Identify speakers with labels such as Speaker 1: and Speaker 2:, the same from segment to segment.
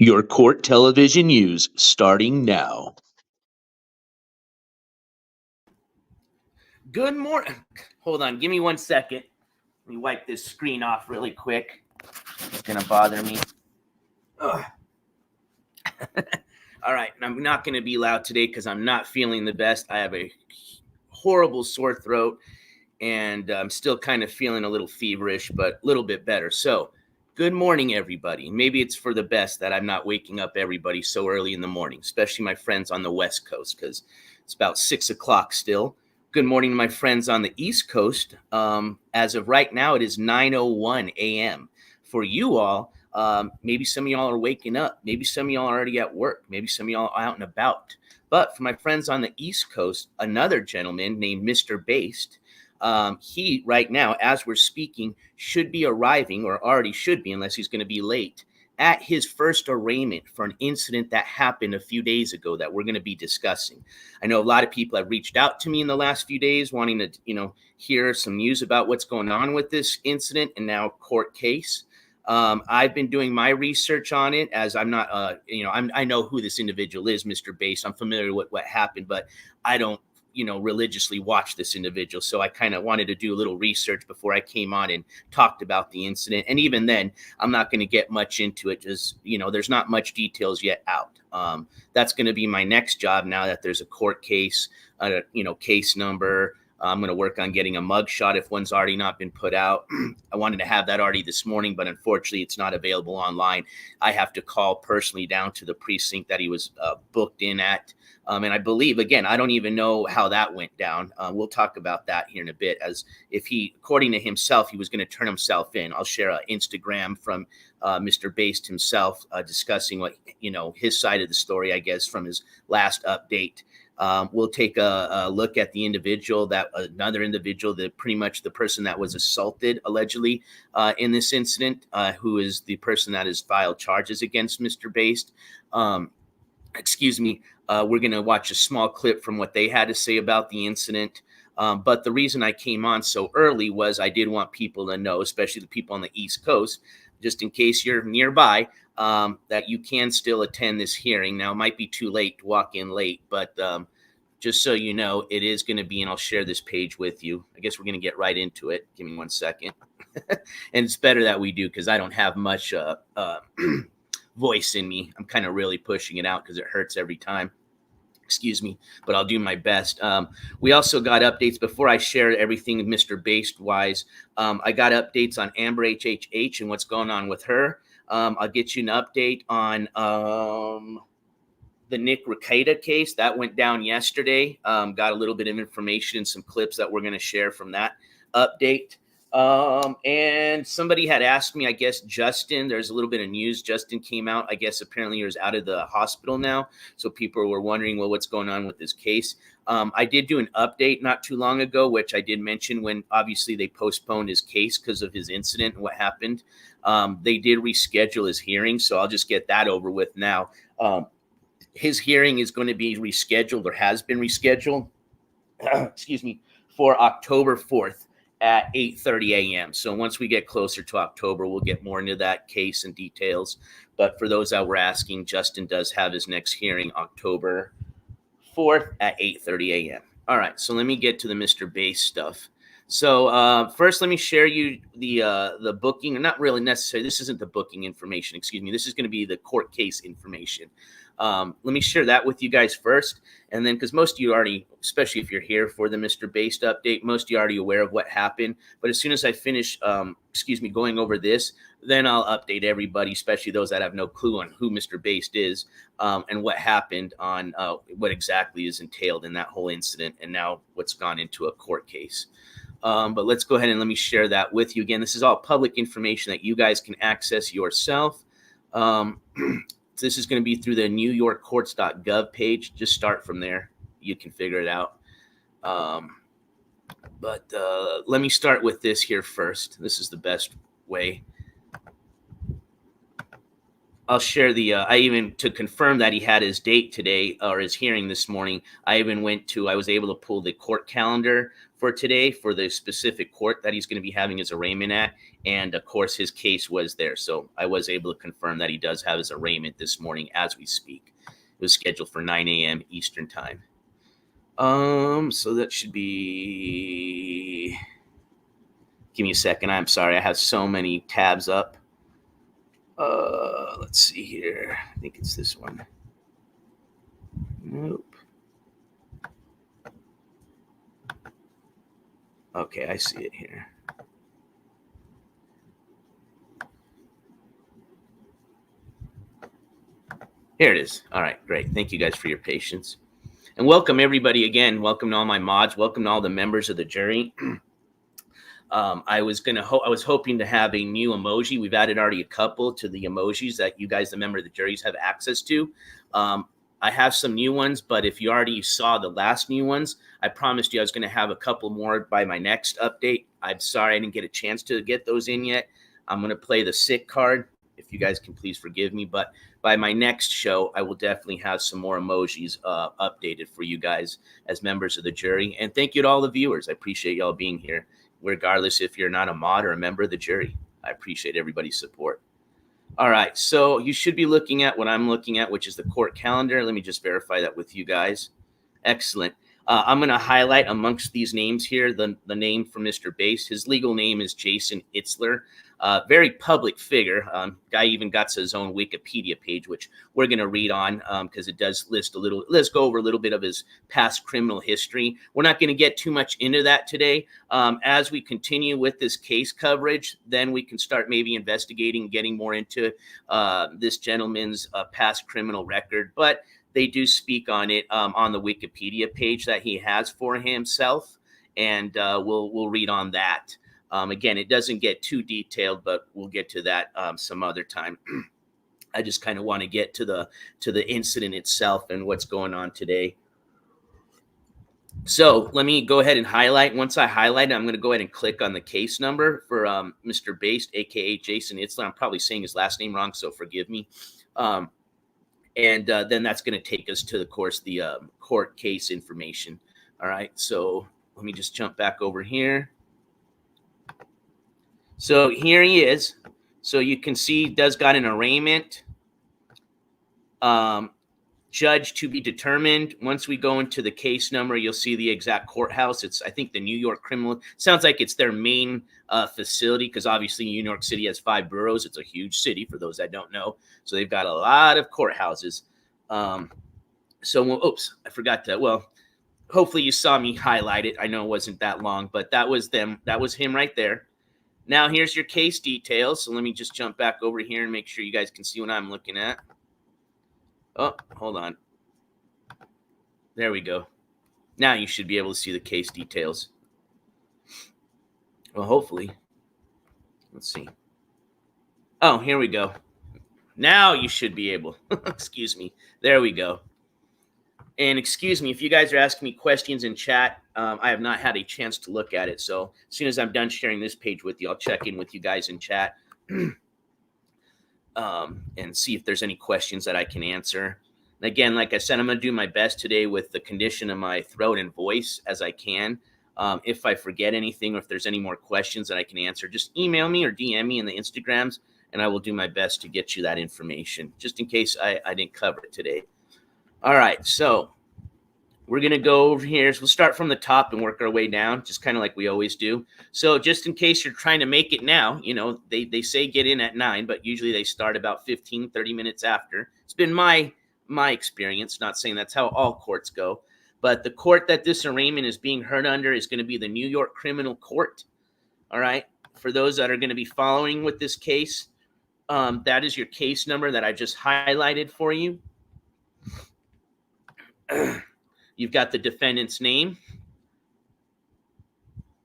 Speaker 1: Your court television news starting now.
Speaker 2: Good morning. Hold on. Give me 1 second. Let me wipe this screen off really quick. It's going to bother me. All right. I'm not going to be loud today because I'm not feeling the best. I have a horrible sore throat, and I'm still kind of feeling a little feverish, but a little bit better. So, good morning, everybody. Maybe it's for the best that I'm not waking up everybody so early in the morning, especially my friends on the West Coast, because it's about 6 o'clock still. Good morning to my friends on the East Coast. As of right now, it is 9:01 a.m. For you all, maybe some of y'all are waking up. Maybe some of y'all are already at work. Maybe some of y'all are out and about. But for my friends on the East Coast, another gentleman named Mr. Based, he right now, as we're speaking, should be arriving, or already should be, unless he's going to be late, at his first arraignment for an incident that happened a few days ago that we're going to be discussing. I know a lot of people have reached out to me in the last few days wanting to, hear some news about what's going on with this incident and now court case. I've been doing my research on it, as I'm not, I know who this individual is, Mr. Bass. I'm familiar with what happened, but I don't, religiously watch this individual. So I kind of wanted to do a little research before I came on and talked about the incident. And even then, I'm not going to get much into it. Just, there's not much details yet out. That's going to be my next job now that there's a court case, case number. I'm going to work on getting a mugshot if one's already not been put out. I wanted to have that already this morning, but unfortunately it's not available online. I have to call personally down to the precinct that he was booked in at. And I believe, again, I don't even know how that went down. We'll talk about that here in a bit, as if he, according to himself, he was going to turn himself in. I'll share an Instagram from Mr. Based himself discussing what, his side of the story, I guess, from his last update. We'll take a look at the individual, another individual, pretty much the person that was assaulted allegedly in this incident, who is the person that has filed charges against Mr. Based. We're going to watch a small clip from what they had to say about the incident. But the reason I came on so early was I did want people to know, especially the people on the East Coast, just in case you're nearby, that you can still attend this hearing. Now, it might be too late to walk in late, but just so you know, it is going to be, and I'll share this page with you. I guess we're going to get right into it. Give me 1 second. And it's better that we do, because I don't have much voice in me. I'm kind of really pushing it out because it hurts every time. Excuse me, but I'll do my best. We also got updates before I share everything Mr. Based wise. I got updates on Amber HHH and what's going on with her. I'll get you an update on the Nick Rekieta case that went down yesterday. Got a little bit of information and some clips that we're going to share from that update. And somebody had asked me, I guess, Justin, there's a little bit of news. Justin came out, I guess, apparently he was out of the hospital now. So people were wondering, well, what's going on with this case? I did do an update not too long ago, which I did mention when obviously they postponed his case because of his incident and what happened. They did reschedule his hearing. So I'll just get that over with now. His hearing is going to be rescheduled, or has been rescheduled, for October 4th. At 8:30 a.m. So once we get closer to October, we'll get more into that case and details. But for those that were asking, Justin does have his next hearing October 4th at 8:30 a.m. All right, so let me get to the Mr. Bass stuff. So first, let me share you the booking. Not really necessary. This isn't the booking information. This is going to be the court case information. Let me share that with you guys first. And then, because most of you already, especially if you're here for the Mr. Based update, most of you are already aware of what happened. But as soon as I finish, going over this, then I'll update everybody, especially those that have no clue on who Mr. Based is and what happened on what exactly is entailed in that whole incident and now what's gone into a court case. But let's go ahead and let me share that with you. Again, this is all public information that you guys can access yourself. This is going to be through the NJCourts.gov page. Just start from there. You can figure it out. But let me start with this here first. This is the best way. I'll share to confirm that he had his date today, or his hearing this morning, I was able to pull the court calendar for today for the specific court that he's going to be having his arraignment at. And of course, his case was there. So I was able to confirm that he does have his arraignment this morning as we speak. It was scheduled for 9 a.m. Eastern time. So that should be, give me a second. I'm sorry. I have so many tabs up. Let's see here. I think it's this one. Nope. Okay, I see it here. Here it is. All right, great. Thank you guys for your patience. And welcome everybody again. Welcome to all my mods. Welcome to all the members of the jury. I was hoping to have a new emoji. We've added already a couple to the emojis that you guys, the member of the juries, have access to. I have some new ones, but if you already saw the last new ones, I promised you I was going to have a couple more by my next update. I'm sorry I didn't get a chance to get those in yet. I'm going to play the sick card, if you guys can please forgive me. But by my next show, I will definitely have some more emojis updated for you guys as members of the jury. And thank you to all the viewers. I appreciate y'all being here, regardless if you're not a mod or a member of the jury. I appreciate everybody's support. All right, so you should be looking at what I'm looking at, which is the court calendar. Let me just verify that with you guys. Excellent. I'm going to highlight amongst these names here the name from Mr. Bass. His legal name is Jason Itzler. Very public figure. Guy even got his own Wikipedia page, which we're going to read on because it does list a little. Let's go over a little bit of his past criminal history. We're not going to get too much into that today. As we continue with this case coverage, then we can start maybe investigating, getting more into this gentleman's past criminal record. But they do speak on it on the Wikipedia page that he has for himself, and we'll read on that. Again, it doesn't get too detailed, but we'll get to that some other time. I just kind of want to get to the incident itself and what's going on today. So let me go ahead and highlight. Once I highlight it, I'm going to go ahead and click on the case number for Mr. Bass, aka Jason Itzler. I'm probably saying his last name wrong, so forgive me. And then that's going to take us to, of course, the court case information. All right, so let me just jump back over here. So here he is. So you can see does got an arraignment. Judge to be determined. Once we go into the case number, you'll see the exact courthouse. It's, I think, the New York Criminal. Sounds like it's their main facility because obviously New York City has 5 boroughs. It's a huge city for those that don't know. So they've got a lot of courthouses. Oops, I forgot to. Well, hopefully you saw me highlight it. I know it wasn't that long, but that was them. That was him right there. Now here's your case details. So let me just jump back over here and make sure you guys can see what I'm looking at. Oh, hold on. There we go. Now you should be able to see the case details. Well, hopefully. Let's see. Oh, here we go. Now you should be able. Excuse me. There we go. And excuse me, if you guys are asking me questions in chat, I have not had a chance to look at it. So as soon as I'm done sharing this page with you, I'll check in with you guys in chat and see if there's any questions that I can answer. And again, like I said, I'm going to do my best today with the condition of my throat and voice as I can. If I forget anything or if there's any more questions that I can answer, just email me or DM me in the Instagrams, and I will do my best to get you that information, just in case I didn't cover it today. All right, so we're going to go over here. So we'll start from the top and work our way down, just kind of like we always do. So just in case you're trying to make it now, you know, they say get in at 9, but usually they start about 15, 30 minutes after. It's been my experience, not saying that's how all courts go. But the court that this arraignment is being heard under is going to be the New York Criminal Court. All right, for those that are going to be following with this case, that is your case number that I just highlighted for you. You've got the defendant's name.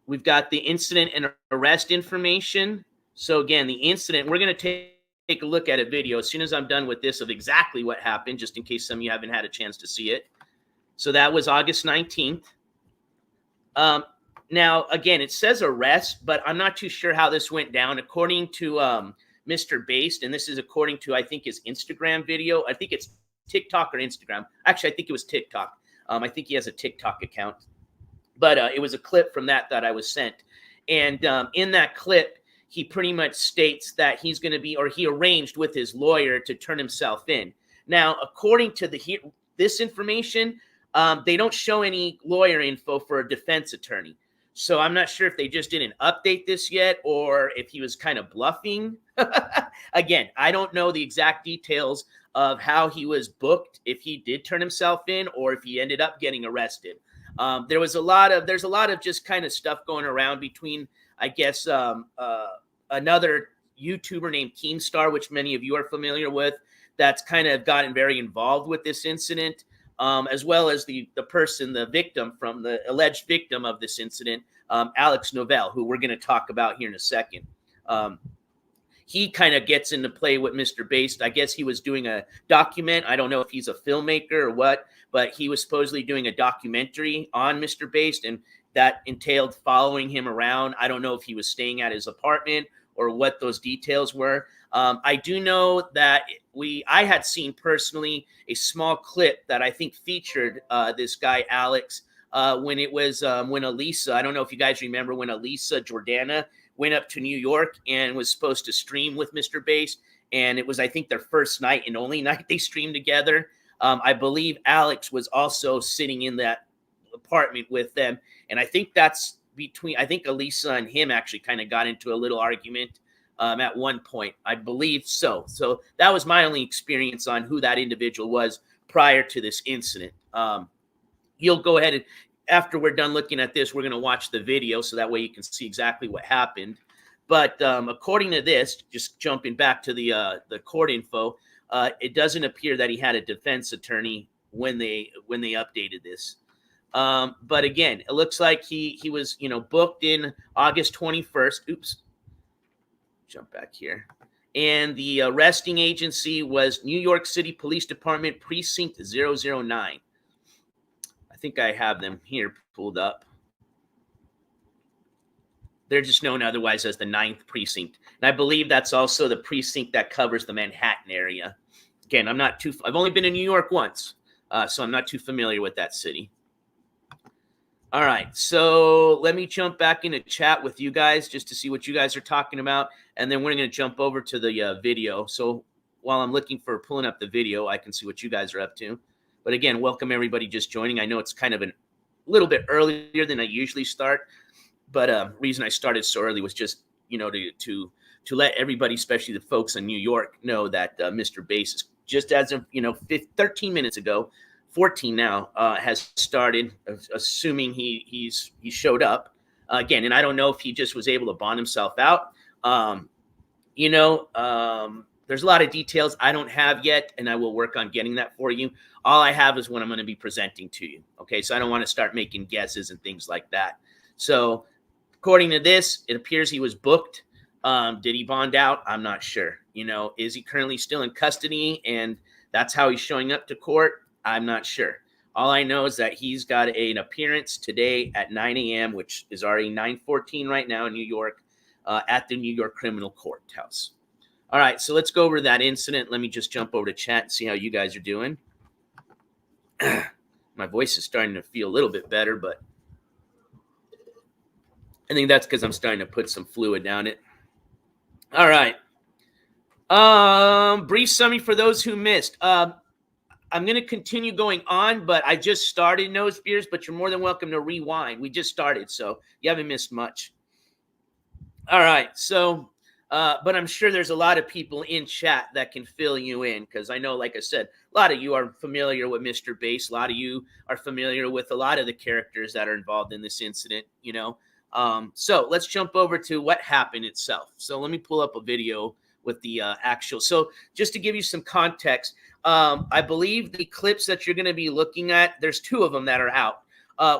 Speaker 2: We've got the incident and arrest information. So again, the incident, we're going to take a look at a video as soon as I'm done with this of exactly what happened, just in case some of you haven't had a chance to see it. So that was August 19th. Now, again, it says arrest, but I'm not too sure how this went down. According to Mr. Bass, and this is according to, I think, his Instagram video. I think it's TikTok or Instagram. Actually, I think it was TikTok. I think he has a TikTok account. but it was a clip from that I was sent. And in that clip, he pretty much states that he's going to be, or he arranged with his lawyer to turn himself in. Now, according to this information, they don't show any lawyer info for a defense attorney. So I'm not sure if they just didn't update this yet or if he was kind of bluffing. Again, I don't know the exact details of how he was booked, if he did turn himself in or if he ended up getting arrested. There's a lot of just kind of stuff going around between, I guess, another YouTuber named Keemstar, which many of you are familiar with, that's kind of gotten very involved with this incident, as well as the victim from the alleged victim of this incident, Alex Novell, who we're going to talk about here in a second. He kind of gets into play with Mr. Based. I guess he was doing a document. I don't know if he's a filmmaker or what, but he was supposedly doing a documentary on Mr. Based, and that entailed following him around. I don't know if he was staying at his apartment or what those details were. I do know that I had seen personally a small clip that I think featured this guy, Alex, when Elisa, I don't know if you guys remember when Elisa Jordana went up to New York and was supposed to stream with Mr. Based. And it was, I think, their first night and only night they streamed together. I believe Alex was also sitting in that apartment with them. And I think that's I think Elisa and him actually kind of got into a little argument at one point. I believe so. So that was my only experience on who that individual was prior to this incident. You'll go ahead and, after we're done looking at this, we're going to watch the video so that way you can see exactly what happened. But according to this, just jumping back to the court info, it doesn't appear that he had a defense attorney when they updated this. But again, it looks like he was, booked in August 21st. Oops. Jump back here. And the arresting agency was New York City Police Department Precinct 009. I think I have them here pulled up. They're just known otherwise as the 9th Precinct. And I believe that's also the precinct that covers the Manhattan area. Again, I've only been in New York once, so I'm not too familiar with that city. All right, so let me jump back into chat with you guys just to see what you guys are talking about, and then we're going to jump over to the video. So while I'm pulling up the video, I can see what you guys are up to. But again, welcome everybody just joining. I know it's kind of a little bit earlier than I usually start, but reason I started so early was just, to let everybody, especially the folks in New York, know that Mr. Bass is just as of 13 minutes ago, 14 now, has started, assuming he showed up again. And I don't know if he just was able to bond himself out. There's a lot of details I don't have yet, and I will work on getting that for you. All I have is what I'm going to be presenting to you. Okay, so I don't want to start making guesses and things like that. So according to this, it appears he was booked. Did he bond out? I'm not sure. Is he currently still in custody and that's how he's showing up to court? I'm not sure. All I know is that he's got an appearance today at 9 a.m., which is already 9:14 right now in New York, at the New York Criminal Courthouse. All right, so let's go over that incident. Let me just jump over to chat and see how you guys are doing. My voice is starting to feel a little bit better, but I think that's because I'm starting to put some fluid down it. All right. Brief summary for those who missed. I'm going to continue going on, but I just started No Spears, but you're more than welcome to rewind. We just started, so you haven't missed much. All right, so, but I'm sure there's a lot of people in chat that can fill you in, because I know, like I said, a lot of you are familiar with Mr. Bass. A lot of you are familiar with a lot of the characters that are involved in this incident, So let's jump over to what happened itself. So let me pull up a video with the actual. So just to give you some context, I believe the clips that you're going to be looking at, there's 2 of them that are out.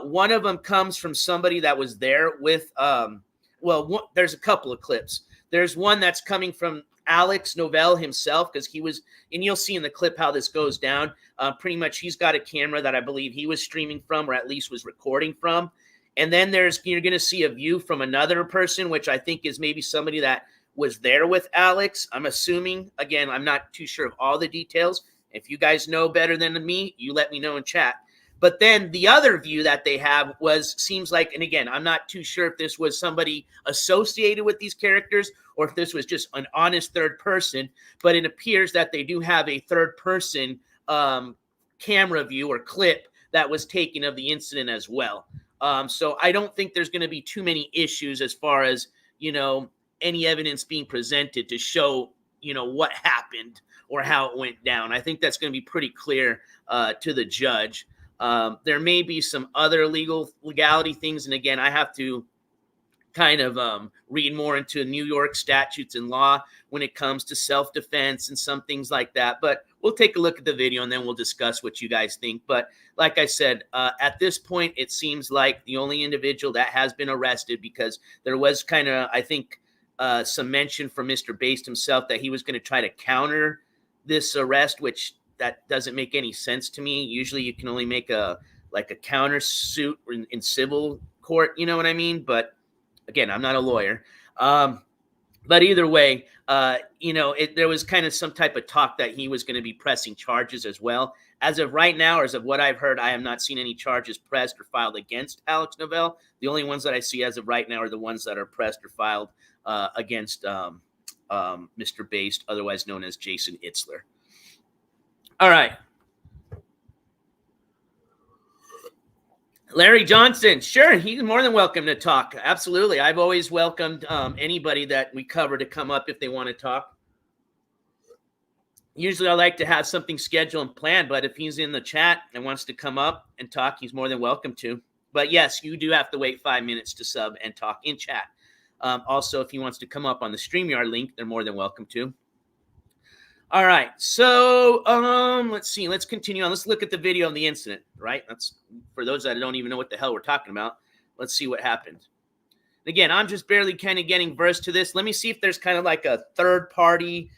Speaker 2: One of them comes from somebody that was there with, there's a couple of clips. There's one that's coming from Alex Novell himself, because he was, and you'll see in the clip how this goes down. Pretty much he's got a camera that I believe he was streaming from, or at least was recording from. And then you're going to see a view from another person, which I think is maybe somebody that was there with Alex. I'm assuming, again, I'm not too sure of all the details. If you guys know better than me, you let me know in chat. But then the other view that they have seems like, and again, I'm not too sure if this was somebody associated with these characters or if this was just an honest third person, but it appears that they do have a third person camera view or clip that was taken of the incident as well. So I don't think there's going to be too many issues as far as, any evidence being presented to show, what happened or how it went down. I think that's going to be pretty clear to the judge. There may be some other legality things. And again, I have to kind of read more into New York statutes and law when it comes to self-defense and some things like that. But we'll take a look at the video and then we'll discuss what you guys think. But like I said, at this point, it seems like the only individual that has been arrested, because there was kind of, I think, some mention from Mr. Based himself that he was going to try to counter this arrest, which that doesn't make any sense to me. Usually you can only make a counter suit in civil court, you know what I mean? But again, I'm not a lawyer. But either way, there was kind of some type of talk that he was going to be pressing charges as well. As of right now, or as of what I've heard, I have not seen any charges pressed or filed against Alex Novell. The only ones that I see as of right now are the ones that are pressed or filed against Mr. Based, otherwise known as Jason Itzler. All right. Larry Johnson, sure, he's more than welcome to talk. Absolutely. I've always welcomed anybody that we cover to come up if they want to talk. Usually I like to have something scheduled and planned, but if he's in the chat and wants to come up and talk, he's more than welcome to. But yes, you do have to wait 5 minutes to sub and talk in chat. Also, if he wants to come up on the StreamYard link, they're more than welcome to. All right, so let's see. Let's continue on. Let's look at the video of the incident, right? That's for those that don't even know what the hell we're talking about. Let's see what happened. Again, I'm just barely kind of getting versed to this. Let me see if there's kind of like a third-party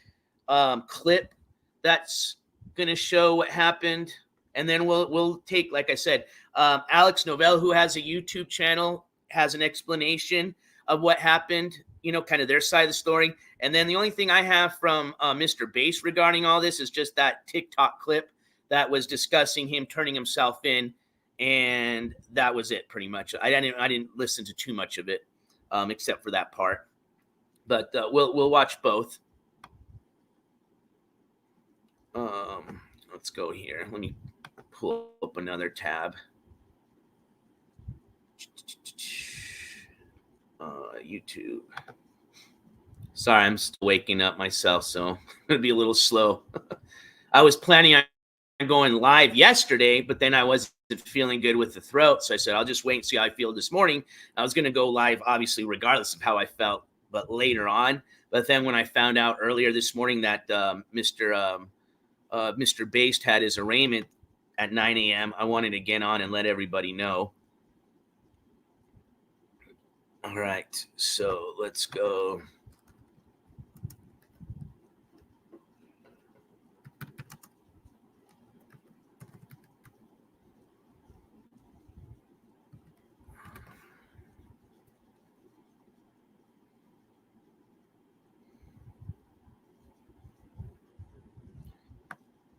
Speaker 2: clip that's going to show what happened. And then we'll take, like I said, Alex Novell, who has a YouTube channel, has an explanation of what happened, kind of their side of the story. And then the only thing I have from Mr. Bass regarding all this is just that TikTok clip that was discussing him turning himself in, and that was it pretty much. I didn't listen to too much of it, except for that part. But we'll watch both. Let's go here. Let me pull up another tab. YouTube. Sorry, I'm still waking up myself, so I'm going to be a little slow. I was planning on going live yesterday, but then I wasn't feeling good with the throat, so I said, I'll just wait and see how I feel this morning. I was going to go live, obviously, regardless of how I felt, but later on. But then when I found out earlier this morning that Mr. Based had his arraignment at 9 a.m., I wanted to get on and let everybody know. All right, so let's go.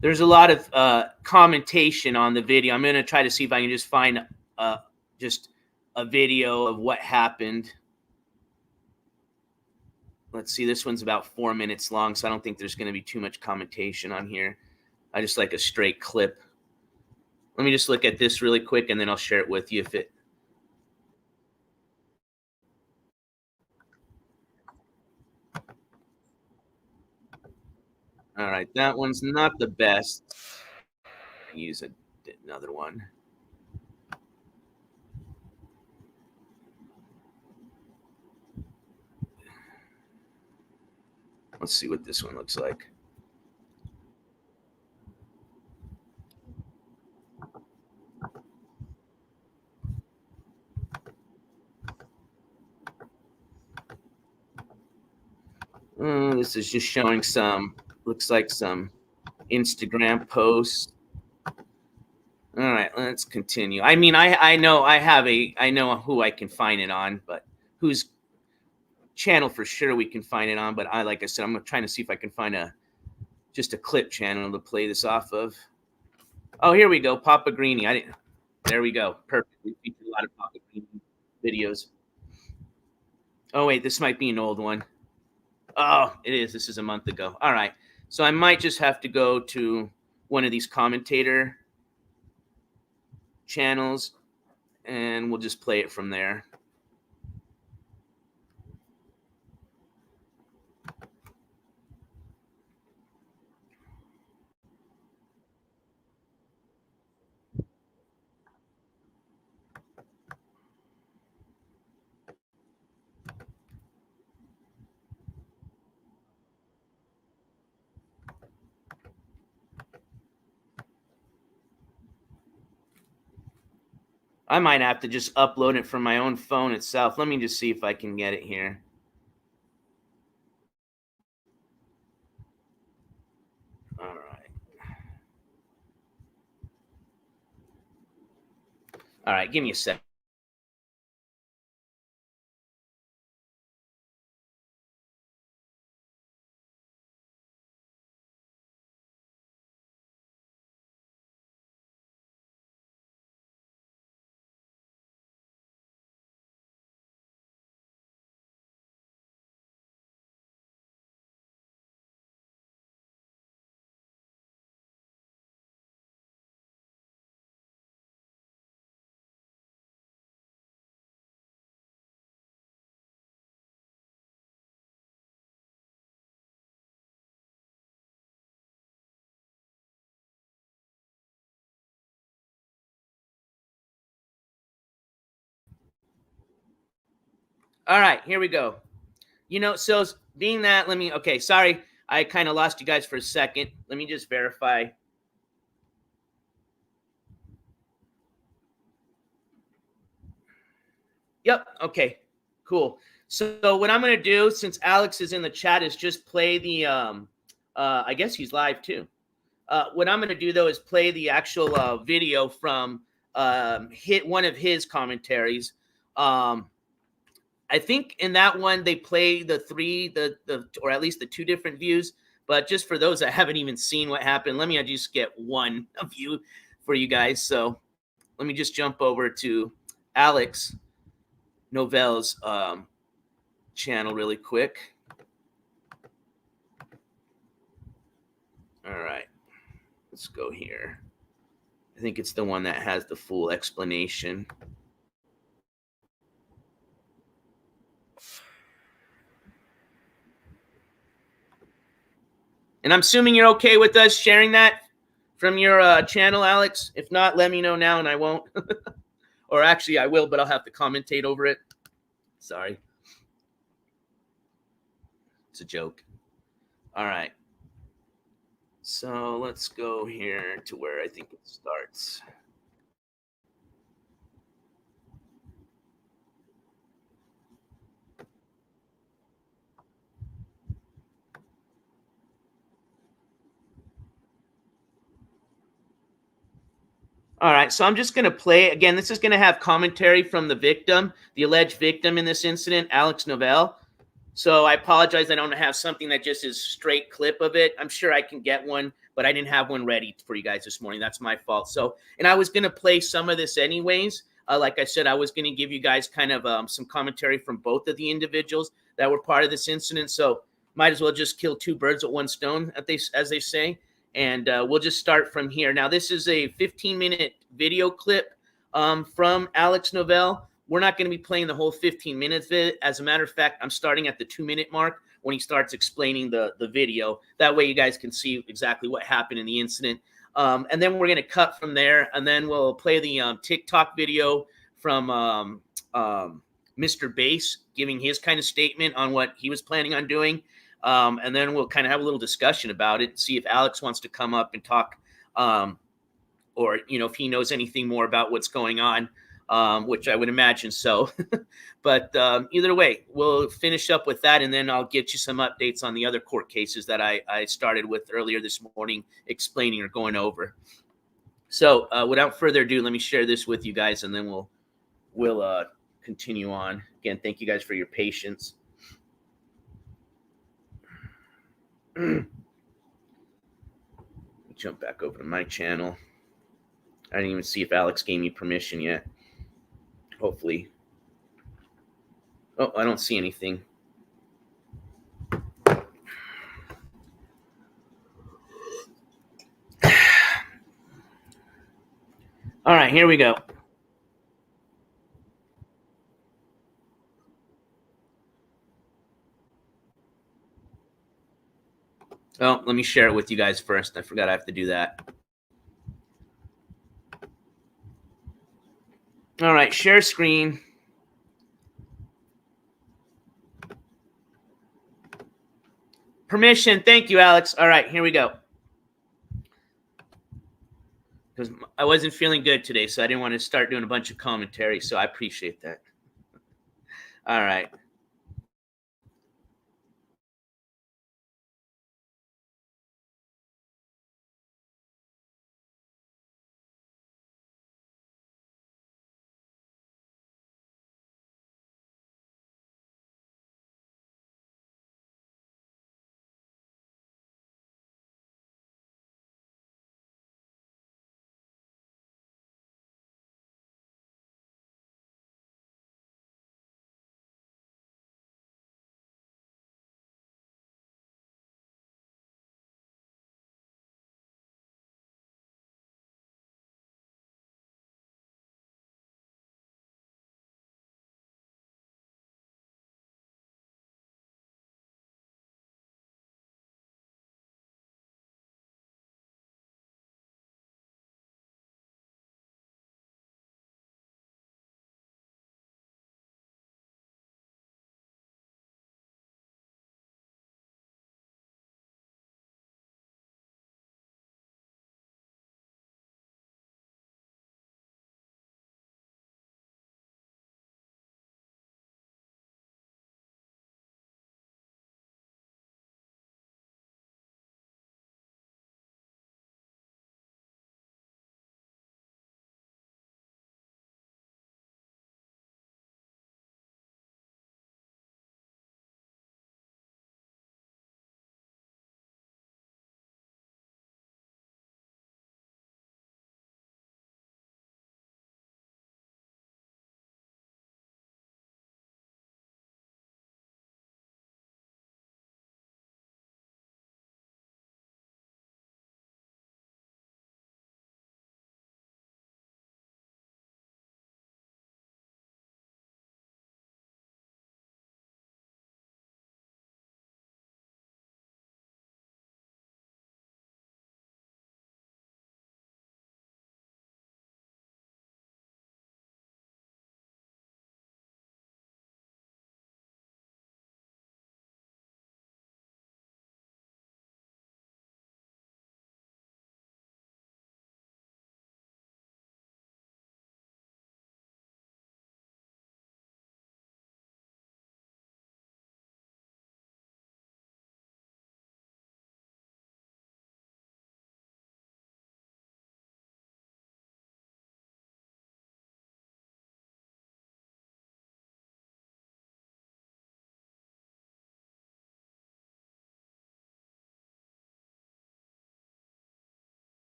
Speaker 2: There's a lot of commentation on the video. I'm going to try to see if I can just find just a video of what happened. Let's see. This one's about 4 minutes long, so I don't think there's going to be too much commentation on here. I just like a straight clip. Let me just look at this really quick, and then I'll share it with you if it. All right, that one's not the best. Use another one. Let's see what this one looks like. This is just showing looks like some Instagram posts. All right, let's continue. I mean, I know who I can find it on, but whose channel for sure we can find it on. But like I said, I'm trying to see if I can find just a clip channel to play this off of. Oh, here we go. Papa Greeny. There we go. Perfect. We featured a lot of pocket videos. Oh, wait, this might be an old one. Oh, it is. This is a month ago. All right. So I might just have to go to one of these commentator channels, and we'll just play it from there. I might have to just upload it from my own phone itself. Let me just see if I can get it here. All right. All right. Give me a sec. All right. Here we go. So being that, okay, sorry. I kind of lost you guys for a second. Let me just verify. Yep. Okay. Cool. So what I'm going to do, since Alex is in the chat, is just play the, I guess he's live too. What I'm going to do, though, is play the actual video from one of his commentaries. I think in that one they play or at least the two different views. But just for those that haven't even seen what happened, let me just get one view for you guys. So let me just jump over to Alex Novell's channel really quick. All right, let's go here. I think it's the one that has the full explanation. And I'm assuming you're okay with us sharing that from your channel, Alex. If not, let me know now and I won't. Or actually, I will, but I'll have to commentate over it. Sorry. It's a joke. All right. So let's go here to where I think it starts. All right, so I'm just going to play. Again, this is going to have commentary from the victim, the alleged victim in this incident, Alex Novell. So I apologize. I don't have something that just is straight clip of it. I'm sure I can get one, but I didn't have one ready for you guys this morning. That's my fault. So, and I was going to play some of this anyways. Like I said, I was going to give you guys kind of some commentary from both of the individuals that were part of this incident. So might as well just kill two birds with one stone, as they say. And we'll just start from here. Now, this is a 15-minute video clip from Alex Novell. We're not going to be playing the whole 15 minutes of it. As a matter of fact, I'm starting at the 2-minute mark when he starts explaining the video. That way you guys can see exactly what happened in the incident. And then we're going to cut from there, and then we'll play the TikTok video from Mr. Bass giving his kind of statement on what he was planning on doing. And then we'll kind of have a little discussion about it, see if Alex wants to come up and talk, or, if he knows anything more about what's going on, which I would imagine so. But either way, we'll finish up with that, and then I'll get you some updates on the other court cases that I started with earlier this morning, explaining or going over. So without further ado, let me share this with you guys, and then we'll continue on. Again, thank you guys for your patience. Jump back over to my channel. I didn't even see if Alex gave me permission yet. Hopefully. Oh, I don't see anything. All right, here we go. Oh, let me share it with you guys first. I forgot I have to do that. All right, share screen. Permission. Thank you, Alex. All right, here we go. Because I wasn't feeling good today, so I didn't want to start doing a bunch of commentary, so I appreciate that. All right.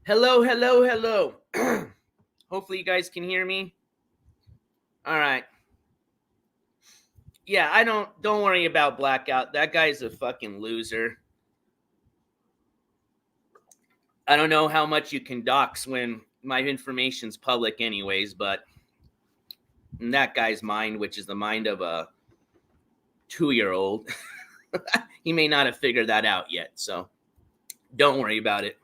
Speaker 2: Hello, hello, hello. Hopefully you guys can hear me. All right. Yeah, I don't worry about Blackout. That guy's a fucking loser. I don't know how much you can dox when my information's public anyways, but in that guy's mind, which is the mind of a 2-year-old, he may not have figured that out yet. So don't worry about it.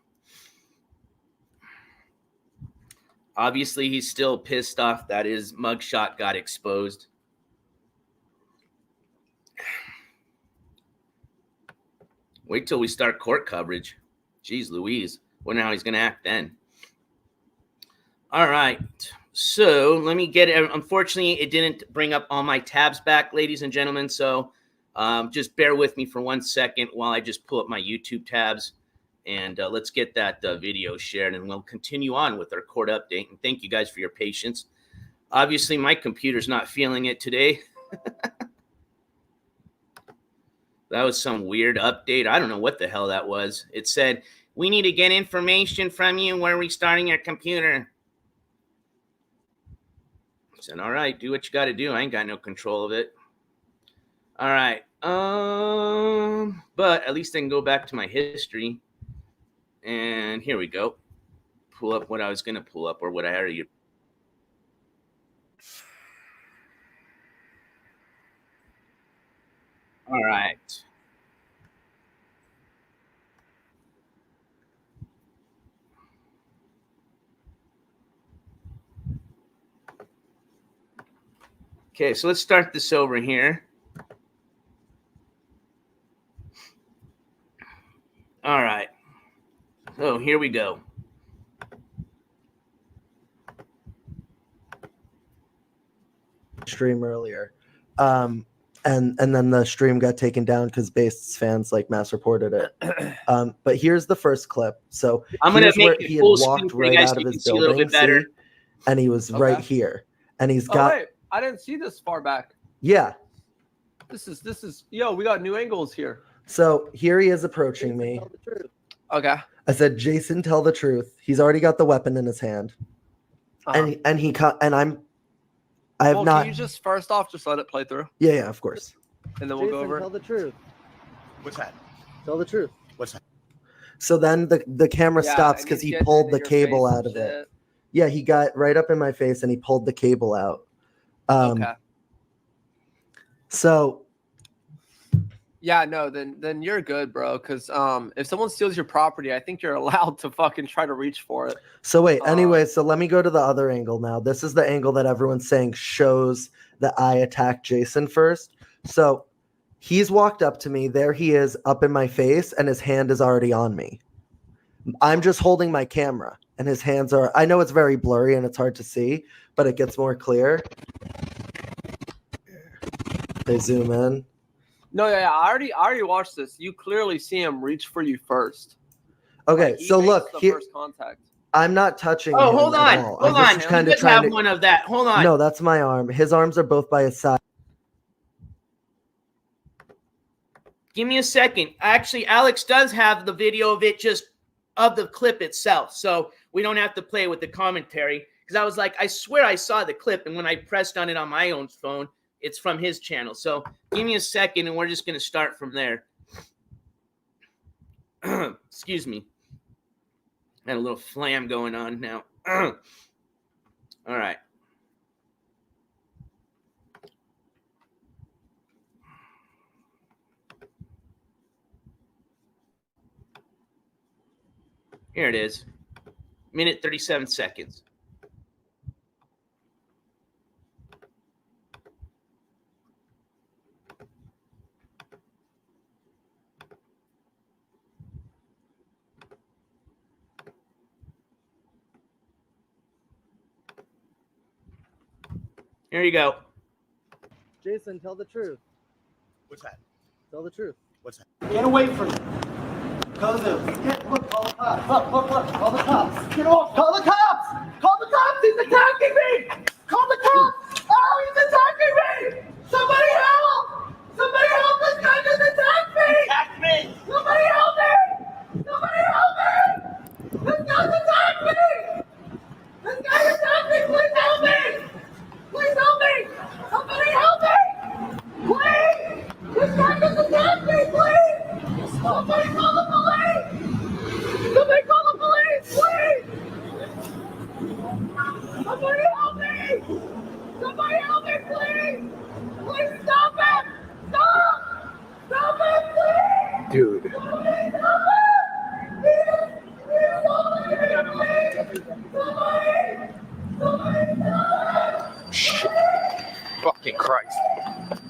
Speaker 2: Obviously, he's still pissed off that his mugshot got exposed. Wait till we start court coverage. Jeez Louise. Wonder how he's going to act then. All right. So let me get it. Unfortunately, it didn't bring up all my tabs back, ladies and gentlemen. So just bear with me for 1 second while I just pull up my YouTube tabs. And let's get that video shared, and we'll continue on with our court update. And thank you guys for your patience. Obviously, my computer's not feeling it today. That was some weird update. I don't know what the hell that was. It said, we need to get information from you. We're restarting your computer. I said, all right, do what you got to do. I ain't got no control of it. All right. But at least I can go back to my history. And here we go. Pull up what I was going to pull up, or what I already. All right. Okay, so let's start this over here. All right. So here we go.
Speaker 3: Stream earlier. And then the stream got taken down because Basts fans like mass reported it. But here's the first clip. So
Speaker 2: I'm gonna make
Speaker 3: he
Speaker 2: it
Speaker 3: had
Speaker 2: full screen
Speaker 3: walked
Speaker 2: for you
Speaker 3: right
Speaker 2: guys
Speaker 3: out
Speaker 2: so
Speaker 3: of
Speaker 2: you can
Speaker 3: his
Speaker 2: see a little
Speaker 3: building,
Speaker 2: bit better.
Speaker 3: see? And he was right here. And he's got
Speaker 4: wait, I didn't see this far back.
Speaker 3: yeah.
Speaker 4: This is yo, we got new angles here.
Speaker 3: So here he is approaching me.
Speaker 4: Okay.
Speaker 3: I said, Jason, tell the truth. He's already got the weapon in his hand.
Speaker 4: Uh-huh.
Speaker 3: I have
Speaker 4: well,
Speaker 3: not.
Speaker 4: Can you just first off just let it play through,
Speaker 3: Yeah, of course.
Speaker 4: and then we'll go over.
Speaker 3: Tell the truth.
Speaker 5: What's that?
Speaker 3: Tell the truth.
Speaker 5: What's that?
Speaker 3: So then the camera
Speaker 4: Yeah,
Speaker 3: stops
Speaker 4: and
Speaker 3: because
Speaker 4: he's
Speaker 3: he
Speaker 4: getting
Speaker 3: pulled
Speaker 4: into
Speaker 3: the
Speaker 4: your
Speaker 3: cable
Speaker 4: face
Speaker 3: out
Speaker 4: and
Speaker 3: of it.
Speaker 4: shit.
Speaker 3: Yeah, he got right up in my face and he pulled the cable out.
Speaker 4: Okay.
Speaker 3: So
Speaker 4: Yeah, no, then you're good, bro. Because if someone steals your property, I think you're allowed to fucking try to reach for it.
Speaker 3: So wait, anyway, so let me go to the other angle now. This is the angle that everyone's saying shows that I attacked Jason first. So he's walked up to me. There he is up in my face, and his hand is already on me. I'm just holding my camera, and his hands are, I know it's very blurry and it's hard to see, but it gets more clear. They zoom in.
Speaker 4: No, yeah, I already watched this. You clearly see him reach for you first.
Speaker 3: Okay,
Speaker 4: Like, he
Speaker 3: so
Speaker 4: makes
Speaker 3: look,
Speaker 4: the
Speaker 3: here,
Speaker 4: first contact.
Speaker 3: I'm not touching
Speaker 2: Oh,
Speaker 3: him
Speaker 2: hold
Speaker 3: at
Speaker 2: on.
Speaker 3: all.
Speaker 2: Hold
Speaker 3: I'm
Speaker 2: on.
Speaker 3: just
Speaker 2: You
Speaker 3: kind of
Speaker 2: just
Speaker 3: trying
Speaker 2: have
Speaker 3: to...
Speaker 2: one of that. Hold on.
Speaker 3: No, that's my arm. His arms are both by his side.
Speaker 2: Give me a second. Actually, Alex does have the video of it, just of the clip itself. So we don't have to play with the commentary. Because I was like, I swear I saw the clip. And when I pressed on it on my own phone, it's from his channel. So give me a second and we're just going to start from there. Excuse me. Got a little flam going on now. All right. Here it is. Minute 37 seconds. Here you go.
Speaker 3: Jason, tell the truth.
Speaker 5: What's that?
Speaker 3: Tell the truth.
Speaker 5: What's that?
Speaker 3: Get away from me. Call the look, call the cops. Look, call the cops. Get off. Call the cops. Call the cops. He's attacking me. Call the cops. Oh, he's attacking me. Somebody help. Somebody help. This guy just attacked me.
Speaker 2: Attack me.
Speaker 3: Somebody help me. Somebody help me. This guy's attacked me. This guy attacked me. Please help me. Please help me.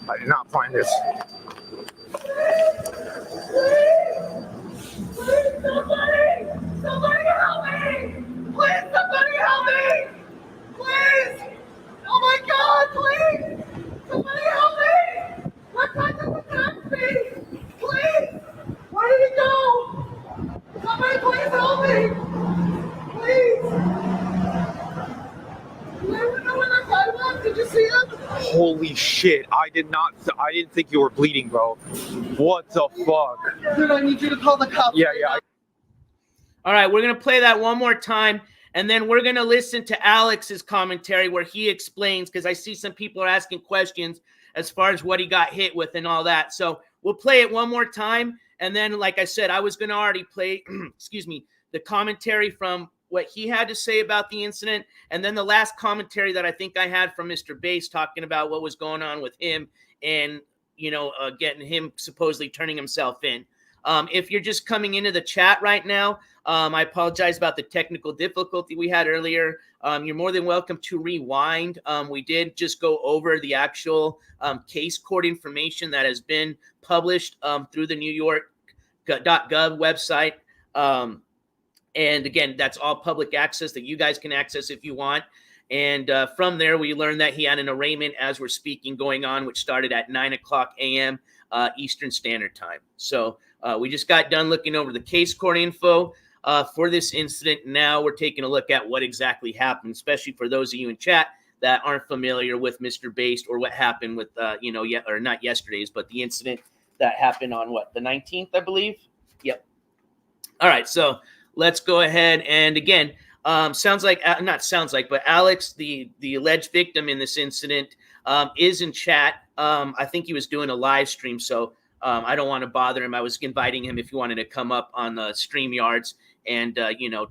Speaker 6: I did not find this.
Speaker 7: Somebody help me! Please, somebody help me! Please! Oh my God, please! Somebody help me! My cousin attacked me! Please! Where did he go? Somebody please help me! Please! Do anyone know where that guy was? Did you see him?
Speaker 6: Holy shit! I didn't think you were bleeding, bro. What the fuck?
Speaker 3: Dude, I need you to call the cops.
Speaker 6: Yeah,
Speaker 3: right
Speaker 6: yeah.
Speaker 3: now.
Speaker 2: All right, we're going to play that one more time, and then we're going to listen to Alex's commentary where he explains, because I see some people are asking questions as far as what he got hit with and all that. So we'll play it one more time, and then, like I said, I was going to already play, excuse me, the commentary from what he had to say about the incident, and then the last commentary that I think I had from Mr. Bass talking about what was going on with him and, getting him supposedly turning himself in. If you're just coming into the chat right now, I apologize about the technical difficulty we had earlier. You're more than welcome to rewind. We did just go over the actual case court information that has been published through the New York.gov website. And again, that's all public access that you guys can access if you want. And from there, we learned that he had an arraignment as we're speaking going on, which started at 9 o'clock a.m. Eastern Standard Time. So we just got done looking over the case court info for this incident. Now we're taking a look at what exactly happened, especially for those of you in chat that aren't familiar with Mr. Bass or what happened with, or not yesterday's, but the incident that happened on the 19th, I believe. Yep. All right. So let's go ahead. And again, but Alex, the alleged victim in this incident, is in chat. I think he was doing a live stream, so I don't want to bother him. I was inviting him if he wanted to come up on the StreamYards and,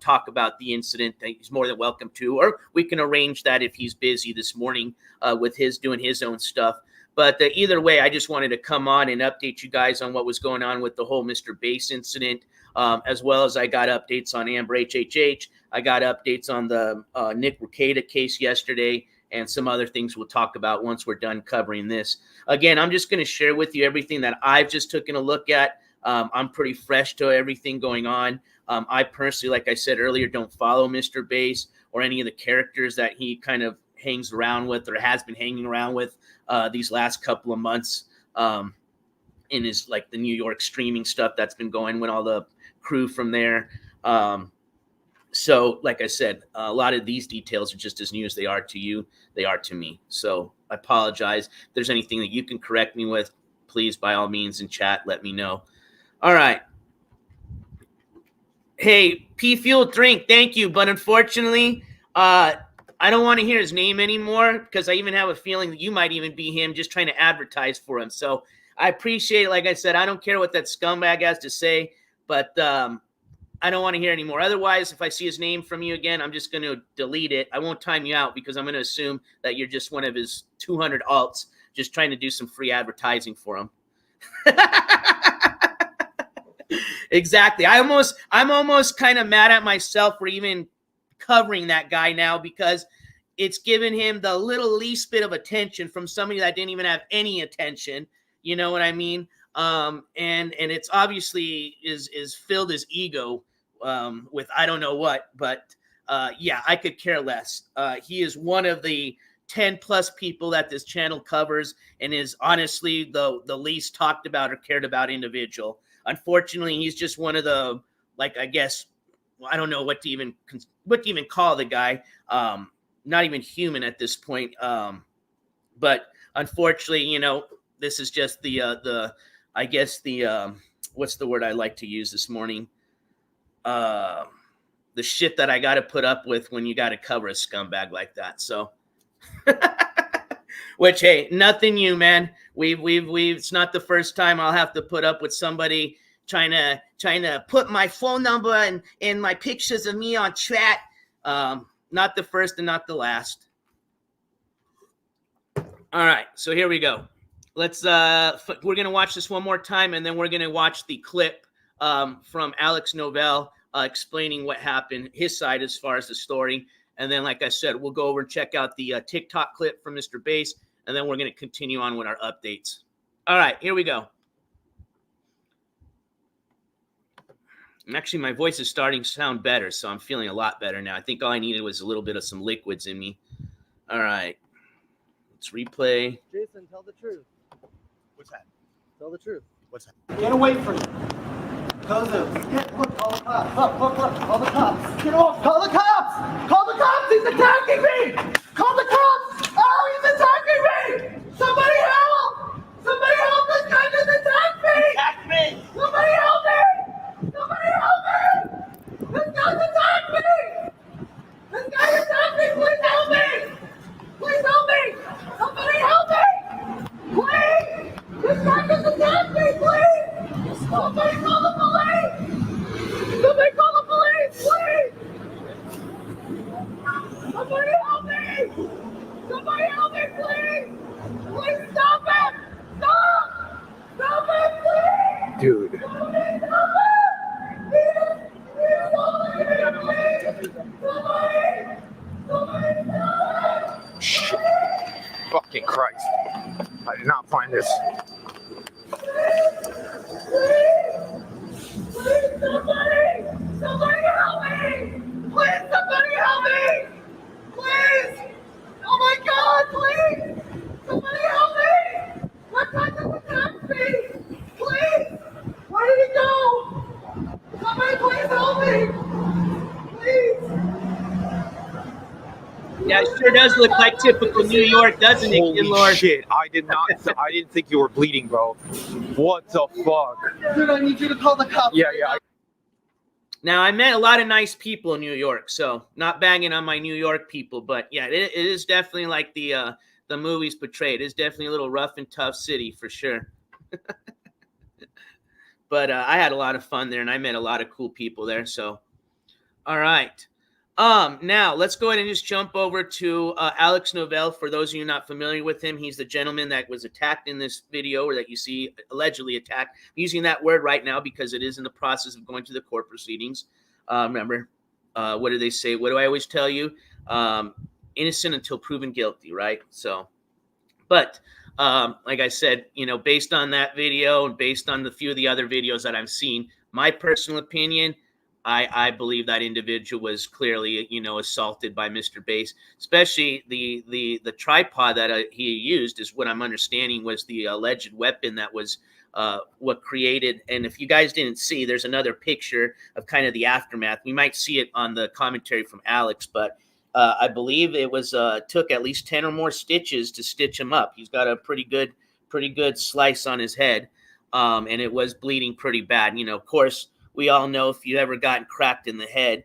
Speaker 2: talk about the incident. He's more than welcome to, or we can arrange that if he's busy this morning with doing his own stuff. But either way, I just wanted to come on and update you guys on what was going on with the whole Mr. Bass incident, as well as I got updates on Amber HHH. I got updates on the Nick Rekieta case yesterday and some other things we'll talk about once we're done covering this. Again, I'm just going to share with you everything that I've just taken a look at. I'm pretty fresh to everything going on. I personally, like I said earlier, don't follow Mr. Bass or any of the characters that he kind of hangs around with or has been hanging around with these last couple of months in his, the New York streaming stuff that's been going with all the crew from there. So, like I said, a lot of these details are just as new as they are to you. They are to me. So I apologize. If there's anything that you can correct me with, please, by all means, in chat, let me know. All right. Hey, P Fuel Drink, thank you. But unfortunately, I don't want to hear his name anymore because I even have a feeling that you might even be him just trying to advertise for him. So I appreciate it. Like I said, I don't care what that scumbag has to say, but I don't want to hear anymore. Otherwise, if I see his name from you again, I'm just going to delete it. I won't time you out because I'm going to assume that you're just one of his 200 alts just trying to do some free advertising for him. Exactly. I'm almost kind of mad at myself for even covering that guy now because it's given him the least bit of attention from somebody that didn't even have any attention. You know what I mean? And it's obviously is filled his ego with I don't know what, but yeah, I could care less. He is one of the 10 plus people that this channel covers and is honestly the least talked about or cared about individual. Unfortunately, he's just one of the, I guess, I don't know what to even call the guy. Not even human at this point. But unfortunately, this is just the I guess the what's the word I like to use this morning? The shit that I got to put up with when you got to cover a scumbag like that. So, which, hey, nothing new, man. We've it's not the first time I'll have to put up with somebody trying to put my phone number and my pictures of me on chat. Not the first and not the last. All right, so here we go. Let's we're gonna watch this one more time, and then we're gonna watch the clip from Alex Novell explaining what happened, his side as far as the story. And then, like I said, we'll go over and check out the TikTok clip from Mr. Bass, and then we're going to continue on with our updates. All right, here we go. And actually, my voice is starting to sound better, so I'm feeling a lot better now. I think all I needed was a little bit of some liquids in me. All right. Let's replay.
Speaker 3: Jason, tell the truth.
Speaker 5: What's that?
Speaker 3: Tell the truth.
Speaker 5: What's that?
Speaker 7: Get away from me. Cousins. Look, call the cops. Look, call the cops. Get off. Call the cops. Call the cops. He's attacking me. Call the cops. Oh, he's attacking me. Somebody help. Somebody help. This guy just attacked me. Attack me. Somebody help me. Somebody help me. This guy's attacked me. This guy attacked me. Please help me. Please help me. Somebody help me. Please. This guy just attacked me. Please. Somebody call the police! Somebody call the police, please! Somebody help me! Somebody help me, please! Please stop it! Stop! Stop it, please!
Speaker 6: Dude.
Speaker 7: Somebody stop it! Somebody stop it!
Speaker 6: Shit. Fucking Christ. I did not find this.
Speaker 7: Please, somebody help me! Please, somebody help me! Please! Oh my God, please! Somebody help me! That guy just attacked me! Please! Where did he go? Somebody please help me! Please!
Speaker 2: Yeah, it sure does look like typical New York, doesn't it,
Speaker 6: Holy
Speaker 2: Kinlord?
Speaker 6: shit. I didn't think you were bleeding, bro. What the fuck?
Speaker 7: Dude, I need you to call the cops.
Speaker 6: Yeah.
Speaker 2: Now, I met a lot of nice people in New York, so not banging on my New York people, but yeah, it is definitely like the movies portray. It is definitely a little rough and tough city for sure. But I had a lot of fun there, and I met a lot of cool people there. So, all right. Now let's go ahead and just jump over to Alex Novell. For those of you not familiar with him, he's the gentleman that was attacked in this video, or that you see allegedly attacked. I'm using that word right now because it is in the process of going to the court proceedings. Remember, what do they say? What do I always tell you? Innocent until proven guilty, right? So, but like I said, based on that video and based on the few of the other videos that I've seen, my personal opinion, I believe that individual was clearly, assaulted by Mr. Bass, especially the tripod that he used is what I'm understanding was the alleged weapon that was what created. And if you guys didn't see, there's another picture of kind of the aftermath. We might see it on the commentary from Alex, but I believe it was took at least 10 or more stitches to stitch him up. He's got a pretty good slice on his head, and it was bleeding pretty bad. Of course, we all know if you ever gotten cracked in the head,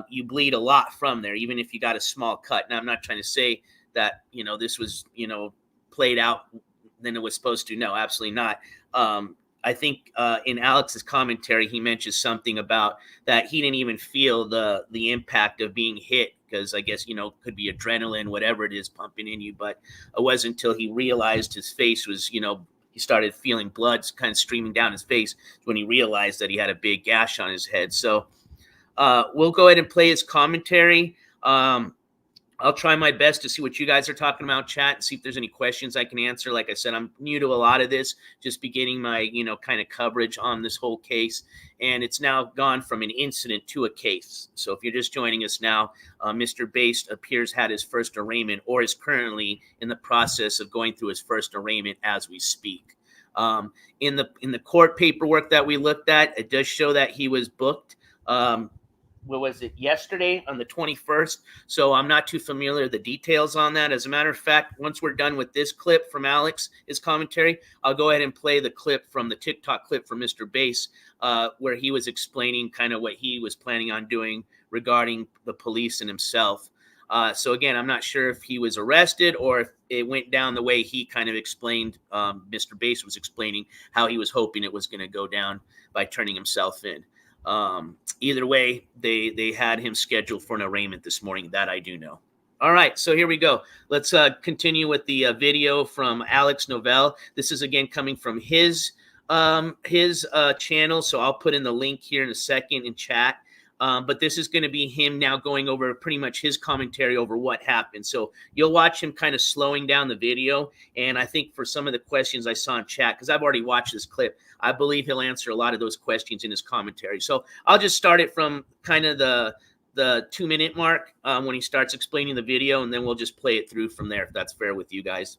Speaker 2: you bleed a lot from there, even if you got a small cut. Now, I'm not trying to say that, this was, played out than it was supposed to. No, absolutely not. I think in Alex's commentary, he mentions something about that he didn't even feel the impact of being hit because I guess, could be adrenaline, whatever it is pumping in you. But it wasn't until he realized his face was, he started feeling blood kind of streaming down his face when he realized that he had a big gash on his head. So we'll go ahead and play his commentary. I'll try my best to see what you guys are talking about, chat, and see if there's any questions I can answer. Like I said, I'm new to a lot of this, just beginning my, kind of coverage on this whole case. And it's now gone from an incident to a case. So if you're just joining us now, Mr. Bass appears had his first arraignment or is currently in the process of going through his first arraignment as we speak. In the court paperwork that we looked at, it does show that he was booked. What was it, yesterday on the 21st? So I'm not too familiar with the details on that. As a matter of fact, once we're done with this clip from Alex, his commentary, I'll go ahead and play the clip from the TikTok clip from Mr. Bass, where he was explaining kind of what he was planning on doing regarding the police and himself. So again, I'm not sure if he was arrested or if it went down the way he kind of explained, Mr. Bass was explaining how he was hoping it was going to go down by turning himself in. Either way, they had him scheduled for an arraignment this morning. That I do know. All right, so here we go. Let's continue with the video from Alex Novell. This is again coming from his channel, so I'll put in the link here in a second in chat. But this is going to be him now going over pretty much his commentary over what happened. So you'll watch him kind of slowing down the video. And I think for some of the questions I saw in chat, because I've already watched this clip, I believe he'll answer a lot of those questions in his commentary. So I'll just start it from kind of the 2-minute mark when he starts explaining the video, and then we'll just play it through from there if that's fair with you guys.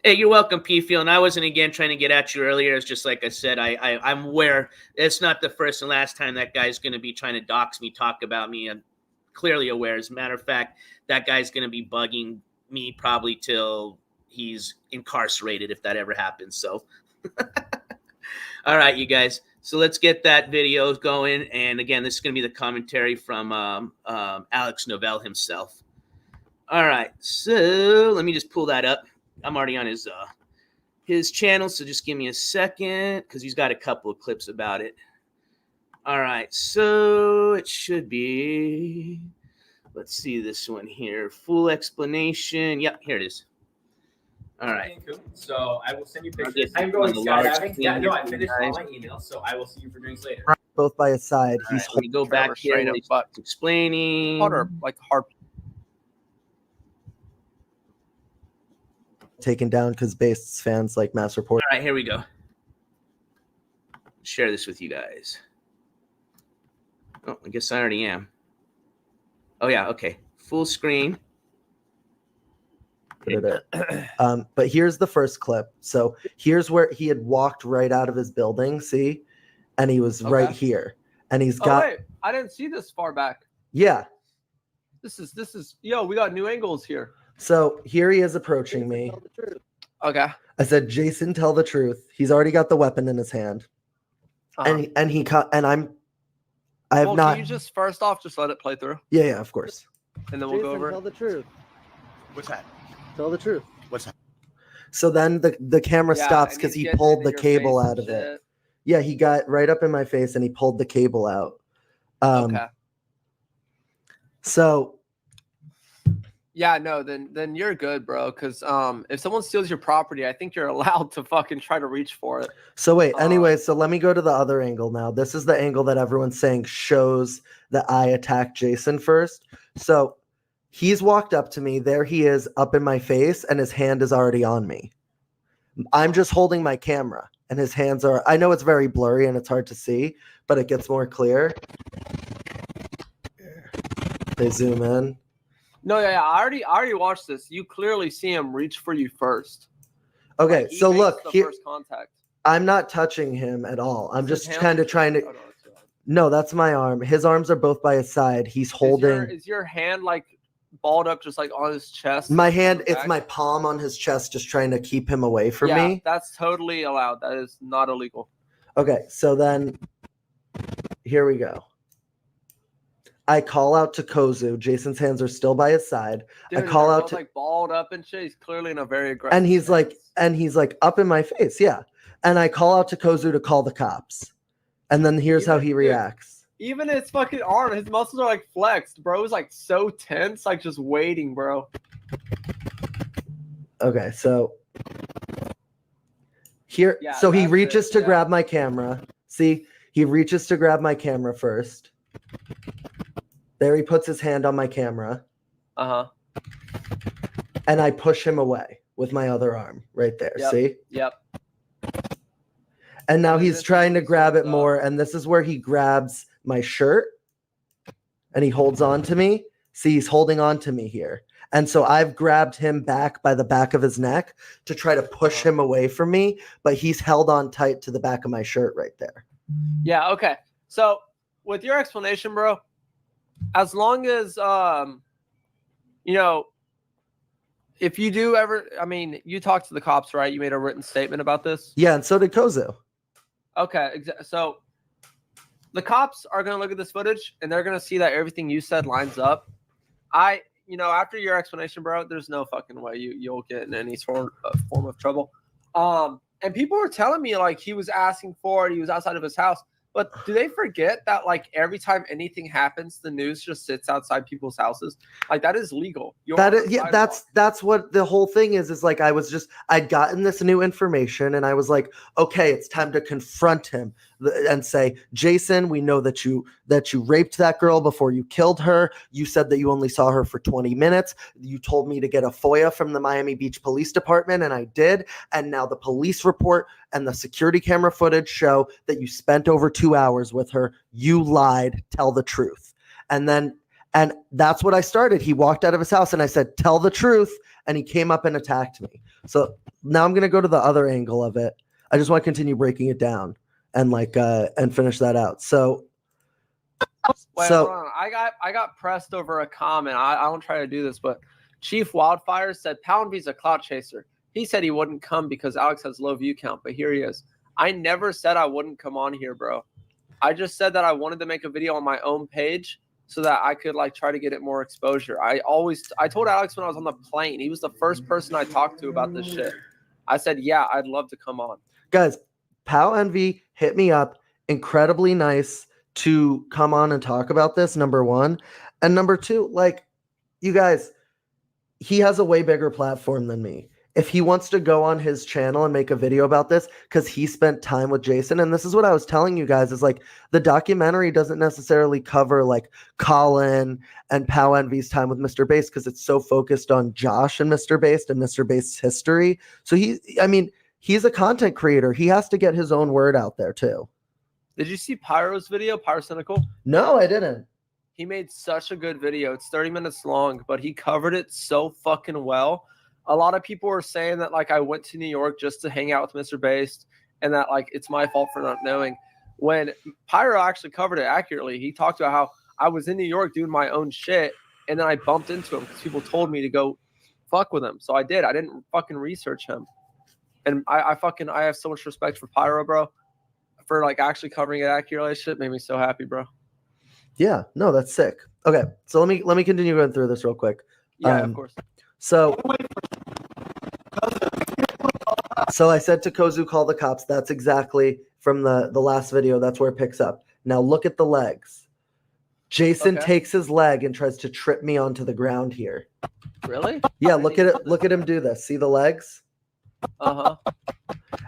Speaker 2: Hey, you're welcome, P-Field. And I wasn't, again, trying to get at you earlier. It's just like I said, I'm aware it's not the first and last time that guy's going to be trying to dox me, talk about me. I'm clearly aware. As a matter of fact, that guy's going to be bugging me probably till he's incarcerated if that ever happens. So, all right, you guys. So let's get that video going. And, again, this is going to be the commentary from Alex Novell himself. All right, so let me just pull that up. I'm already on his channel, so just give me a second because he's got a couple of clips about it. All right, so it should be, let's see this one here. Full explanation. Yep, here it is. All right.
Speaker 8: So I will send you pictures.
Speaker 2: I'm
Speaker 8: I'm going
Speaker 2: on the large
Speaker 8: skydiving. Yeah, no, I
Speaker 2: screen,
Speaker 8: finished all
Speaker 2: guys.
Speaker 8: my emails, so I will see you for drinks later.
Speaker 3: Both by his side.
Speaker 2: All right, let me go back here and it's explaining.
Speaker 4: Harder, like hard.
Speaker 3: taken down because Basts fans like mass report.
Speaker 2: All right, here we go. Share this with you guys. Oh, I guess I already am. Oh, yeah, okay. Full screen.
Speaker 3: But here's the first clip. So here's where he had walked right out of his building, see? And he was right here. And he's got...
Speaker 4: wait, I didn't see this far back.
Speaker 3: Yeah.
Speaker 4: This is, yo, we got new angles here.
Speaker 3: So here he is approaching me.
Speaker 4: Okay.
Speaker 3: I said, Jason, tell the truth. He's already got the weapon in his hand. And I have not.
Speaker 4: Can you just first off just let it play through?
Speaker 3: Yeah, of course.
Speaker 4: And then we'll go over.
Speaker 3: Tell the truth.
Speaker 5: What's that?
Speaker 3: Tell the truth.
Speaker 5: What's that?
Speaker 3: So then the camera stops because he pulled the cable out of it. Yeah, he got right up in my face and he pulled the cable out.
Speaker 4: Okay.
Speaker 3: So.
Speaker 4: Yeah, no, then you're good, bro. Because if someone steals your property, I think you're allowed to fucking try to reach for it.
Speaker 3: So wait, anyway, so let me go to the other angle now. This is the angle that everyone's saying shows that I attacked Jason first. So he's walked up to me. There he is up in my face, and his hand is already on me. I'm just holding my camera, and his hands are... I know it's very blurry and it's hard to see, but it gets more clear. They zoom in.
Speaker 4: No, yeah, I already watched this. You clearly see him reach for you first.
Speaker 3: Okay,
Speaker 4: Like,
Speaker 3: so look here.
Speaker 4: First contact.
Speaker 3: I'm not touching him at all. I'm just kind of trying to.
Speaker 4: Oh, no,
Speaker 3: no, that's my arm. His arms are both by his side. He's holding.
Speaker 4: Is your hand like balled up, just like on his chest?
Speaker 3: My hand. It's my palm on his chest, just trying to keep him away from me.
Speaker 4: That's totally allowed. That is not illegal.
Speaker 3: Okay, so then here we go. I call out to Kozu. Jason's hands are still by his side.
Speaker 4: Dude,
Speaker 3: I call out to
Speaker 4: like balled up and shit. He's clearly in a very aggressive.
Speaker 3: and he's like up in my face. Yeah. And I call out to Kozu to call the cops. And then here's how he reacts.
Speaker 4: Even his fucking arm, his muscles are like flexed, bro. He's like so tense, like just waiting, bro.
Speaker 3: Okay, so here,
Speaker 4: Yeah,
Speaker 3: so he
Speaker 4: that's
Speaker 3: reaches
Speaker 4: it,
Speaker 3: to
Speaker 4: yeah.
Speaker 3: grab my camera. See, he reaches to grab my camera first. There he puts his hand on my camera. And I push him away with my other arm right there.
Speaker 4: Yep.
Speaker 3: See?
Speaker 4: Yep.
Speaker 3: And now
Speaker 4: And
Speaker 3: he's
Speaker 4: this
Speaker 3: trying to
Speaker 4: is
Speaker 3: grab it
Speaker 4: so
Speaker 3: more. And this is where he grabs my shirt and he holds on to me. See, he's holding on to me here. And so I've grabbed him back by the back of his neck to try to push him away from me, but he's held on tight to the back of my shirt right there.
Speaker 4: Yeah, okay. So with your explanation, bro, as long as you know, if you do ever, I mean, you talked to the cops, right? You made a written statement about this.
Speaker 3: Yeah, and so did Kozu.
Speaker 4: Okay, so the cops are going to look at this footage and they're going to see that everything you said lines up. After your explanation, bro, there's no fucking way you'll get in any form of trouble. And people were telling me like he was asking for it, he was outside of his house. But do they forget that like every time anything happens, the news just sits outside people's houses? Like that is legal.
Speaker 3: That's what the whole thing is like I'd gotten this new information and I was like, okay, it's time to confront him. and say, Jason, we know that you raped that girl before you killed her. You said that you only saw her for 20 minutes. You told me to get a FOIA from the Miami Beach Police Department, and I did. And now the police report and the security camera footage show that you spent over 2 hours with her. You lied. Tell the truth. And that's what I started. He walked out of his house and I said, tell the truth. And he came up and attacked me. So now I'm going to go to the other angle of it. I just want to continue breaking it down and and finish that out. So,
Speaker 4: Wait, hold on. I got pressed over a comment. I don't try to do this, but Chief Wildfire said Pound V's a clout chaser. He said he wouldn't come because Alex has low view count, but here he is. I never said I wouldn't come on here, bro. I just said that I wanted to make a video on my own page so that I could try to get it more exposure. I told Alex when I was on the plane, he was the first person I talked to about this shit. I said, yeah, I'd love to come on.
Speaker 3: Guys, Pow Envy hit me up. Incredibly nice to come on and talk about this, number one. And number two, you guys, he has a way bigger platform than me. If he wants to go on his channel and make a video about this, because he spent time with Jason, and this is what I was telling you guys, is the documentary doesn't necessarily cover Colin and Pow Envy's time with Mr. Bass, because it's so focused on Josh and Mr. Bass and Mr. Bass' history. So he's a content creator. He has to get his own word out there too.
Speaker 4: Did you see Pyro's video, Pyrocynical?
Speaker 3: No, I didn't.
Speaker 4: He made such a good video. It's 30 minutes long, but he covered it so fucking well. A lot of people were saying that I went to New York just to hang out with Mr. Bass and that it's my fault for not knowing. When Pyro actually covered it accurately, he talked about how I was in New York doing my own shit and then I bumped into him because people told me to go fuck with him. So I did. I didn't fucking research him. And I have so much respect for Pyro, bro, for actually covering it accurately. Shit made me so happy, bro.
Speaker 3: Yeah, no, that's sick. Okay, so let me continue going through this real quick.
Speaker 4: Yeah, of course.
Speaker 3: So I said to Kozu, call the cops. That's exactly from the last video. That's where it picks up. Now look at the legs. Jason takes his leg and tries to trip me onto the ground here.
Speaker 4: Really?
Speaker 3: Yeah, look at it. Look at him do this. See the legs?
Speaker 4: Why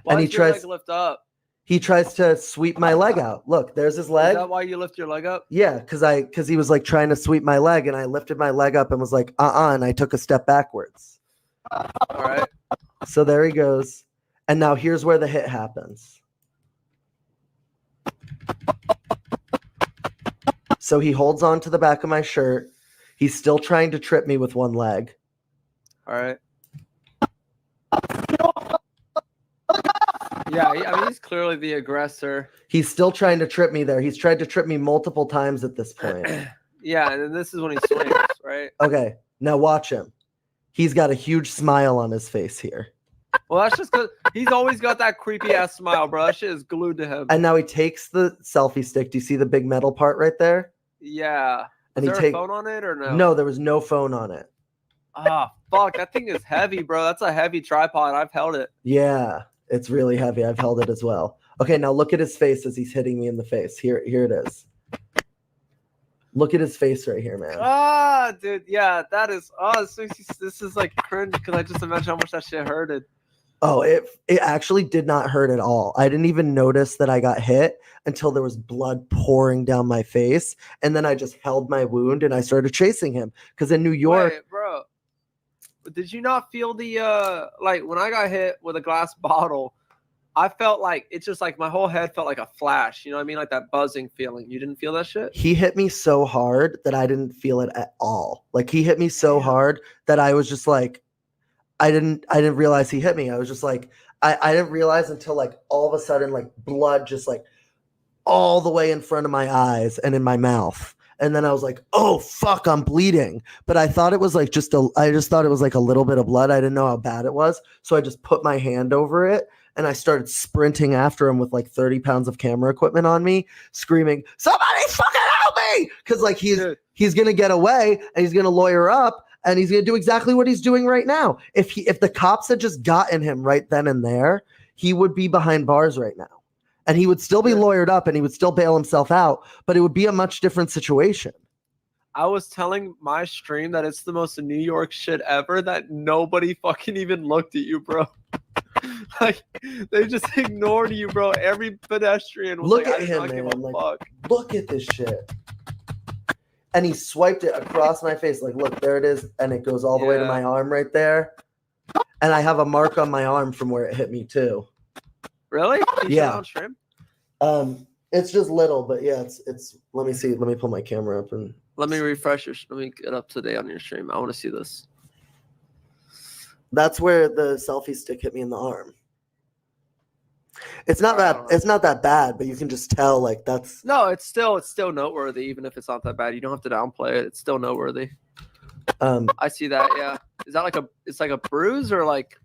Speaker 3: and he
Speaker 4: does your
Speaker 3: tries
Speaker 4: leg lift up?
Speaker 3: He tries to sweep my leg out. Look, there's his leg.
Speaker 4: Is that why you lift your leg up?
Speaker 3: Yeah, because he was trying to sweep my leg, and I lifted my leg up and was and I took a step backwards.
Speaker 4: All right.
Speaker 3: So there he goes. And now here's where the hit happens. So he holds on to the back of my shirt. He's still trying to trip me with one leg.
Speaker 4: All right. Yeah, he's clearly the aggressor.
Speaker 3: He's still trying to trip me there. He's tried to trip me multiple times at this point.
Speaker 4: Yeah, and then this is when he swings, right?
Speaker 3: Okay, now watch him. He's got a huge smile on his face here.
Speaker 4: Well, that's just because he's always got that creepy ass smile, bro. That shit is glued to him.
Speaker 3: And now he takes the selfie stick. Do you see the big metal part right there?
Speaker 4: Yeah.
Speaker 3: And
Speaker 4: is there a phone on it or no?
Speaker 3: No, there was no phone on it.
Speaker 4: Ah, fuck. That thing is heavy, bro. That's a heavy tripod. I've held it.
Speaker 3: Yeah, it's really heavy. I've held it as well. Okay, now look at his face as he's hitting me in the face. Here it is. Look at his face right here, man.
Speaker 4: Ah, dude. Yeah, that is. Oh, this is cringe because I just imagine how much that shit hurted.
Speaker 3: Oh, it actually did not hurt at all. I didn't even notice that I got hit until there was blood pouring down my face. And then I just held my wound and I started chasing him. Because in New York.
Speaker 4: Wait, bro, did you not feel the, when I got hit with a glass bottle, I felt it's just my whole head felt like a flash. You know what I mean? That buzzing feeling. You didn't feel that shit?
Speaker 3: He hit me so hard that I didn't feel it at all. He hit me so hard that I was just I didn't realize he hit me. I was just I didn't realize until all of a sudden blood just all the way in front of my eyes and in my mouth. And then I was oh fuck, I'm bleeding. But I thought it was I just thought it was a little bit of blood. I didn't know how bad it was. So I just put my hand over it and I started sprinting after him with 30 pounds of camera equipment on me, screaming, "Somebody fucking help me!" Because he's gonna get away and he's gonna lawyer up. And he's going to do exactly what he's doing right now. If the cops had just gotten him right then and there, he would be behind bars right now. And he would still be lawyered up and he would still bail himself out, but it would be a much different situation.
Speaker 4: I was telling my stream that it's the most New York shit ever that nobody fucking even looked at you, bro. Like they just ignored you, bro. Every pedestrian was
Speaker 3: Look
Speaker 4: like,
Speaker 3: at
Speaker 4: I
Speaker 3: him,
Speaker 4: don't give
Speaker 3: man.
Speaker 4: a
Speaker 3: Like,
Speaker 4: fuck.
Speaker 3: look at this shit. And he swiped it across my face. Like, look, there it is. And it goes all the way to
Speaker 4: Yeah.
Speaker 3: my arm right there. And I have a mark on my arm from where it hit me too.
Speaker 4: Really? Can you show
Speaker 3: Yeah.
Speaker 4: that on stream?
Speaker 3: It's just little, but yeah, it's let me see. Let me pull my camera up and
Speaker 4: Let me refresh your. Let me get up to date on your stream. I want to see this.
Speaker 3: that's where the selfie stick hit me in the arm. It's not
Speaker 4: Alright,
Speaker 3: that
Speaker 4: hold on.
Speaker 3: it's not that bad, but you can just tell like that's
Speaker 4: No, it's still noteworthy, even if it's not that bad. You don't have to downplay it. It's still noteworthy. I see that. Yeah. Is that it's like a bruise or like?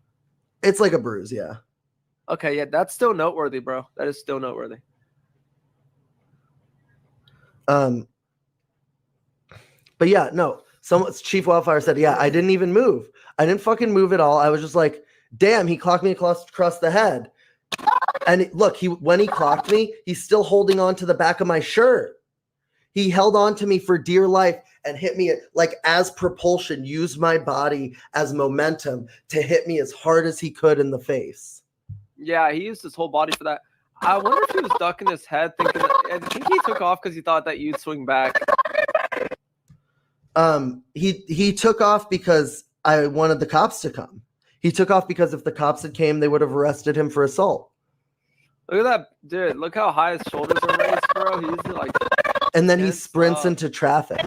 Speaker 3: it's like a bruise, yeah.
Speaker 4: Okay, yeah, that's still noteworthy, bro. That is still noteworthy.
Speaker 3: But yeah, no. Chief Wildfire said, yeah, I didn't even move. I didn't fucking move at all. I was just like, damn, he clocked me across the head. And look, when he clocked me, he's still holding on to the back of my shirt. He held on to me for dear life and hit me as propulsion, used my body as momentum to hit me as hard as he could in the face.
Speaker 4: Yeah, he used his whole body for that. I wonder if he was ducking his head, thinking. I think he took off because he thought that you'd swing back.
Speaker 3: He took off because I wanted the cops to come. He took off because if the cops had came, they would have arrested him for assault.
Speaker 4: Look at that, dude. Look how high his shoulders are raised, bro. He's like.
Speaker 3: And then he
Speaker 4: It's,
Speaker 3: sprints into traffic.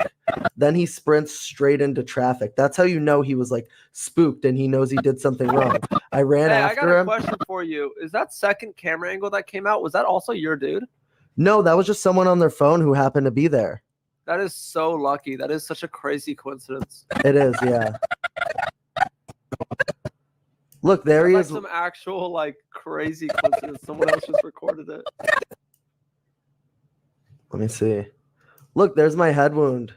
Speaker 3: Then he sprints straight into traffic. That's how you know he was like spooked and he knows he did something wrong. I ran
Speaker 4: Hey, I
Speaker 3: after
Speaker 4: got a
Speaker 3: him.
Speaker 4: question for you. Is that second camera angle that came out? Was that also your dude?
Speaker 3: No, that was just someone on their phone who happened to be there.
Speaker 4: That is so lucky. That is such a crazy coincidence.
Speaker 3: It is, yeah. Look, there he
Speaker 4: Like
Speaker 3: is.
Speaker 4: some actual like crazy coincidence. Someone else just recorded it.
Speaker 3: Let me see. Look, there's my head wound.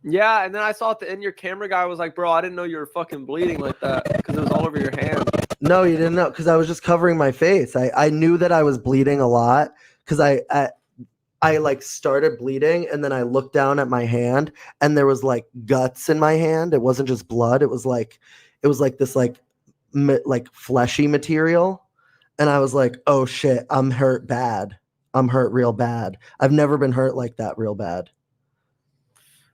Speaker 4: Yeah, and then I saw at the end your camera guy was like, "Bro, I didn't know you were fucking bleeding like that because it was all over your hand."
Speaker 3: No, you didn't know because I was just covering my face. I knew that I was bleeding a lot because I like started bleeding and then I looked down at my hand and there was like guts in my hand. It wasn't just blood. It was like this like fleshy material. And I was like, oh shit, I'm hurt bad. I'm hurt real bad. I've never been hurt like that real bad.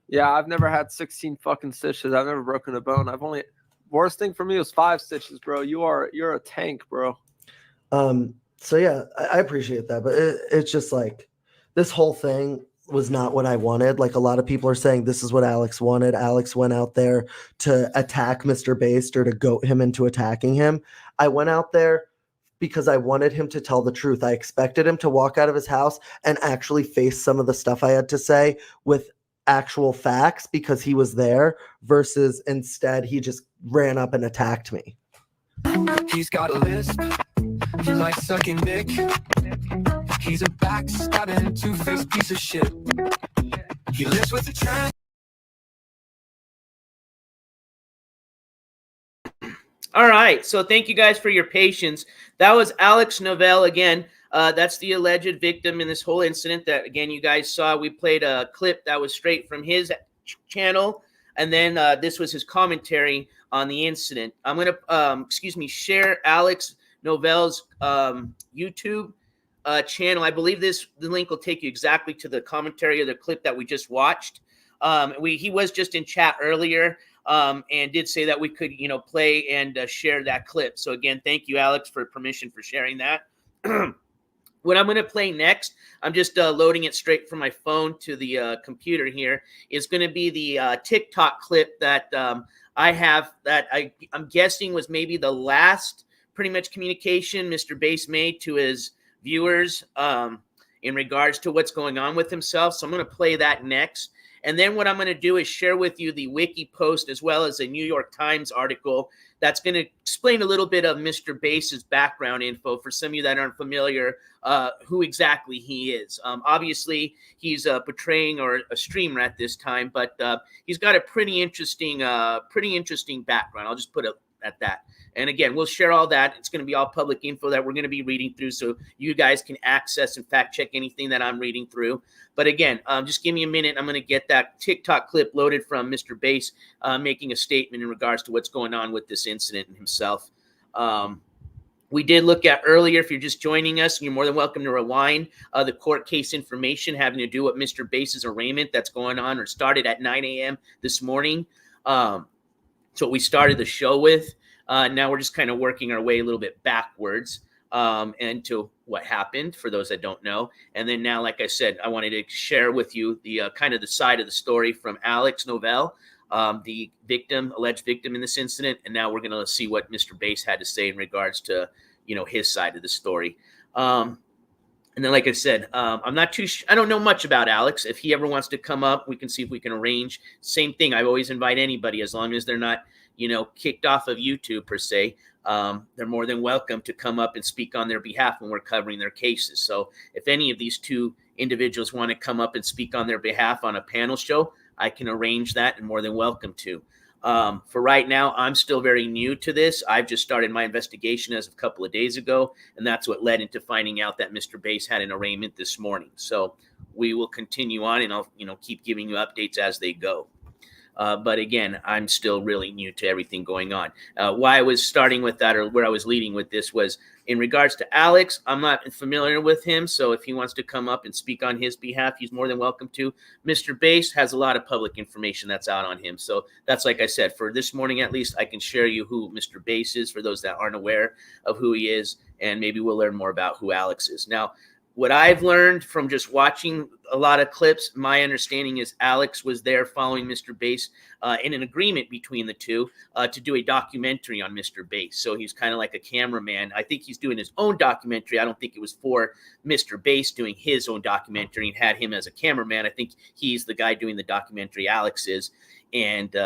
Speaker 4: Yeah, I've never had 16 fucking stitches. I've never broken a bone. Worst thing for me was 5 stitches, bro. You're a tank, bro.
Speaker 3: So yeah, I appreciate that, but it's just like this whole thing was not what I wanted. Like a lot of people are saying this is what Alex wanted. Alex went out there to attack Mr. Based or to goat him into attacking him. I went out there because I wanted him to tell the truth. I expected him to walk out of his house and actually face some of the stuff I had to say with actual facts because he was there versus instead he just ran up and attacked me.
Speaker 9: He's got a lisp. He likes sucking dick. He's a backstabbing, two-faced piece of shit. He lives with a trans.
Speaker 2: All right. So thank you guys for your patience. That was Alex Novell again. That's the alleged victim in this whole incident that, again, you guys saw. We played a clip that was straight from his channel. And then this was his commentary on the incident. I'm going to, share Alex Novell's YouTube channel. I believe the link will take you exactly to the commentary of the clip that we just watched. He was just in chat earlier. And did say that we could, play and share that clip. So again, thank you, Alex, for permission for sharing that. What I'm going to play next, I'm just loading it straight from my phone to the computer here, is going to be the TikTok clip that I have that I'm guessing was maybe the last pretty much communication Mr. Bass made to his viewers in regards to what's going on with himself. So I'm going to play that next. And then what I'm going to do is share with you the wiki post as well as a New York Times article that's going to explain a little bit of Mr. Bass's background info for some of you that aren't familiar who exactly he is. Obviously, he's portraying or a streamer at this time, but he's got a pretty interesting background. I'll just put it at that. And again, we'll share all that. It's going to be all public info that we're going to be reading through, so you guys can access and fact check anything that I'm reading through. But again, just give me a minute. I'm going to get that TikTok clip loaded from Mr. Bass making a statement in regards to what's going on with this incident and himself. We did look at earlier, if you're just joining us, you're more than welcome to rewind the court case information having to do with Mr. Bass's arraignment that's going on or started at 9 a.m. this morning. So we started the show with. Now we're just kind of working our way a little bit backwards into what happened for those that don't know. And then now, like I said, I wanted to share with you the kind of the side of the story from Alex Novell, the victim, alleged victim in this incident. And now we're going to see what Mr. Bass had to say in regards to, his side of the story. And then, like I said, I'm not too I don't know much about Alex. If he ever wants to come up, we can see if we can arrange. Same thing. I always invite anybody, as long as they're not, kicked off of YouTube per se. They're more than welcome to come up and speak on their behalf when we're covering their cases. So if any of these two individuals want to come up and speak on their behalf on a panel show, I can arrange that and more than welcome to. For right now, I'm still very new to this. I've just started my investigation as of a couple of days ago, and that's what led into finding out that Mr. Bass had an arraignment this morning. So we will continue on, and I'll keep giving you updates as they go. But again, I'm still really new to everything going on. Why I was starting with that, or where I was leading with this, was in regards to Alex. I'm not familiar with him, so if he wants to come up and speak on his behalf, he's more than welcome to. Mr. Bass has a lot of public information that's out on him. So that's, like I said, for this morning at least, I can share you who Mr. Bass is for those that aren't aware of who he is, and maybe we'll learn more about who Alex is. Now, what I've learned from just watching a lot of clips, my understanding is Alex was there following Mr. Bass in an agreement between the two to do a documentary on Mr. Bass. So he's kind of like a cameraman. I think he's doing his own documentary. I don't think it was for Mr. Bass doing his own documentary and had him as a cameraman. I think he's the guy doing the documentary, Alex is, and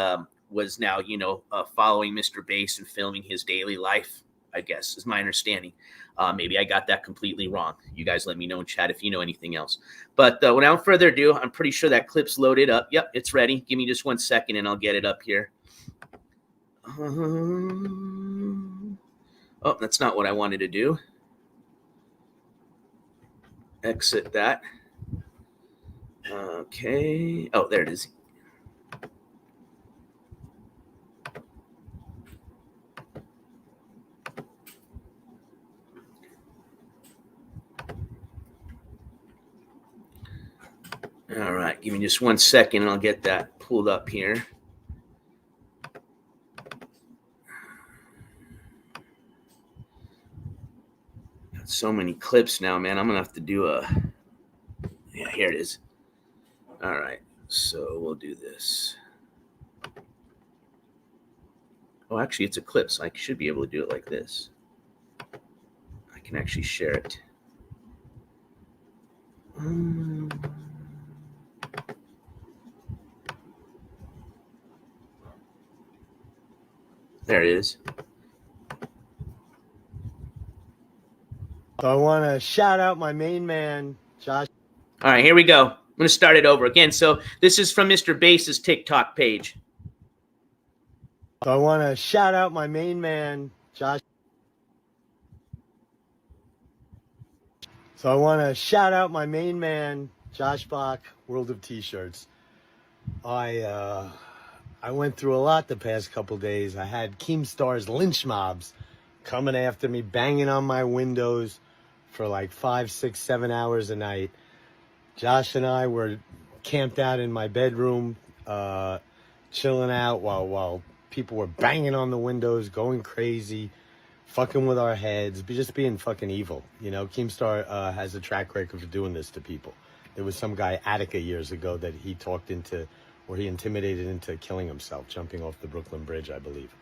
Speaker 2: was now, following Mr. Bass and filming his daily life, I guess, is my understanding. Maybe I got that completely wrong. You guys let me know in chat if you know anything else. But without further ado, I'm pretty sure that clip's loaded up. Yep, it's ready. Give me just 1 second and I'll get it up here. Oh, that's not what I wanted to do. Exit that. Okay. Oh, there it is. All right, give me just 1 second and I'll get that pulled up here. Got so many clips now, man. I'm going to have to do yeah, here it is. All right, so we'll do this. Oh, actually, it's a clip, so I should be able to do it like this. I can actually share it. There it is.
Speaker 10: So I want to shout out my main man, Josh.
Speaker 2: All right, here we go. I'm going to start it over again. So this is from Mr. Bass's TikTok page.
Speaker 10: So I want to shout out my main man, Josh. So I want to shout out my main man, Josh Bach, World of T-Shirts. I went through a lot the past couple days. I had Keemstar's lynch mobs coming after me, banging on my windows for like 5, 6, 7 hours a night. Josh and I were camped out in my bedroom, chilling out while people were banging on the windows, going crazy, fucking with our heads, just being fucking evil. Keemstar has a track record for doing this to people. There was some guy, Attica, years ago that he talked into, or he intimidated into killing himself, jumping off the Brooklyn Bridge, I believe.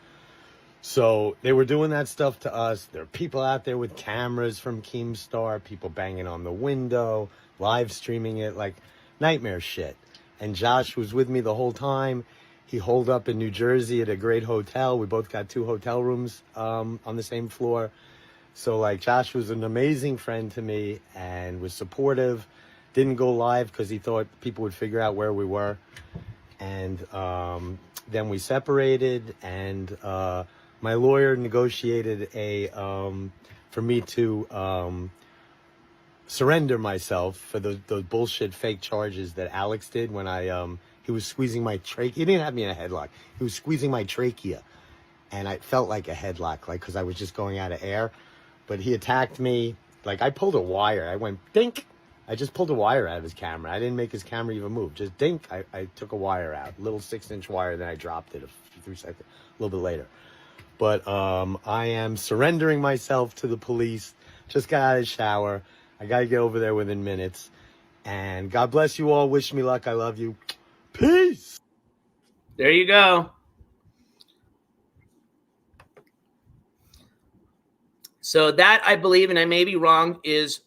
Speaker 10: So they were doing that stuff to us. There are people out there with cameras from Keemstar, people banging on the window, live streaming it, like nightmare shit. And Josh was with me the whole time. He holed up in New Jersey at a great hotel. We both got 2 hotel rooms on the same floor. So like Josh was an amazing friend to me and was supportive. Didn't go live because he thought people would figure out where we were. And then we separated, and My lawyer negotiated for me to surrender myself for those bullshit fake charges that Alex did when he was squeezing my trachea. He didn't have me in a headlock. He was squeezing my trachea, and I felt like a headlock, like because I was just going out of air. But he attacked me. Like I pulled a wire. I went dink. I just pulled a wire out of his camera. I didn't make his camera even move. Just dink. I took a wire out, little 6-inch wire. Then I dropped it a few seconds, a little bit later. But I am surrendering myself to the police. Just got out of the shower. I got to get over there within minutes. And God bless you all. Wish me luck. I love you. Peace.
Speaker 2: There you go. So that, I believe, and I may be wrong, is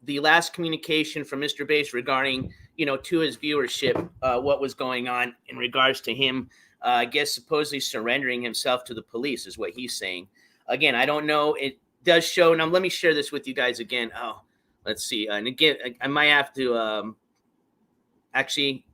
Speaker 2: the last communication from Mr. Bass regarding, to his viewership, what was going on in regards to him, I guess, supposedly surrendering himself to the police is what he's saying. Again, I don't know. It does show. Now, let me share this with you guys again. Oh, let's see. And again, I might have to actually,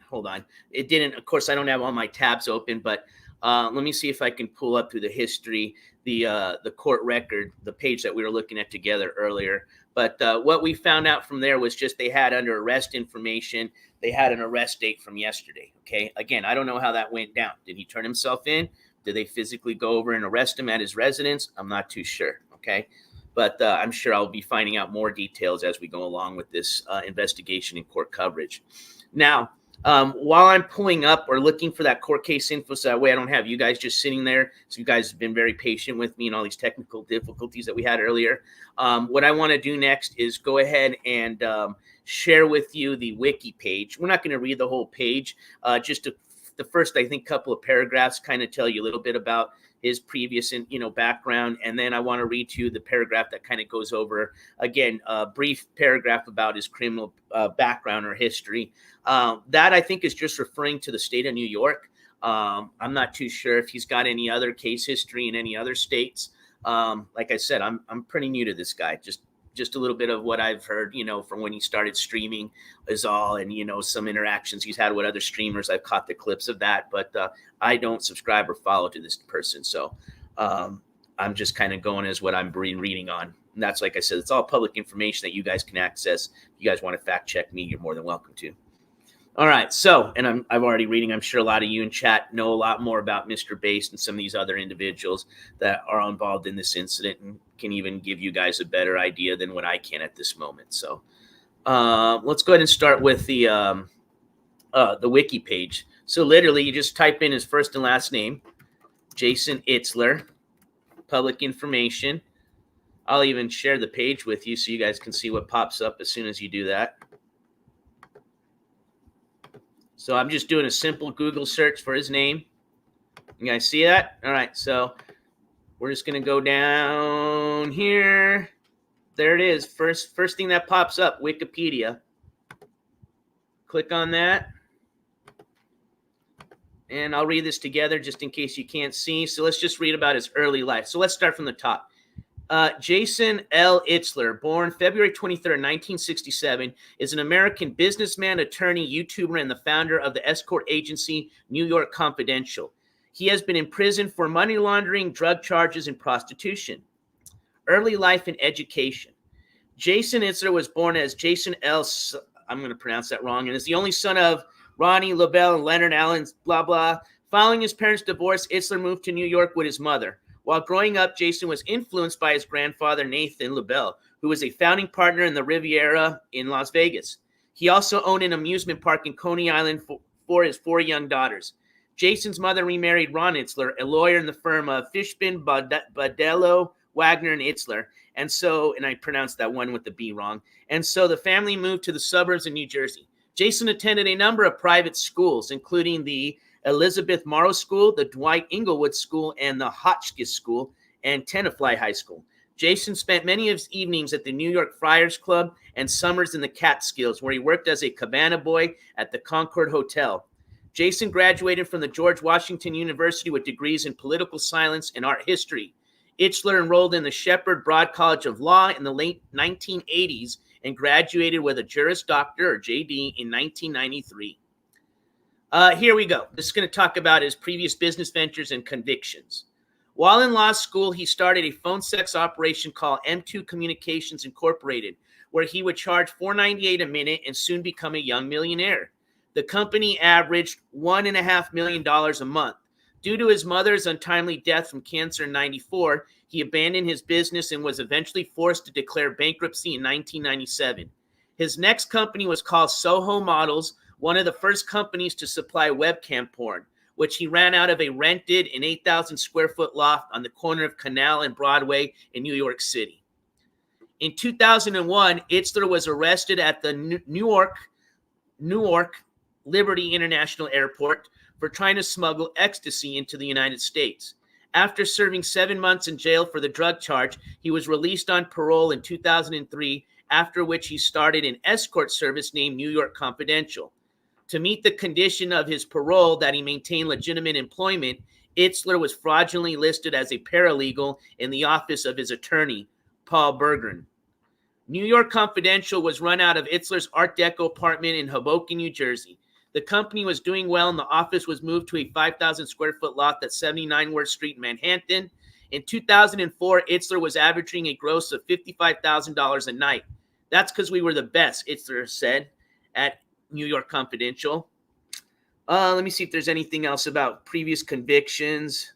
Speaker 2: hold on. It didn't. Of course, I don't have all my tabs open, but let me see if I can pull up through the history, the court record, the page that we were looking at together earlier. But what we found out from there was just they had under arrest information. They had an arrest date from yesterday. Okay. Again, I don't know how that went down. Did he turn himself in? Did they physically go over and arrest him at his residence? I'm not too sure. Okay. But I'm sure I'll be finding out more details as we go along with this investigation and court coverage. Now, while I'm pulling up or looking for that court case info, so that way I don't have you guys just sitting there. So you guys have been very patient with me and all these technical difficulties that we had earlier. What I want to do next is go ahead and share with you the wiki page. We're not going to read the whole page. Just the first, I think, couple of paragraphs kind of tell you a little bit about his previous, background. And then I want to read to you the paragraph that kind of goes over, again, a brief paragraph about his criminal background or history. That I think is just referring to the state of New York. I'm not too sure if he's got any other case history in any other states. Like I said, I'm pretty new to this guy. Just a little bit of what I've heard, from when he started streaming is all, and, some interactions he's had with other streamers. I've caught the clips of that, but I don't subscribe or follow to this person. So I'm just kind of going as what I'm reading on. And that's, like I said, it's all public information that you guys can access. If you guys want to fact check me, you're more than welcome to. All right. So, and I'm already reading. I'm sure a lot of you in chat know a lot more about Mr. Bass and some of these other individuals that are involved in this incident and can even give you guys a better idea than what I can at this moment. So let's go ahead and start with the wiki page. So literally you just type in his first and last name, Jason Itzler, public information. I'll even share the page with you so you guys can see what pops up as soon as you do that. So I'm just doing a simple Google search for his name. You guys see that? All right. So we're just going to go down here. There it is. First thing that pops up, Wikipedia. Click on that. And I'll read this together just in case you can't see. So let's just read about his early life. So let's start from the top. Jason L. Itzler, born February 23rd, 1967, is an American businessman, attorney, YouTuber, and the founder of the escort agency New York Confidential. He has been in prison for money laundering, drug charges, and prostitution. Early life and education. Jason Itzler was born as Jason L. I'm going to pronounce that wrong, and is the only son of Ronnie LaBelle and Leonard Allen, blah, blah. Following his parents' divorce, Itzler moved to New York with his mother. While growing up, Jason was influenced by his grandfather, Nathan LaBelle, who was a founding partner in the Riviera in Las Vegas. He also owned an amusement park in Coney Island for his 4 young daughters. Jason's mother remarried Ron Itzler, a lawyer in the firm of Fishbin, Badello, Wagner, and Itzler. And I pronounced that one with the B wrong. And so the family moved to the suburbs of New Jersey. Jason attended a number of private schools, including the Elizabeth Morrow School, the Dwight Englewood School, and the Hotchkiss School, and Tenafly High School. Jason spent many of his evenings at the New York Friars Club and summers in the Catskills, where he worked as a cabana boy at the Concord Hotel. Jason graduated from the George Washington University with degrees in political science and art history. Itzler enrolled in the Shepherd Broad College of Law in the late 1980s and graduated with a Juris Doctor, or JD, in 1993. Here we go. This is going to talk about his previous business ventures and convictions. While in law school, he started a phone sex operation called M2 Communications Incorporated, where he would charge $4.98 a minute and soon become a young millionaire. The company averaged $1.5 million a month. Due to his mother's untimely death from cancer in 1994, he abandoned his business and was eventually forced to declare bankruptcy in 1997. His next company was called Soho Models, one of the first companies to supply webcam porn, which he ran out of a rented and 8,000 square foot loft on the corner of Canal and Broadway in New York City. In 2001, Itzler was arrested at the Newark Liberty International Airport for trying to smuggle ecstasy into the United States. After serving 7 months in jail for the drug charge, he was released on parole in 2003, after which he started an escort service named New York Confidential. To meet the condition of his parole that he maintained legitimate employment, Itzler was fraudulently listed as a paralegal in the office of his attorney, Paul Bergeron. New York Confidential was run out of Itzler's Art Deco apartment in Hoboken, New Jersey. The company was doing well, and the office was moved to a 5,000 square foot lot at 79 Worth Street in Manhattan. In 2004, Itzler was averaging a gross of $55,000 a night. That's because we were the best, Itzler said at New York Confidential. Let me see if there's anything else about previous convictions.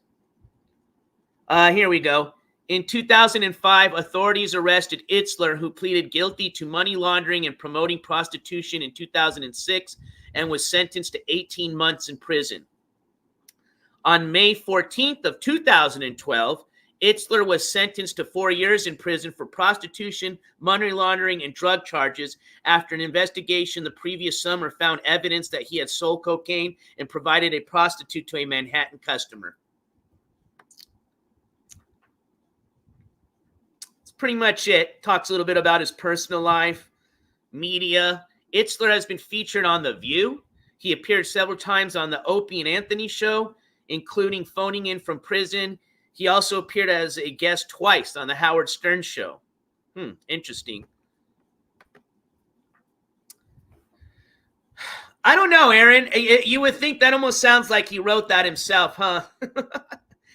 Speaker 2: Here we go. In 2005, authorities arrested Itzler, who pleaded guilty to money laundering and promoting prostitution in 2006 and was sentenced to 18 months in prison. On May 14th of 2012, Itzler was sentenced to 4 years in prison for prostitution, money laundering, and drug charges after an investigation the previous summer found evidence that he had sold cocaine and provided a prostitute to a Manhattan customer. That's pretty much it. Talks a little bit about his personal life, media. Itzler has been featured on The View. He appeared several times on the Opie and Anthony show, including phoning in from prison. He also appeared as a guest twice on the Howard Stern show. Interesting. I don't know, Aaron. You would think that almost sounds like he wrote that himself, huh?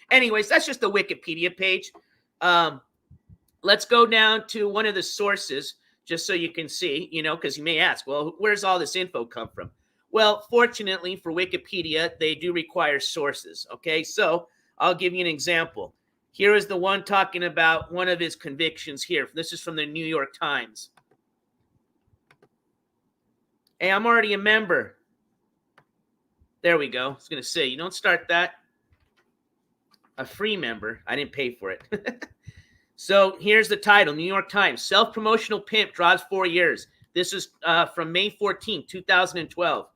Speaker 2: Anyways, that's just the Wikipedia page. Let's go down to one of the sources, just so you can see, because you may ask, well, where's all this info come from? Well, fortunately for Wikipedia, they do require sources, okay? So I'll give you an example. Here is the one talking about one of his convictions here. This is from the New York Times. Hey, I'm already a member. There we go. I was going to say, you don't start that. A free member. I didn't pay for it. So here's the title, New York Times. Self-promotional pimp draws 4 years. This is from May 14, 2012.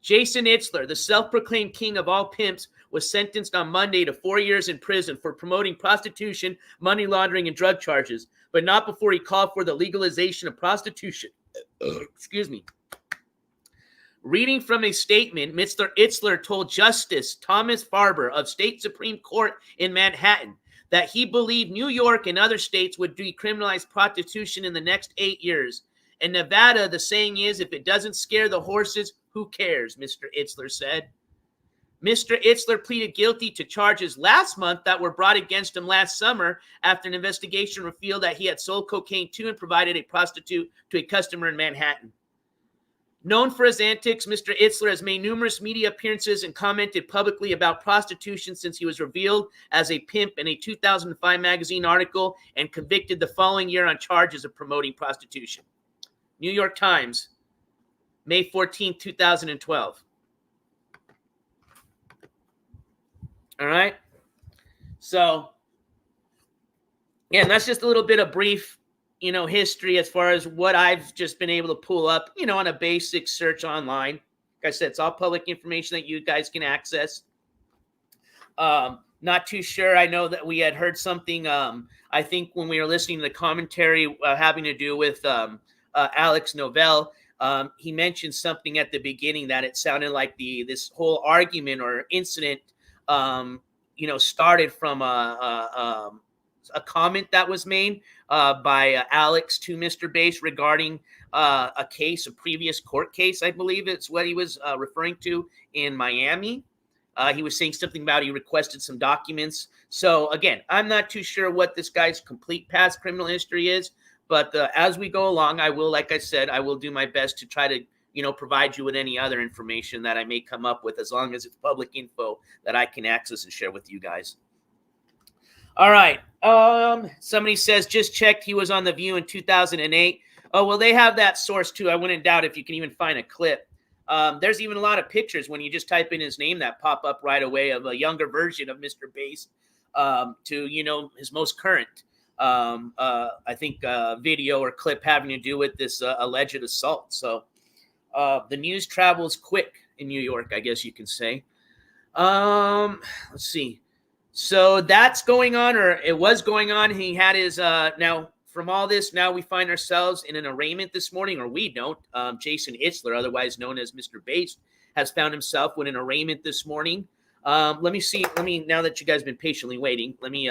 Speaker 2: Jason Itzler, the self-proclaimed king of all pimps, was sentenced on Monday to 4 years in prison for promoting prostitution, money laundering, and drug charges, but not before he called for the legalization of prostitution. Excuse me. Reading from a statement, Mr. Itzler told Justice Thomas Farber of State Supreme Court in Manhattan that he believed New York and other states would decriminalize prostitution in the next 8 years. In Nevada, the saying is, if it doesn't scare the horses, who cares, Mr. Itzler said. Mr. Itzler pleaded guilty to charges last month that were brought against him last summer after an investigation revealed that he had sold cocaine to and provided a prostitute to a customer in Manhattan. Known for his antics, Mr. Itzler has made numerous media appearances and commented publicly about prostitution since he was revealed as a pimp in a 2005 magazine article and convicted the following year on charges of promoting prostitution. New York Times, May 14, 2012. All right. So, yeah, that's just a little bit of brief, history as far as what I've just been able to pull up, on a basic search online. Like I said, it's all public information that you guys can access. Not too sure. I know that we had heard something, I think when we were listening to the commentary having to do with Alex Novell, he mentioned something at the beginning that it sounded like this whole argument or incident started from a comment that was made by Alex to Mr. Bass regarding a previous court case, I believe it's what he was referring to in Miami. He was saying something about he requested some documents. So again, I'm not too sure what this guy's complete past criminal history is, but as we go along, I will, like I said, I will do my best to try to, provide you with any other information that I may come up with, as long as it's public info that I can access and share with you guys. All right. Somebody says, just checked, he was on The View in 2008. Oh, well, they have that source too. I wouldn't doubt if you can even find a clip. There's even a lot of pictures when you just type in his name that pop up right away of a younger version of Mr. Bass to, his most current, I think, video or clip having to do with this alleged assault. So the news travels quick in New York, I guess you can say. Let's see. So that's going on, or it was going on. He had his now from all this, now we find ourselves in an arraignment this morning, or we don't. Jason Itzler, otherwise known as Mr. Bass, has found himself in an arraignment this morning. Let me see. Now that you guys have been patiently waiting, let me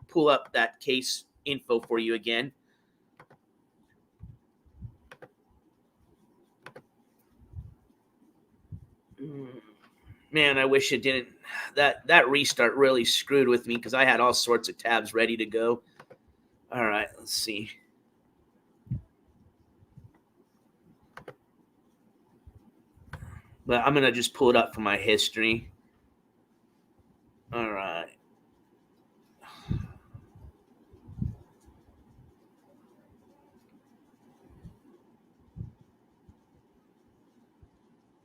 Speaker 2: pull up that case info for you again. Man, I wish it didn't. That restart really screwed with me because I had all sorts of tabs ready to go. All right, let's see. But I'm going to just pull it up from my history. All right.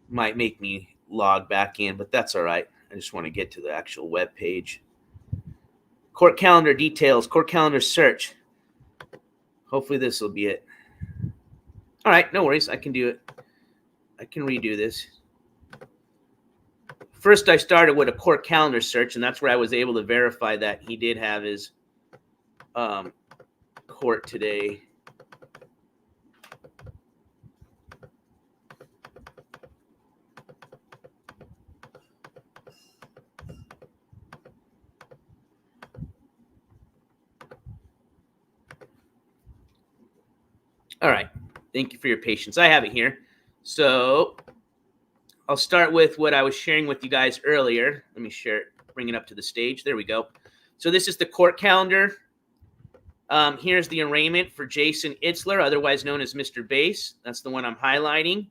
Speaker 2: Might make me log back in, but that's all right. I just want to get to the actual web page. Court calendar details, court calendar search. Hopefully this will be it. All right, no worries. I can do it. I can redo this. First, I started with a court calendar search, and that's where I was able to verify that he did have his court today. All right. Thank you for your patience. I have it here. So I'll start with what I was sharing with you guys earlier. Let me share it, bring it up to the stage. There we go. So this is the court calendar. Here's the arraignment for Jason Itzler, otherwise known as Mr. Bass. That's the one I'm highlighting.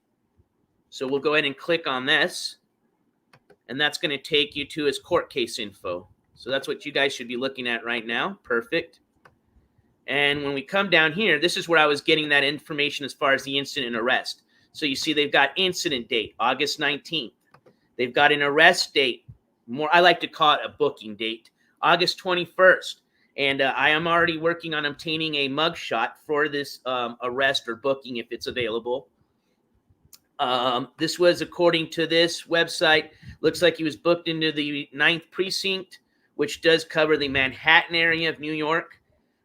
Speaker 2: So we'll go ahead and click on this. And that's going to take you to his court case info. So that's what you guys should be looking at right now. Perfect. And when we come down here, this is where I was getting that information as far as the incident and arrest. So you see they've got incident date, August 19th. They've got an arrest date. I like to call it a booking date, August 21st. And I am already working on obtaining a mugshot for this arrest or booking if it's available. This was, according to this website, looks like he was booked into the 9th precinct, which does cover the Manhattan area of New York.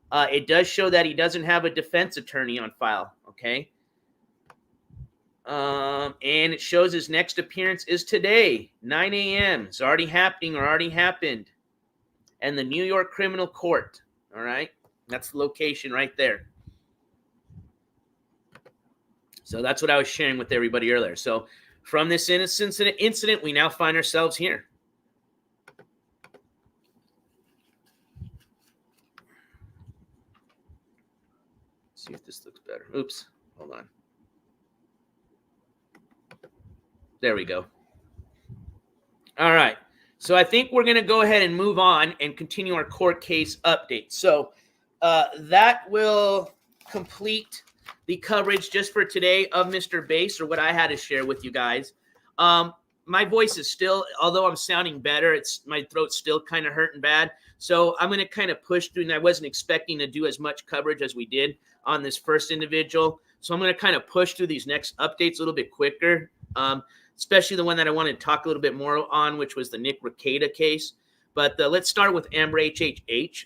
Speaker 2: It does show that he doesn't have a defense attorney on file, okay? And it shows his next appearance is today, 9 a.m. It's already happening or already happened. And the New York Criminal Court, all right? That's the location right there. So that's what I was sharing with everybody earlier. So from this incident, we now find ourselves here. See if this looks better. Oops, hold on. There we go. All right. So I think we're going to go ahead and move on and continue our court case update. So that will complete the coverage just for today of Mr. Bass, or what I had to share with you guys. My voice is still, although I'm sounding better, my throat's still kind of hurting bad. So I'm going to kind of push through, and I wasn't expecting to do as much coverage as we did on this first individual. So I'm going to kind of push through these next updates a little bit quicker, especially the one that I wanted to talk a little bit more on, which was the Nick Rekieta case. But let's start with Amber HHH.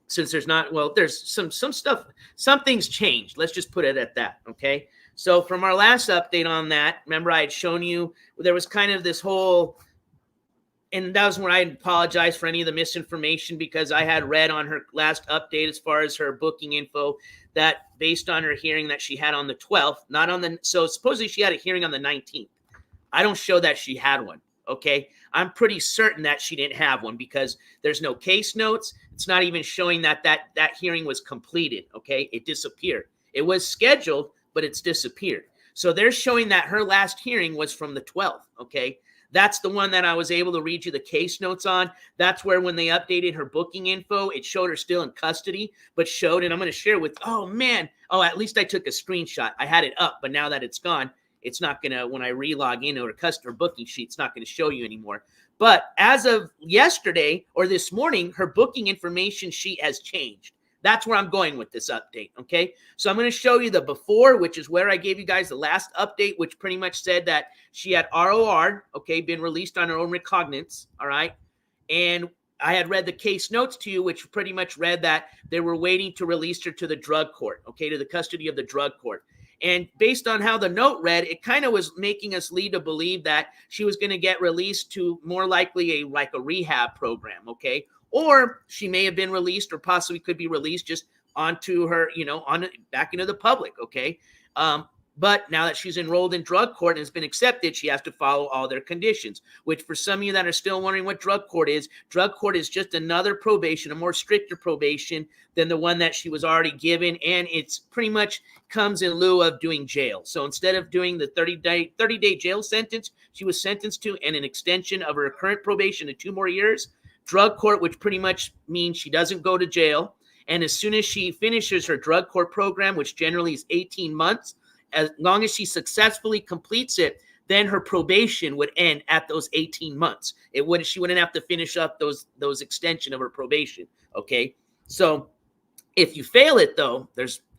Speaker 2: Since there's some stuff, some things changed. Let's just put it at that, okay? So from our last update on that, remember I had shown you there was kind of this whole, and that was when I apologize for any of the misinformation, because I had read on her last update as far as her booking info that based on her hearing that she had on the 12th, so supposedly she had a hearing on the 19th. I don't show that she had one, Okay. I'm pretty certain that she didn't have one because there's no case notes. It's not even showing that hearing was completed. Okay. It disappeared. It was scheduled, but it's disappeared. So they're showing that her last hearing was from the 12th. Okay. That's the one that I was able to read you the case notes on. That's where when they updated her booking info, it showed her still in custody, but showed, and I'm going to share with, oh man, at least I took a screenshot. I had it up, but now that it's gone, it's not going to, when I relog into her customer booking sheet, it's not going to show you anymore. But as of yesterday or this morning, her booking information sheet has changed. That's where I'm going with this update, okay? So I'm going to show you the before, which is where I gave you guys the last update, which pretty much said that she had ROR, okay, been released on her own recognizance, all right? And I had read the case notes to you, which pretty much read that they were waiting to release her to the drug court, okay, to the custody of the drug court. And based on how the note read, it kind of was making us lead to believe that she was going to get released to more likely a rehab program, okay? Or she may have been released or possibly could be released just onto her, back into the public, okay? But now that she's enrolled in drug court and has been accepted, she has to follow all their conditions, which for some of you that are still wondering what drug court is just another probation, a more stricter probation than the one that she was already given. And it's pretty much comes in lieu of doing jail. So instead of doing the 30-day jail sentence, she was sentenced to and an extension of her current probation to 2 more years. Drug court, which pretty much means she doesn't go to jail. And as soon as she finishes her drug court program, which generally is 18 months, as long as she successfully completes it, then her probation would end at those 18 months. She wouldn't have to finish up those extension of her probation. Okay. So if you fail it though,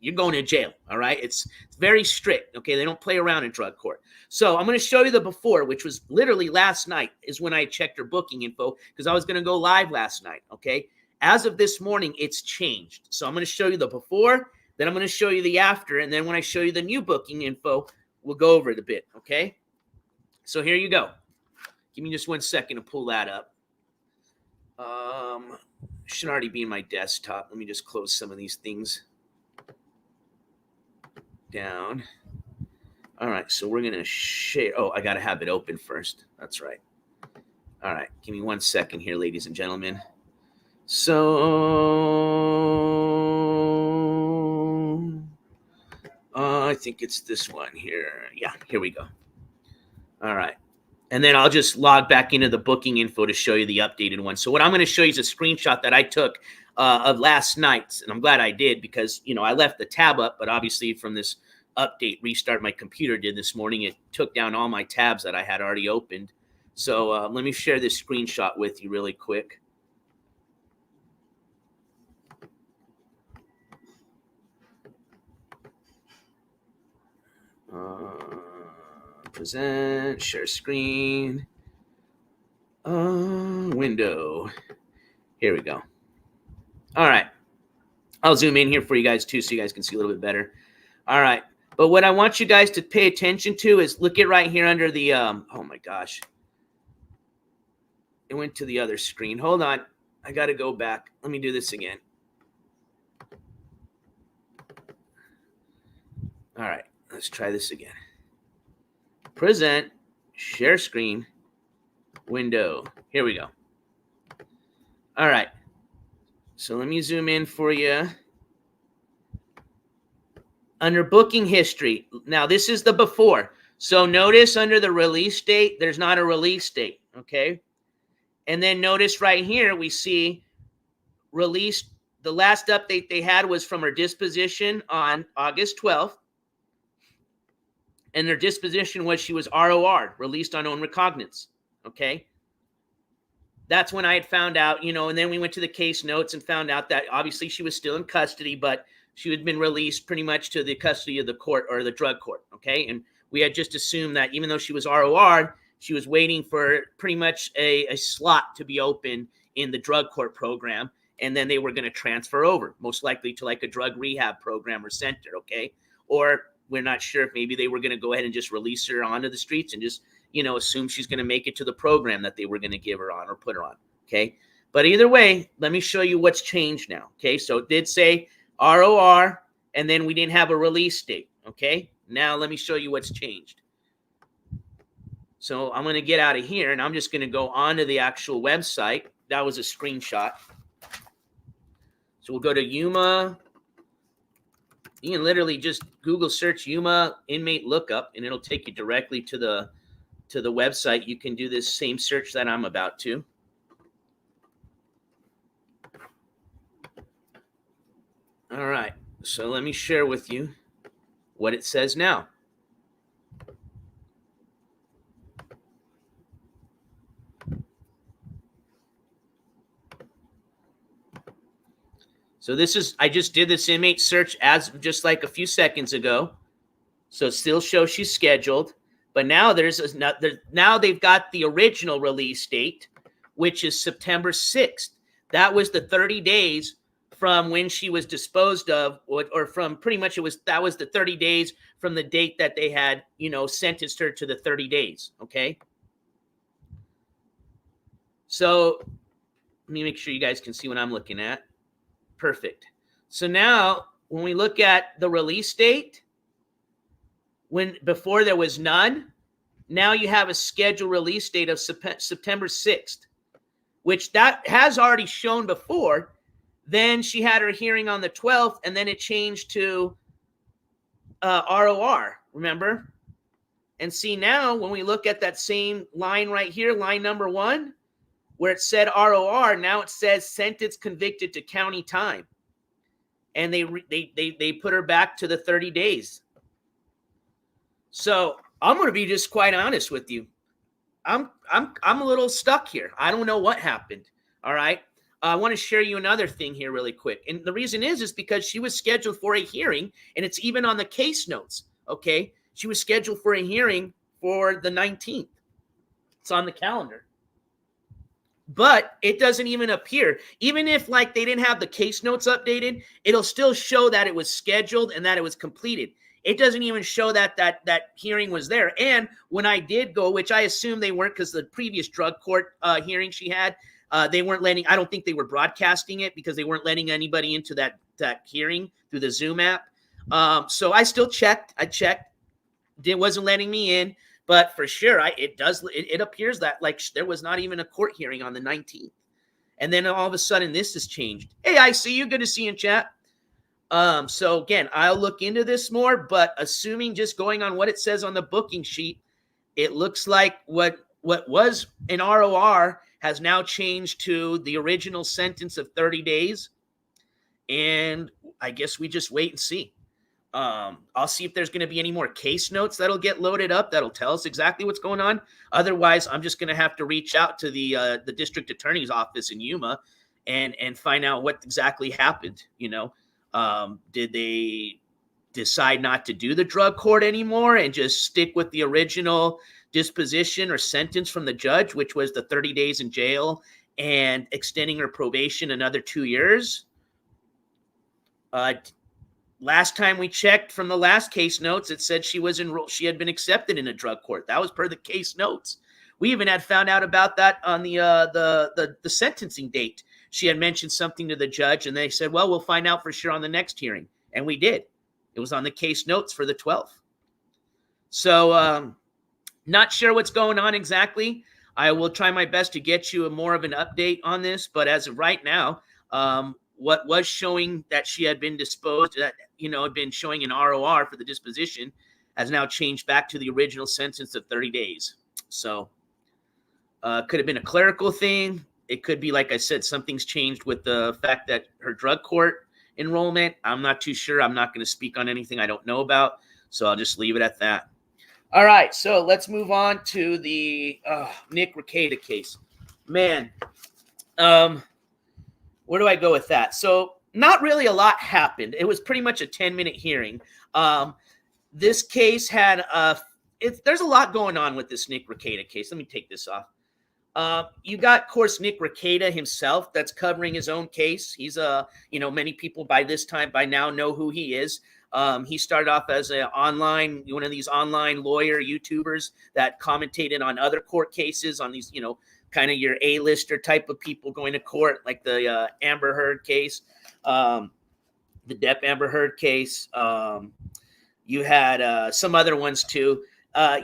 Speaker 2: you're going to jail. All right. It's very strict. Okay. They don't play around in drug court. So I'm going to show you the before, which was literally last night is when I checked her booking info because I was going to go live last night. Okay. As of this morning, it's changed. So I'm going to show you the before, then I'm going to show you the after. And then when I show you the new booking info, we'll go over it a bit. Okay. So here you go. Give me just 1 second to pull that up. Should already be in my desktop. Let me just close some of these things down. All right, so we're going to share. Oh, I got to have it open first. That's right. All right, give me 1 second here, ladies and gentlemen. So I think it's this one here. Yeah, here we go. All right. And then I'll just log back into the booking info to show you the updated one. So what I'm going to show you is a screenshot that I took of last night's. And I'm glad I did because, I left the tab up, but obviously from this update restart my computer did this morning, it took down all my tabs that I had already opened. So let me share this screenshot with you really quick. Present, share screen, window. Here we go. All right. I'll zoom in here for you guys too so you guys can see a little bit better. All right. But what I want you guys to pay attention to is look at right here under the, oh my gosh. It went to the other screen. Hold on. I got to go back. Let me do this again. All right. Let's try this again. Present, share screen, window. Here we go. All right. So let me zoom in for you. Under booking history. Now, this is the before. So notice under the release date, there's not a release date. Okay. And then notice right here, we see released. The last update they had was from her disposition on August 12th. And their disposition was she was ROR, released on own recognizance. Okay. That's when I had found out, and then we went to the case notes and found out that obviously she was still in custody, but she had been released pretty much to the custody of the court or the drug court. Okay. And we had just assumed that even though she was ROR, she was waiting for pretty much a slot to be open in the drug court program. And then they were going to transfer over, most likely to like a drug rehab program or center. Okay. Or we're not sure if maybe they were going to go ahead and just release her onto the streets and just, assume she's going to make it to the program that they were going to give her on or put her on. Okay. But either way, let me show you what's changed now. Okay. So it did say ROR, and then we didn't have a release date. Okay. Now let me show you what's changed. So I'm going to get out of here, and I'm just going to go onto the actual website. That was a screenshot. So we'll go to Yuma. You can literally just Google search Yuma inmate lookup, and it'll take you directly to the website. You can do this same search that I'm about to. All right. So let me share with you what it says now. So this is, I just did this inmate search as just like a few seconds ago. So it still shows she's scheduled, but now now they've got the original release date, which is September 6th. That was the 30 days from when she was disposed of, or from pretty much that was the 30 days from the date that they had, sentenced her to the 30 days. Okay. So let me make sure you guys can see what I'm looking at. Perfect. So now when we look at the release date, before there was none, now you have a scheduled release date of September 6th, which that has already shown before. Then she had her hearing on the 12th, and then it changed to ROR, remember? And see now when we look at that same line right here, line number 1, where it said ROR, now it says sentence convicted to county time. And they put her back to the 30 days. So I'm going to be just quite honest with you. I'm a little stuck here. I don't know what happened. All right. I want to share you another thing here really quick. And the reason is because she was scheduled for a hearing, and it's even on the case notes. Okay. She was scheduled for a hearing for the 19th. It's on the calendar. But it doesn't even appear. Even if like they didn't have the case notes updated, it'll still show that it was scheduled and that it was completed. It doesn't even show that hearing was there. And when I did go, which I assume they weren't because the previous drug court hearing she had, they weren't letting, I don't think they were broadcasting it because they weren't letting anybody into that hearing through the Zoom app. So I still checked. I checked. It wasn't letting me in. But for sure, it appears that like there was not even a court hearing on the 19th. And then all of a sudden this has changed. Hey, I see you. Good to see you in chat. So again, I'll look into this more, but assuming just going on what it says on the booking sheet, it looks like what was an ROR has now changed to the original sentence of 30 days. And I guess we just wait and see. I'll see if there's going to be any more case notes that'll get loaded up that'll tell us exactly what's going on. Otherwise, I'm just going to have to reach out to the district attorney's office in Yuma and find out what exactly happened. Did they decide not to do the drug court anymore and just stick with the original disposition or sentence from the judge, which was the 30 days in jail and extending her probation another 2 years? Last time we checked from the last case notes, it said she was enrolled. She had been accepted in a drug court. That was per the case notes. We even had found out about that on the sentencing date. She had mentioned something to the judge, and they said, "Well, we'll find out for sure on the next hearing," and we did. It was on the case notes for the 12th. So, not sure what's going on exactly. I will try my best to get you more of an update on this, but as of right now, what was showing that she had been disposed, that had been showing an ROR for the disposition, has now changed back to the original sentence of 30 days. So could have been a clerical thing. It could be, like I said, something's changed with the fact that her drug court enrollment. I'm not too sure. I'm not going to speak on anything I don't know about. So I'll just leave it at that. All right. So let's move on to the Nick Rekieta case. Man, where do I go with that? So not really a lot happened. It was pretty much a 10-minute hearing. This case had there's a lot going on with this Nick Rekieta case. Let me take this off. You got, of course, Nick Rekieta himself that's covering his own case. He's many people by now know who he is. He started off as one of these online lawyer YouTubers that commentated on other court cases on these, kind of your A-lister type of people going to court, like the Amber Heard case, the Depp Amber Heard case. You had some other ones too.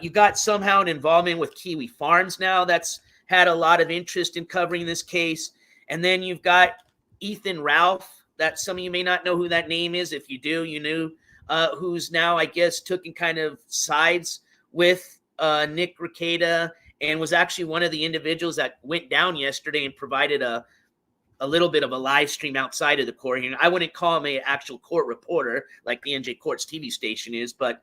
Speaker 2: You got somehow an involvement with Kiwi Farms now that's had a lot of interest in covering this case. And then you've got Ethan Ralph, that some of you may not know who that name is. If you do, you knew, who's now, I guess, taking kind of sides with Nick Rekieta, and was actually one of the individuals that went down yesterday and provided a little bit of a live stream outside of the court hearing. I wouldn't call him an actual court reporter like the NJCourts TV station is, but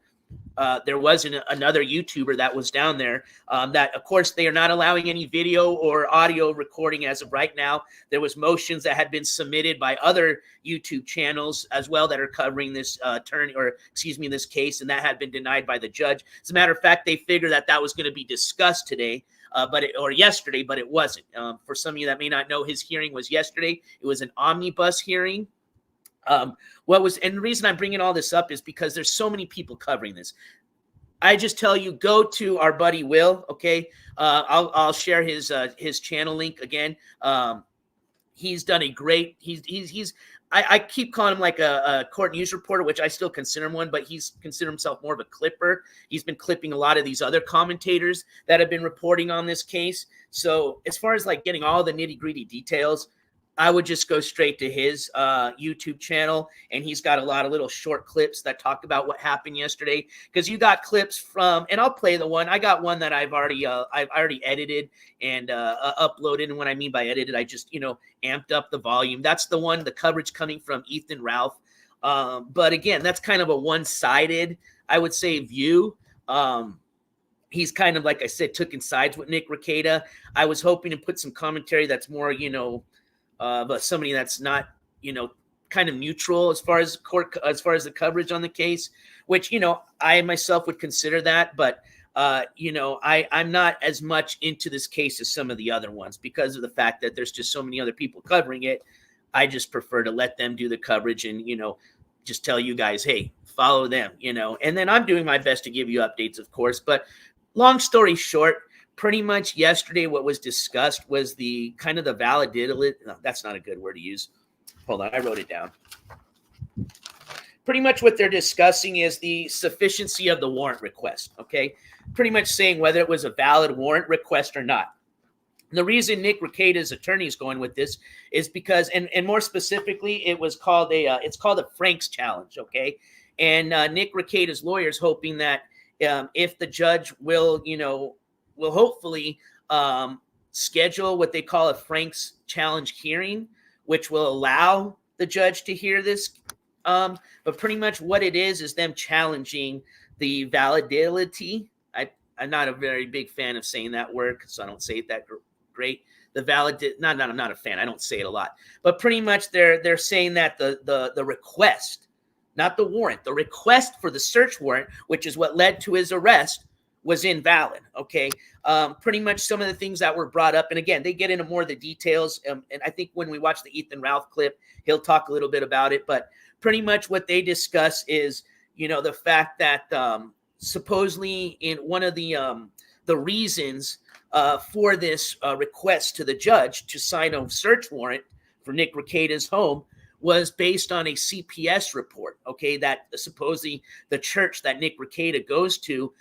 Speaker 2: there was another YouTuber that was down there that, of course, they are not allowing any video or audio recording as of right now. There was motions that had been submitted by other YouTube channels as well that are covering this this case, and that had been denied by the judge. As a matter of fact, they figured that was going to be discussed today. Or yesterday, but it wasn't. For some of you that may not know, his hearing was yesterday. It was an omnibus hearing. And the reason I'm bringing all this up is because there's so many people covering this. I just tell you, go to our buddy Will. Okay, I'll share his channel link again. He's done a great. I keep calling him like a court news reporter, which I still consider him one, but he's considered himself more of a clipper. He's been clipping a lot of these other commentators that have been reporting on this case. So as far as like getting all the nitty-gritty details, I would just go straight to his YouTube channel, and he's got a lot of little short clips that talk about what happened yesterday. Because you got clips from, and I'll play the one. I got one that I've already edited and uploaded. And what I mean by edited, I just amped up the volume. That's the one, the coverage coming from Ethan Ralph. But again, that's kind of a one-sided, I would say, view. He's kind of, like I said, taking sides with Nick Rekieta. I was hoping to put some commentary that's more, but somebody that's not, kind of neutral as far as the coverage on the case, which, I myself would consider that. But, I'm not as much into this case as some of the other ones because of the fact that there's just so many other people covering it. I just prefer to let them do the coverage and, just tell you guys, hey, follow them, and then I'm doing my best to give you updates, of course. But long story short, pretty much yesterday, what was discussed was the kind of the validity. No, that's not a good word to use. Hold on, I wrote it down. Pretty much what they're discussing is the sufficiency of the warrant request. Okay, pretty much saying whether it was a valid warrant request or not. And the reason Nick Rekieta's attorney is going with this is because, and more specifically, it's called a Frank's challenge. Okay, and Nick Rekieta's lawyer is hoping that if the judge will hopefully schedule what they call a Frank's challenge hearing, which will allow the judge to hear this. But pretty much what it is them challenging the validity. I'm not a very big fan of saying that word because I don't say it that great. I'm not a fan. I don't say it a lot. But pretty much they're saying that the request, not the warrant, the request for the search warrant, which is what led to his arrest, was invalid. Okay. Pretty much some of the things that were brought up. And again, they get into more of the details. And I think when we watch the Ethan Ralph clip, he'll talk a little bit about it. But pretty much what they discuss is, the fact that supposedly in one of the reasons for this request to the judge to sign a search warrant for Nick Rekieta's home was based on a CPS report. Okay. That supposedly the church that Nick Rekieta goes to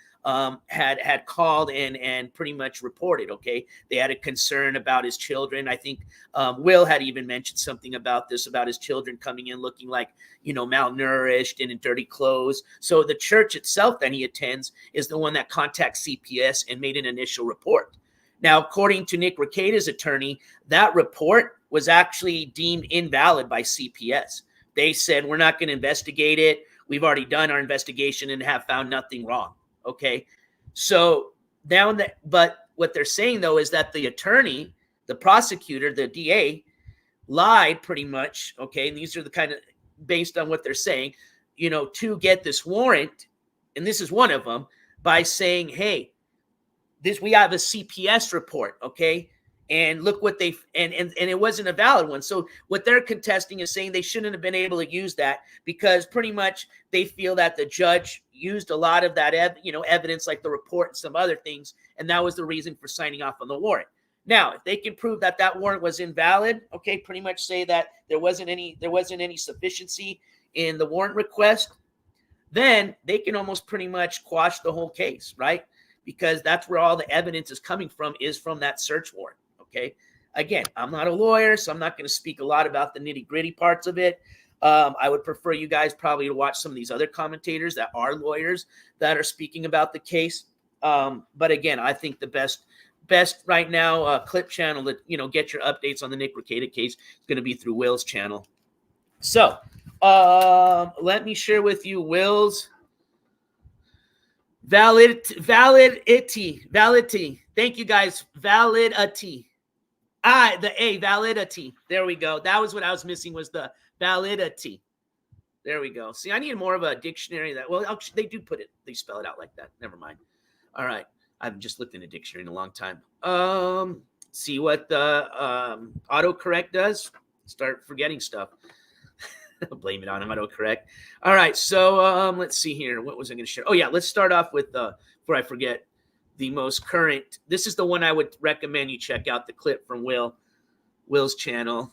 Speaker 2: had called and pretty much reported. Okay, they had a concern about his children. I think Will had even mentioned something about this, about his children coming in looking like malnourished and in dirty clothes. So the church itself that he attends is the one that contacts CPS and made an initial report. Now, according to Nick Rekieta's attorney, that report was actually deemed invalid by CPS. They said, we're not going to investigate it. We've already done our investigation and have found nothing wrong. Okay, so but what they're saying though is that the attorney, the prosecutor, the DA, lied pretty much. Okay, and these are the kind of based on what they're saying, to get this warrant, and this is one of them, by saying, hey, we have a CPS report. Okay, and look what and it wasn't a valid one. So what they're contesting is saying they shouldn't have been able to use that because pretty much they feel that the judge used a lot of that evidence like the report and some other things, and that was the reason for signing off on the warrant. Now, if they can prove that warrant was invalid, okay, pretty much say that there wasn't any sufficiency in the warrant request, then they can almost pretty much quash the whole case, right? Because that's where all the evidence is coming from, is from that search warrant, okay? Again, I'm not a lawyer, so I'm not going to speak a lot about the nitty-gritty parts of it. I would prefer you guys probably to watch some of these other commentators that are lawyers that are speaking about the case. But again, I think the best right now clip channel that, you know, get your updates on the Nick Rekieta case is going to be through Will's channel. So let me share with you Will's validity. Thank you guys. Validity. Validity. There we go. That was what I was missing, was the validity. There we go. See, I need more of a dictionary that, well, they do put it, they spell it out like that. Never mind. All right. I haven't just looked in a dictionary in a long time. See what the autocorrect does? Start forgetting stuff. Blame it on him, autocorrect. All right. So let's see here. What was I going to share? Oh, yeah. Let's start off with, before I forget, the most current. This is the one I would recommend you check out, the clip from Will's channel.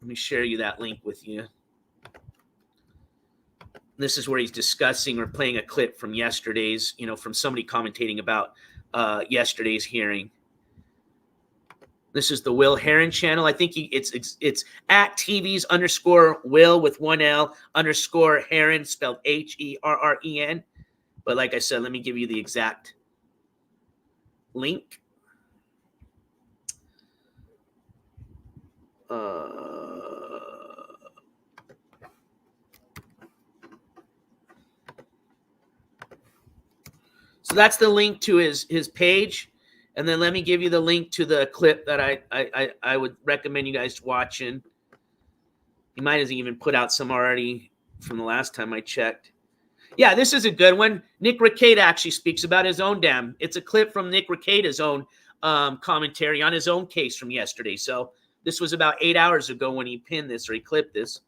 Speaker 2: Let me share you that link with you. This is where he's discussing or playing a clip from yesterday's, you know, from somebody commentating about yesterday's hearing. This is the Will Heron channel. I think it's at TVs_Will with 1L _ Heron, spelled HERREN. But like I said, let me give you the exact link. So that's the link to his page. And then let me give you the link to the clip that I would recommend you guys watching. He might have even put out some already from the last time I checked. Yeah, this is a good one. Nick Rekieta actually speaks about his own dam. It's a clip from Nick Rekieta's own commentary on his own case from yesterday. So this was about 8 hours ago when he pinned this, or he clipped this.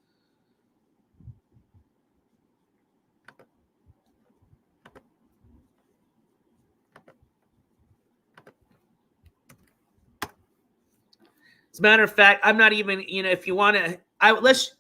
Speaker 2: As a matter of fact, I'm not even, you know, if you want to, let's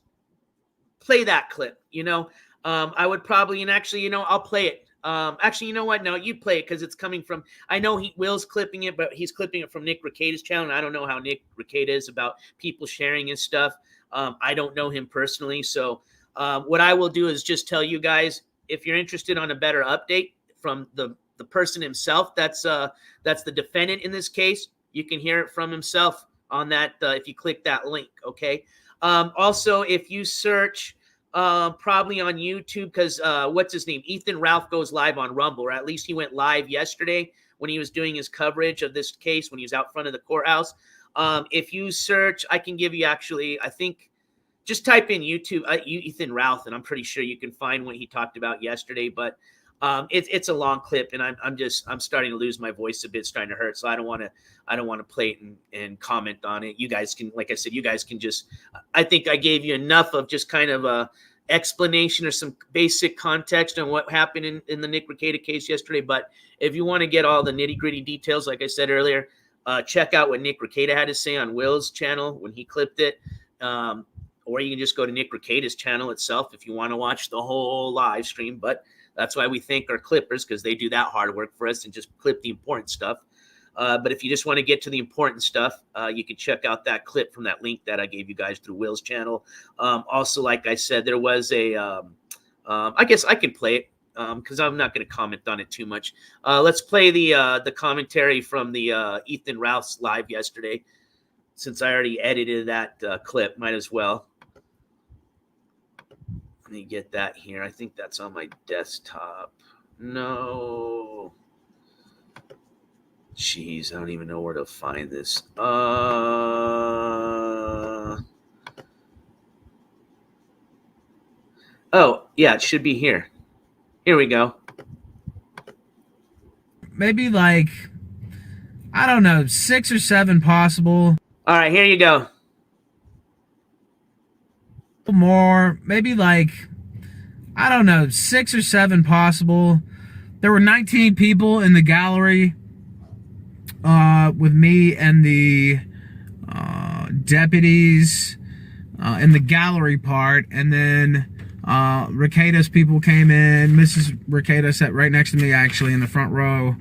Speaker 2: play that clip, you know. I would probably, and actually, you know, I'll play it. Actually, you know what? No, you play it because it's coming from, I know Will's clipping it, but he's clipping it from Nick Rekieta's channel. And I don't know how Nick Rekieta is about people sharing his stuff. I don't know him personally. So what I will do is just tell you guys, if you're interested on a better update from the person himself, that's the defendant in this case, you can hear it from himself on that if you click that link, okay? Also, if you search probably on YouTube, because what's his name? Ethan Ralph goes live on Rumble, or at least he went live yesterday when he was doing his coverage of this case when he was out front of the courthouse. If you search, I can give you actually, I think, just type in YouTube Ethan Ralph, and I'm pretty sure you can find what he talked about yesterday. But it's a long clip, and I'm starting to lose my voice a bit, starting to hurt. So I don't want to play it and comment on it. You guys can, like I said, you guys can just, I think I gave you enough of just kind of a explanation or some basic context on what happened in the Nick Rekieta case yesterday. But if you want to get all the nitty gritty details, like I said earlier, check out what Nick Rekieta had to say on Will's channel when he clipped it. Or you can just go to Nick Rekieta's channel itself if you want to watch the whole live stream. But that's why we thank our clippers, because they do that hard work for us and just clip the important stuff. But if you just want to get to the important stuff, you can check out that clip from that link that I gave you guys through Will's channel. Also, like I said, there was a I guess I can play it because I'm not going to comment on it too much. Let's play the commentary from the Ethan Ralph's live yesterday, since I already edited that clip. Might as well. Let me get that here. I think that's on my desktop. No. Jeez, I don't even know where to find this. Oh, yeah, it should be here. Here we go.
Speaker 11: Maybe like, I don't know, 6 or 7 possible.
Speaker 2: All right, here you go.
Speaker 11: More, maybe like, I don't know, 6 or 7 possible. There were 19 people in the gallery with me and the deputies in the gallery part, and then Recada's people came in. Mrs. Recada sat right next to me, actually, in the front row.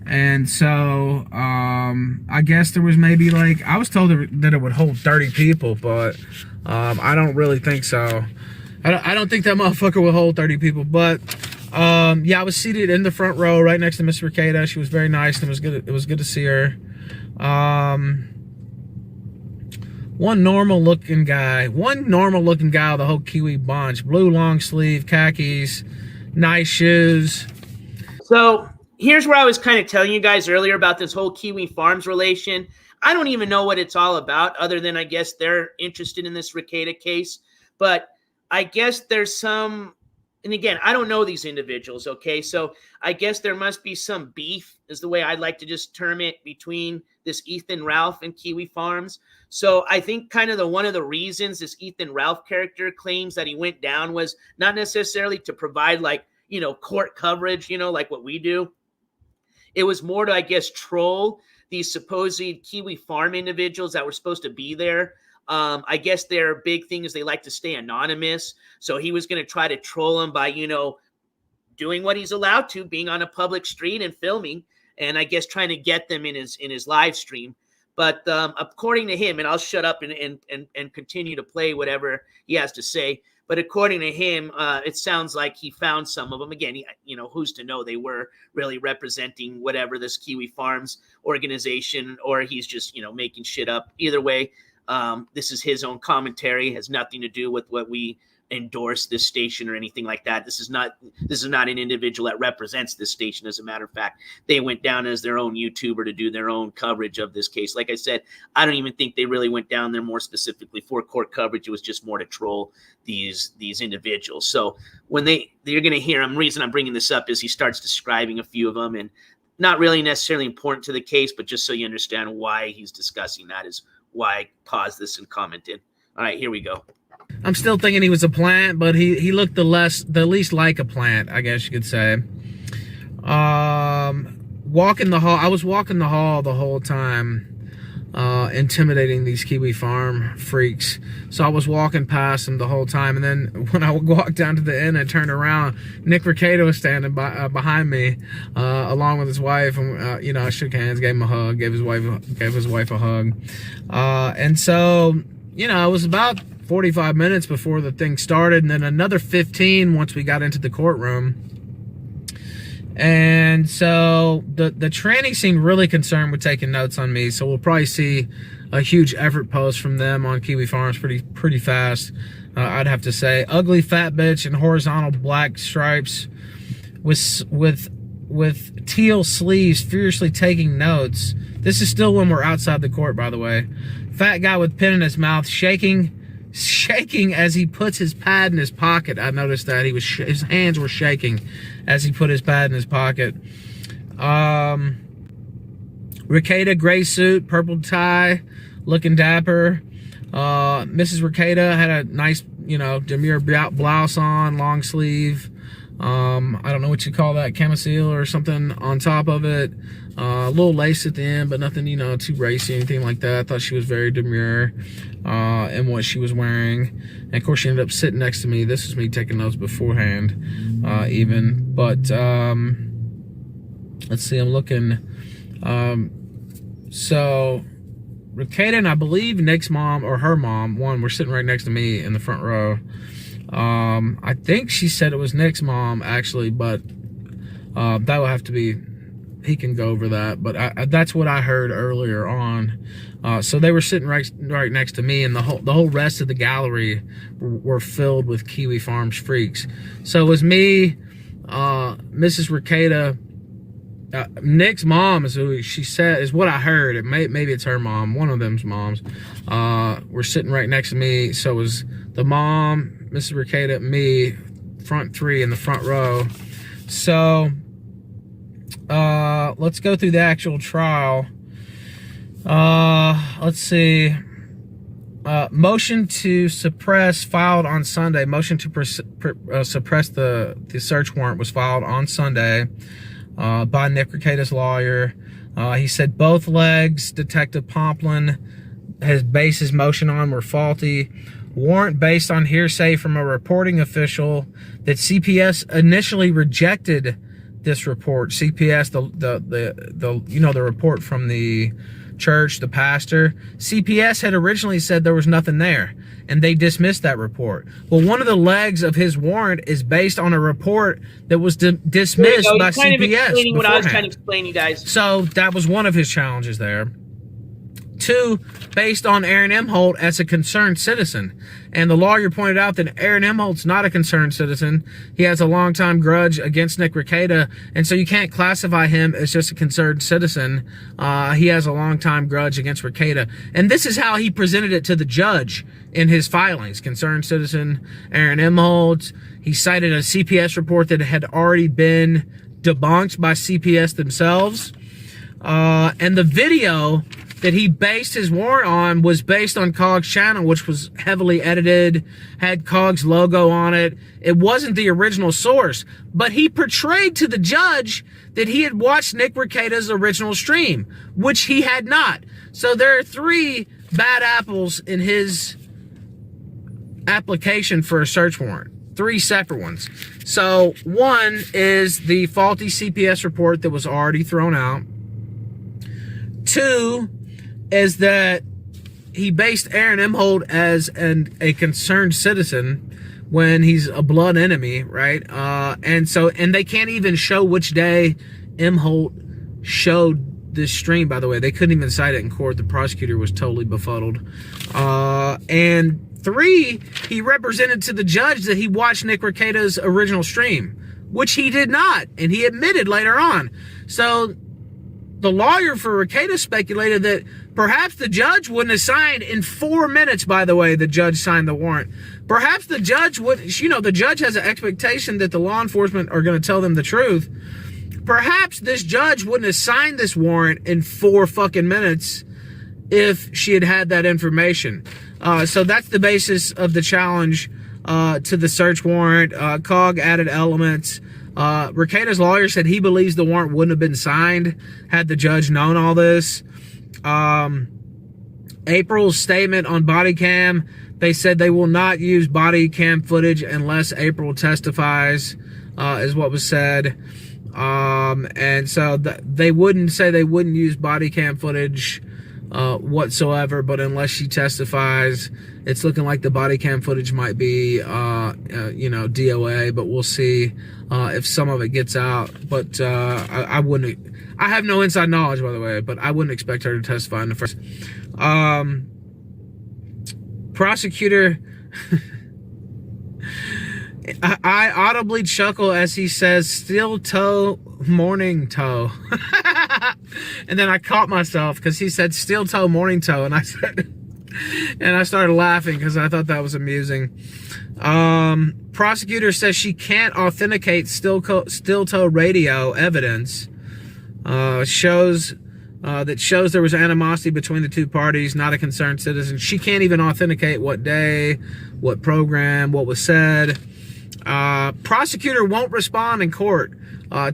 Speaker 11: And so, I guess there was maybe like, I was told that it would hold 30 people, but I don't really think so. I don't think that motherfucker will hold 30 people, but yeah, I was seated in the front row right next to Miss Recada. She was very nice, and it was good to see her. One normal looking guy of the whole Kiwi bunch. Blue long sleeve, khakis, nice shoes.
Speaker 2: So here's where I was kind of telling you guys earlier about this whole Kiwi Farms relation. I don't even know what it's all about, other than I guess they're interested in this Recada case. But I guess there's some, and again, I don't know these individuals, okay? So I guess there must be some beef, is the way I'd like to just term it, between this Ethan Ralph and Kiwi Farms. So I think kind of one of the reasons this Ethan Ralph character claims that he went down was not necessarily to provide, like, you know, court coverage, you know, like what we do. It was more to, I guess, troll these supposed Kiwi Farm individuals that were supposed to be there. I guess their big thing is they like to stay anonymous. So he was going to try to troll them by, you know, doing what he's allowed to, being on a public street and filming, and I guess trying to get them in his live stream. But according to him, and I'll shut up and continue to play whatever he has to say. But according to him, it sounds like he found some of them. Again, you know, who's to know they were really representing whatever this Kiwi Farms organization, or he's just, you know, making shit up. Either way, this is his own commentary. Has nothing to do with what we endorse this station or anything like that. This is not an individual that represents this station. As a matter of fact, they went down as their own YouTuber to do their own coverage of this case. Like I said, I don't even think they really went down there more specifically for court coverage. It was just more to troll these individuals. So when you're going to hear him, the reason I'm bringing this up is he starts describing a few of them, and not really necessarily important to the case, but just so you understand why he's discussing that is why I paused this and commented. All right, here we go.
Speaker 11: I'm still thinking he was a plant, but he looked the least like a plant, I guess you could say. Walking the hall, I was walking the hall the whole time, intimidating these Kiwi Farm freaks. So I was walking past them the whole time, and then when I walked down to the end and turned around, Nick Recado was standing behind me, along with his wife, and you know, I shook hands, gave him a hug, gave his wife a hug, and so, you know, it was about 45 minutes before the thing started, and then another 15 once we got into the courtroom. And so the tranny seemed really concerned with taking notes on me, so we'll probably see a huge effort post from them on Kiwi Farms pretty fast, I'd have to say. Ugly fat bitch in horizontal black stripes with teal sleeves, furiously taking notes. This is still when we're outside the court, by the way. Fat guy with pen in his mouth, shaking as he puts his pad in his pocket. I noticed that his hands were shaking as he put his pad in his pocket. Recada, gray suit, purple tie, looking dapper. Mrs. Recada had a nice, you know, demure blouse on, long sleeve. I don't know what you call that, camisole or something on top of it. A little lace at the end, but nothing, you know, too racy, anything like that. I thought she was very demure in what she was wearing. And of course, she ended up sitting next to me. This was me taking notes beforehand, even. But let's see, I'm looking. So Recada and I believe Nick's mom or her mom, were sitting right next to me in the front row. I think she said it was Nick's mom, actually, but that will have to be, he can go over that, but that's what I heard earlier on. So they were sitting right next to me, and the whole rest of the gallery were filled with Kiwi Farms freaks. So it was me, Mrs. Recada, Nick's mom is who she said, is what I heard. Maybe it's her mom, one of them's moms. Were sitting right next to me. So it was the mom, Mrs. Recada, me, front three in the front row. So let's go through the actual trial. Let's see. Motion to suppress filed on Sunday. Motion to suppress the search warrant was filed on Sunday by Nick Recada's lawyer. He said both legs Detective Pomplin has based his motion on were faulty. Warrant based on hearsay from a reporting official that CPS initially rejected this report. CPS, the report from the church, the pastor. CPS had originally said there was nothing there, and they dismissed that report. Well, one of the legs of his warrant is based on a report that was dismissed by CPS
Speaker 2: kind of explaining what I was trying to
Speaker 11: beforehand.
Speaker 2: explain, you guys.
Speaker 11: So that was one of his challenges there. 2, based on Aaron Emholt as a concerned citizen. And the lawyer pointed out that Aaron Emholt's not a concerned citizen. He has a longtime grudge against Nick Rekieta, and so you can't classify him as just a concerned citizen. He has a longtime grudge against Rekieta. And this is how he presented it to the judge in his filings. Concerned citizen, Aaron Emholt. He cited a CPS report that had already been debunked by CPS themselves. And the video that he based his warrant on was based on COG's channel, which was heavily edited, had COG's logo on it. It wasn't the original source, but he portrayed to the judge that he had watched Nick Rekieta's original stream, which he had not. So there are 3 bad apples in his application for a search warrant. 3 separate ones. So 1 is the faulty CPS report that was already thrown out. 2 is that he based Aaron Emholt as a concerned citizen when he's a blood enemy, right? And they can't even show which day Emholt showed this stream, by the way. They couldn't even cite it in court. The prosecutor was totally befuddled. And 3, he represented to the judge that he watched Nick Rekieta's original stream, which he did not, and he admitted later on. So the lawyer for Rekieta speculated that perhaps the judge wouldn't have signed in 4 minutes, by the way, the judge signed the warrant. Perhaps the judge would, the judge has an expectation that the law enforcement are going to tell them the truth. Perhaps this judge wouldn't have signed this warrant in 4 fucking minutes if she had had that information. So that's the basis of the challenge to the search warrant. COG added elements. Rekieta's lawyer said he believes the warrant wouldn't have been signed had the judge known all this. April's statement on body cam, they said they will not use body cam footage unless April testifies, is what was said. And so they wouldn't use body cam footage whatsoever, but unless she testifies, it's looking like the body cam footage might be DOA, but we'll see if some of it gets out. But I have no inside knowledge, by the way, but I wouldn't expect her to testify in the first. Prosecutor I audibly chuckle as he says steel toe morning toe. And then I caught myself because he said steel toe morning toe, and I started laughing because I thought that was amusing. Prosecutor says she can't authenticate steel toe radio evidence. Shows there was animosity between the 2 parties, not a concerned citizen. She can't even authenticate what day, what program, what was said. Prosecutor won't respond in court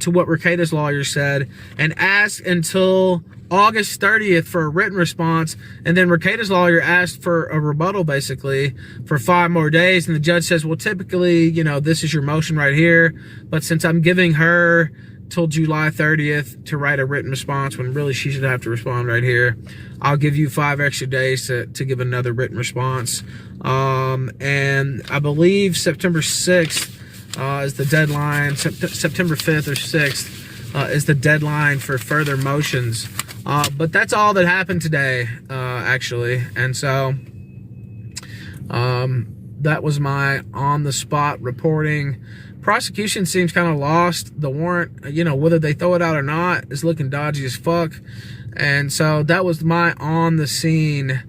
Speaker 11: to what Rekieta's lawyer said and asked until August 30th for a written response, and then Rekieta's lawyer asked for a rebuttal basically for 5 more days, and the judge says, well, typically, this is your motion right here, but since I'm giving her till July 30th to write a written response when really she should have to respond right here, I'll give you 5 extra days to give another written response. And I believe September 6th is the deadline. September 5th or 6th is the deadline for further motions. But that's all that happened today, actually. And so that was my on-the-spot reporting. Prosecution seems kind of lost. The warrant, whether they throw it out or not, is looking dodgy as fuck. And so that was my on-the-scene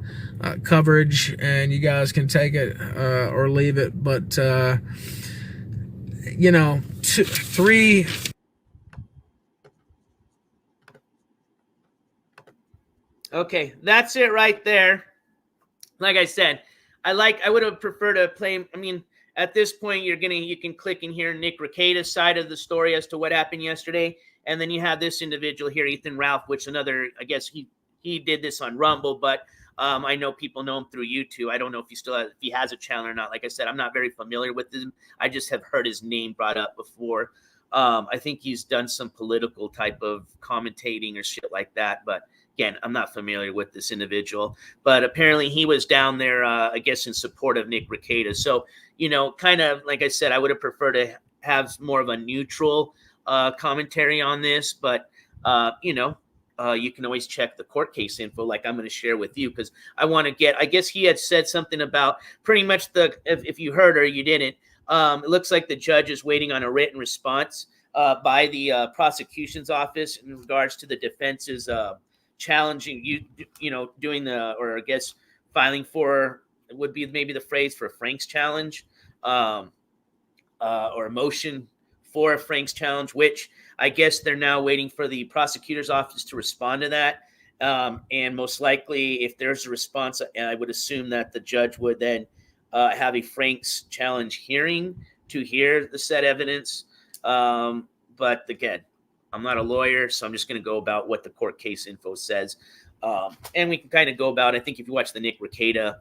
Speaker 11: coverage, and you guys can take it or leave it. But, 3...
Speaker 2: Okay, that's it right there. Like I said, I would have preferred to play. I mean, at this point, you can click in here Nick Rekieta's side of the story as to what happened yesterday, and then you have this individual here, Ethan Ralph, which I guess he did this on Rumble, but I know people know him through YouTube. I don't know if he has a channel or not. Like I said, I'm not very familiar with him. I just have heard his name brought up before. I think he's done some political type of commentating or shit like that. But again, I'm not familiar with this individual. But apparently he was down there, I guess, in support of Nick Rekieta. So, kind of like I said, I would have preferred to have more of a neutral commentary on this. But, you can always check the court case info like I'm going to share with you, because I want to I guess he had said something about pretty much if you heard or you didn't, it looks like the judge is waiting on a written response by the prosecution's office in regards to the defense's challenging doing or I guess filing for, would be maybe the phrase for Frank's challenge, or a motion for a Frank's challenge, which I guess they're now waiting for the prosecutor's office to respond to that. And most likely, if there's a response, I would assume that the judge would then have a Frank's challenge hearing to hear the said evidence. But again, I'm not a lawyer, so I'm just going to go about what the court case info says. And we can kind of go about, I think if you watch the Nick Rekieta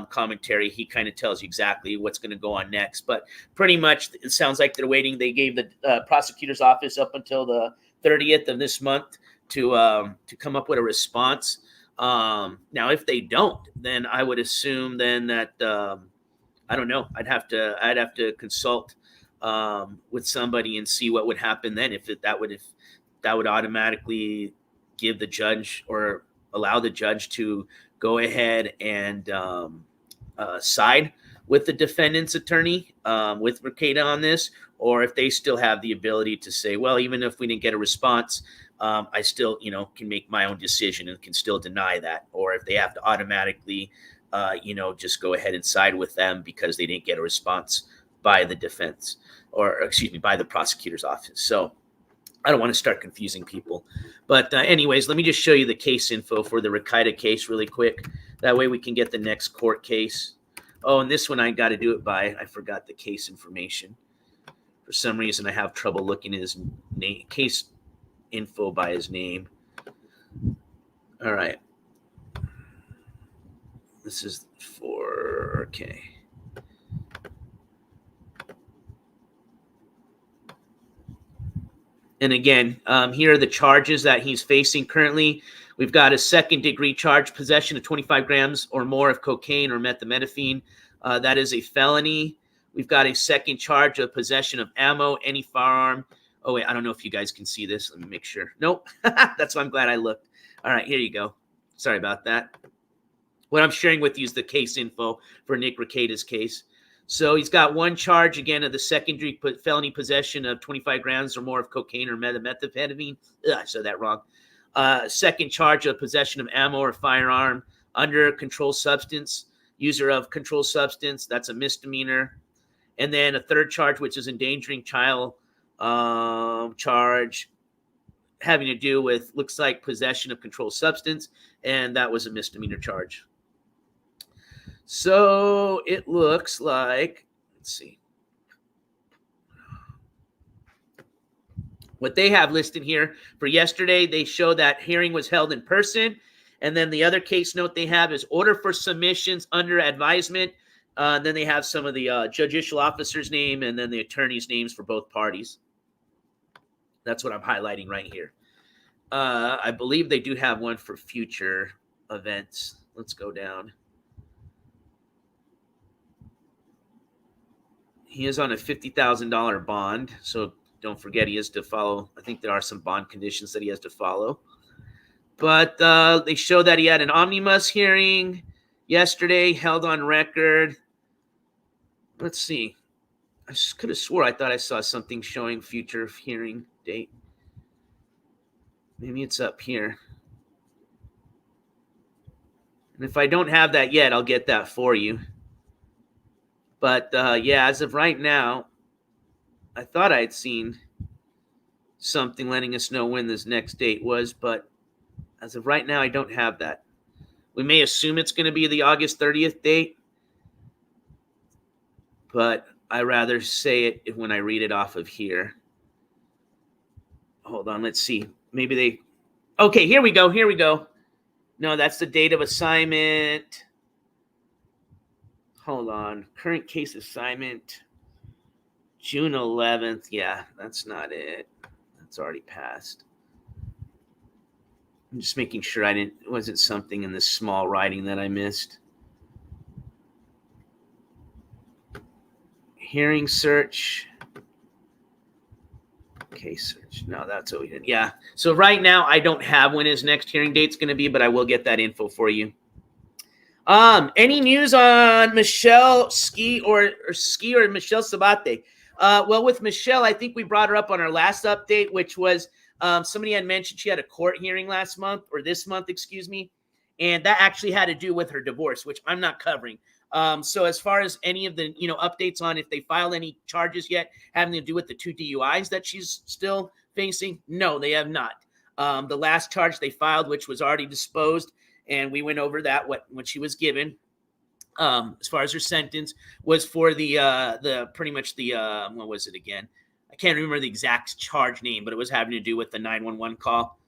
Speaker 2: commentary, he kind of tells you exactly what's going to go on next. But pretty much it sounds like they're waiting. They gave the prosecutor's office up until the 30th of this month to come up with a response. Now, if they don't, then I would assume then that, I don't know, I'd have to consult with somebody and see what would happen then, if that would automatically give the judge or allow the judge to go ahead and side with the defendant's attorney, with Rekieta on this, or if they still have the ability to say, well, even if we didn't get a response, I still, can make my own decision and can still deny that. Or if they have to automatically, just go ahead and side with them because they didn't get a response by the defense, or excuse me, by the prosecutor's office. So I don't want to start confusing people. But anyways, let me just show you the case info for the Rekieta case really quick. That way we can get the next court case. Oh, and this one I got to do it by, I forgot the case information. For some reason, I have trouble looking at his name, case info by his name. All right. This is okay. And again, here are the charges that he's facing currently. We've got a second-degree charge, possession of 25 grams or more of cocaine or methamphetamine. That is a felony. We've got a second charge of possession of ammo, any firearm. Oh, wait, I don't know if you guys can see this. Let me make sure. Nope. That's why I'm glad I looked. All right, here you go. Sorry about that. What I'm sharing with you is the case info for Nick Rekieta's case. So he's got one charge, again, of the secondary felony possession of 25 grams or more of cocaine or methamphetamine. I said that wrong. Second charge of possession of ammo or firearm under controlled substance, user of controlled substance. That's a misdemeanor. And then a third charge, which is endangering child charge, having to do with, looks like, possession of controlled substance. And that was a misdemeanor charge. So it looks like, let's see. What they have listed here for yesterday, they show that hearing was held in person. And then the other case note they have is order for submissions under advisement. Then they have some of the judicial officer's name and then the attorney's names for both parties. That's what I'm highlighting right here. I believe they do have one for future events. Let's go down. He is on a $50,000 bond, so don't forget he has to follow. I think there are some bond conditions that he has to follow. But they show that he had an omnibus hearing yesterday, held on record. Let's see. I could have swore I thought I saw something showing future hearing date. Maybe it's up here. And if I don't have that yet, I'll get that for you. But, yeah, as of right now, I thought I had seen something letting us know when this next date was. But as of right now, I don't have that. We may assume it's going to be the August 30th date. But I rather say it when I read it off of here. Hold on, let's see. Maybe they... Okay, here we go. Here we go. No, that's the date of assignment. Hold on. Current case assignment, June 11th. Yeah, that's not it. That's already passed. I'm just making sure wasn't something in this small writing that I missed. Hearing search. Case search. No, that's what we did. Yeah. So right now I don't have when his next hearing date's going to be, but I will get that info for you. Any news on Michelle Ski or Michelle Sabate? Well, with Michelle, I think we brought her up on our last update, which was somebody had mentioned she had a court hearing last month or this month, excuse me. And that actually had to do with her divorce, which I'm not covering. So as far as any of the, updates on if they filed any charges yet having to do with the 2 DUIs that she's still facing, no, they have not. The last charge they filed, which was already disposed, and we went over that when she was given, as far as her sentence, was for the pretty much the what was it again? I can't remember the exact charge name, but it was having to do with the 911 call.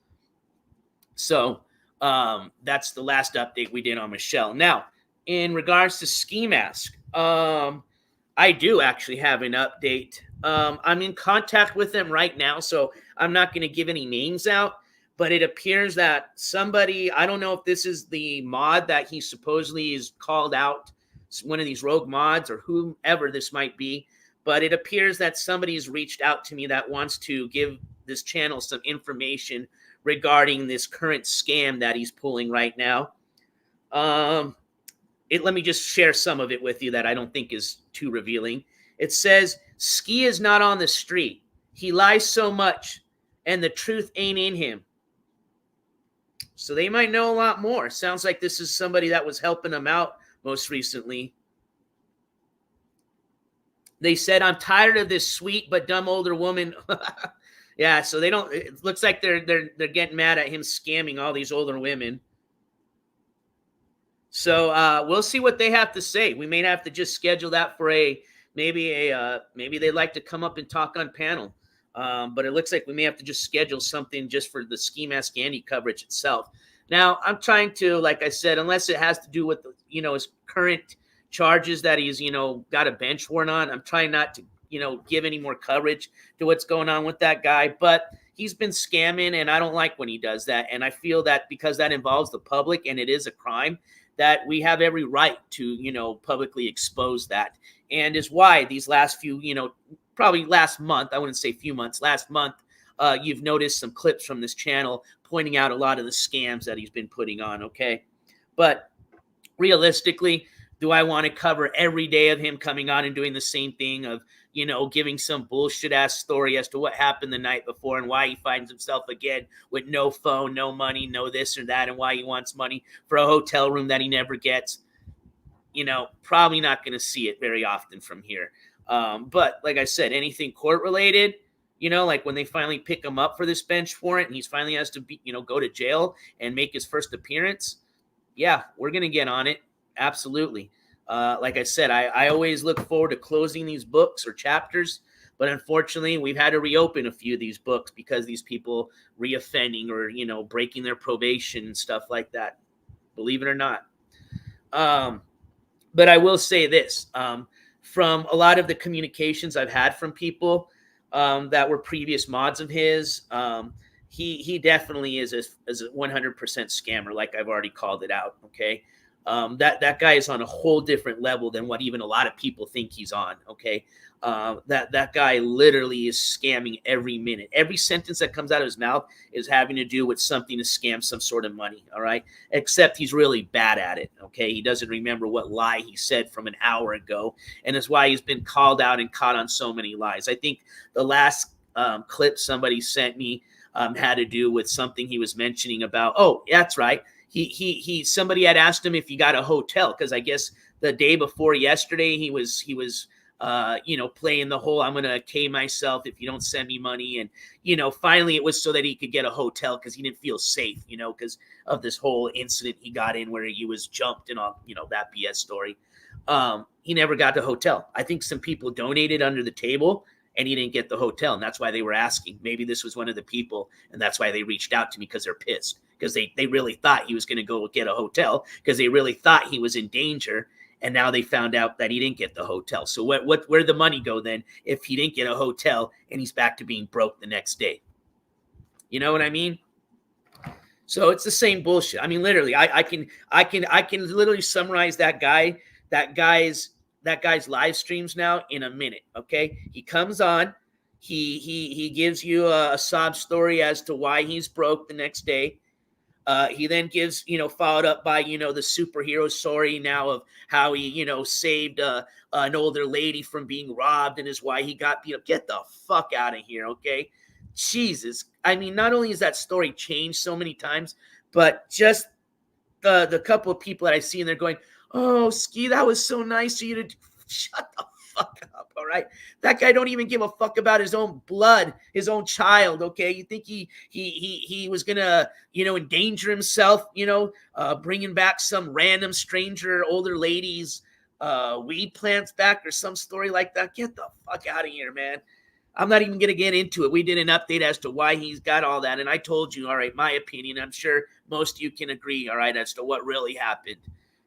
Speaker 2: So that's the last update we did on Michelle. Now, in regards to Ski Mask, I do actually have an update. I'm in contact with them right now, so I'm not going to give any names out. But it appears that somebody, I don't know if this is the mod that he supposedly is called out, one of these rogue mods or whomever this might be, but it appears that somebody's reached out to me that wants to give this channel some information regarding this current scam that he's pulling right now. Let me just share some of it with you that I don't think is too revealing. It says, Ski is not on the street. He lies so much, and the truth ain't in him. So they might know a lot more. Sounds like this is somebody that was helping them out most recently. They said, I'm tired of this sweet but dumb older woman. Yeah, so it looks like they're getting mad at him scamming all these older women. So we'll see what they have to say. We may have to just schedule that for maybe they'd like to come up and talk on panel. But it looks like we may have to just schedule something just for the Ski Mask Andy coverage itself. Now, I'm trying to, like I said, unless it has to do with, his current charges that he's, got a bench warrant on, I'm trying not to, give any more coverage to what's going on with that guy. But he's been scamming, and I don't like when he does that. And I feel that because that involves the public and it is a crime, that we have every right to, publicly expose that. And is why these last few, probably last month, I wouldn't say few months, last month, you've noticed some clips from this channel pointing out a lot of the scams that he's been putting on, okay? But realistically, do I want to cover every day of him coming on and doing the same thing of, giving some bullshit-ass story as to what happened the night before and why he finds himself again with no phone, no money, no this or that, and why he wants money for a hotel room that he never gets? Probably not going to see it very often from here. But like I said, anything court related, like when they finally pick him up for this bench warrant and he's finally has to be, go to jail and make his first appearance. Yeah, we're going to get on it. Absolutely. Like I said, I always look forward to closing these books or chapters, but unfortunately we've had to reopen a few of these books because these people reoffending or, breaking their probation and stuff like that, believe it or not. But I will say this, from a lot of the communications I've had from people that were previous mods of his, he definitely is a 100% scammer, like I've already called it out, okay? That guy is on a whole different level than what even a lot of people think he's on, okay? That guy literally is scamming every minute. Every sentence that comes out of his mouth is having to do with something to scam some sort of money, all right? Except he's really bad at it, okay? He doesn't remember what lie he said from an hour ago, and that's why he's been called out and caught on so many lies. I think the last clip somebody sent me had to do with something he was mentioning about, oh, that's right. Somebody had asked him if he got a hotel, because I guess the day before yesterday he was playing the whole I'm gonna K myself if you don't send me money, and finally it was so that he could get a hotel because he didn't feel safe, because of this whole incident he got in where he was jumped and all that BS story. He never got the hotel. I think some people donated under the table, and he didn't get the hotel. And that's why they were asking. Maybe this was one of the people, and that's why they reached out to me, because they're pissed, because they really thought he was going to go get a hotel, because they really thought he was in danger. And now they found out that he didn't get the hotel. So where'd the money go then if he didn't get a hotel and he's back to being broke the next day? You know what I mean? So it's the same bullshit. I mean, literally, I can literally summarize that guy's live streams now in a minute. Okay, he comes on, he gives you a sob story as to why he's broke the next day. He then gives, followed up by, the superhero story now of how he, saved an older lady from being robbed, and is why he got beat up. Get the fuck out of here, okay? Jesus. I mean, not only is that story changed so many times, but just the couple of people that I see, and they're going, "Oh, Ski, that was so nice of you to shut the fuck up." All right, that guy don't even give a fuck about his own blood, his own child. Okay, you think he was gonna endanger himself, bringing back some random stranger older lady's weed plants back, or some story like that? Get the fuck out of here, man. I'm not even gonna get into it. We did an update as to why he's got all that, and I told you, all right, my opinion. I'm sure most of you can agree, all right, as to what really happened.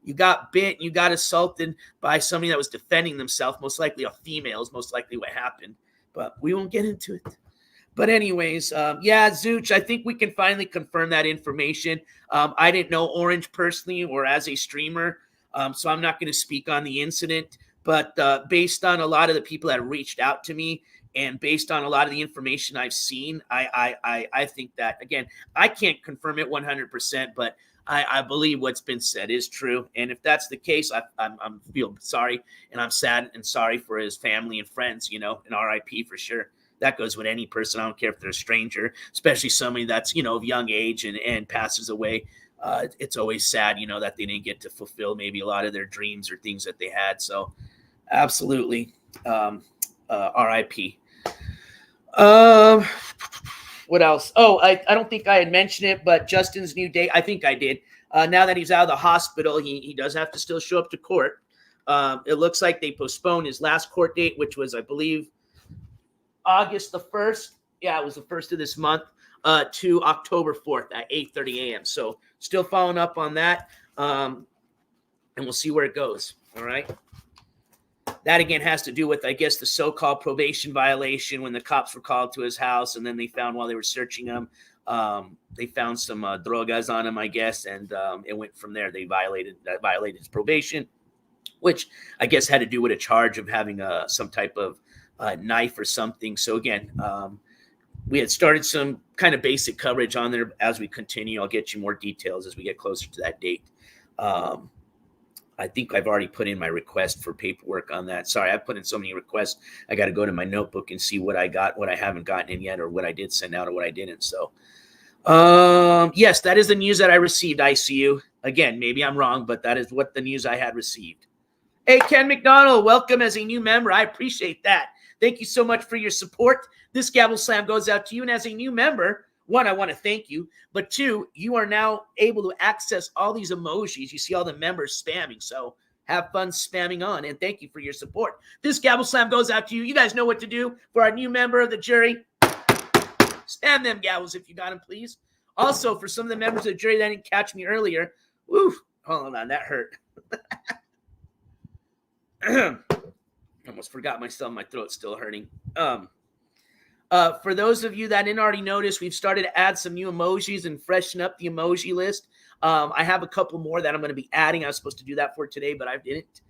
Speaker 2: You got bit, you got assaulted by somebody that was defending themselves, most likely a female is most likely what happened. But we won't get into it. But anyways, yeah, Zooch, I think we can finally confirm that information. I didn't know Orange personally or as a streamer, so I'm not going to speak on the incident. But based on a lot of the people that reached out to me, and based on a lot of the information I've seen, I think that, again, I can't confirm it 100%, but I believe what's been said is true. And if that's the case, I feel sorry, and I'm sad and sorry for his family and friends, and RIP for sure. That goes with any person. I don't care if they're a stranger, especially somebody that's, of young age and passes away. It's always sad, that they didn't get to fulfill maybe a lot of their dreams or things that they had. So absolutely, RIP. What else? Oh, I don't think I had mentioned it, but Justin's new date, I think I did. Now that he's out of the hospital, he does have to still show up to court. It looks like they postponed his last court date, which was, I believe, August the 1st. Yeah, it was the 1st of this month, to October 4th at 8:30 a.m. So still following up on that, and we'll see where it goes. All right. That, again, has to do with, I guess, the so-called probation violation when the cops were called to his house, and then they found, while they were searching him, they found some drogas on him, I guess, and it went from there. They violated his probation, which I guess had to do with a charge of having some type of knife or something. So, again, we had started some kind of basic coverage on there. As we continue, I'll get you more details as we get closer to that date. I think I've already put in my request for paperwork on that. Sorry, I've put in so many requests. I got to go to my notebook and see what I got, what I haven't gotten in yet, or what I did send out or what I didn't. So, yes, that is the news that I received, ICU. Again, maybe I'm wrong, but that is what the news I had received. Hey, Ken McDonald, welcome as a new member. I appreciate that. Thank you so much for your support. This Gavel Slam goes out to you. And as a new member, one, I want to thank you. But two, you are now able to access all these emojis. You see all the members spamming. So have fun spamming on. And thank you for your support. This Gavel Slam goes out to you. You guys know what to do. For our new member of the jury, spam them gavels if you got them, please. Also, for some of the members of the jury that didn't catch me earlier, woo, hold on, that hurt. Almost forgot myself. My throat's still hurting. For those of you that didn't already notice, we've started to add some new emojis and freshen up the emoji list. I have a couple more that I'm going to be adding. I was supposed to do that for today, but I didn't.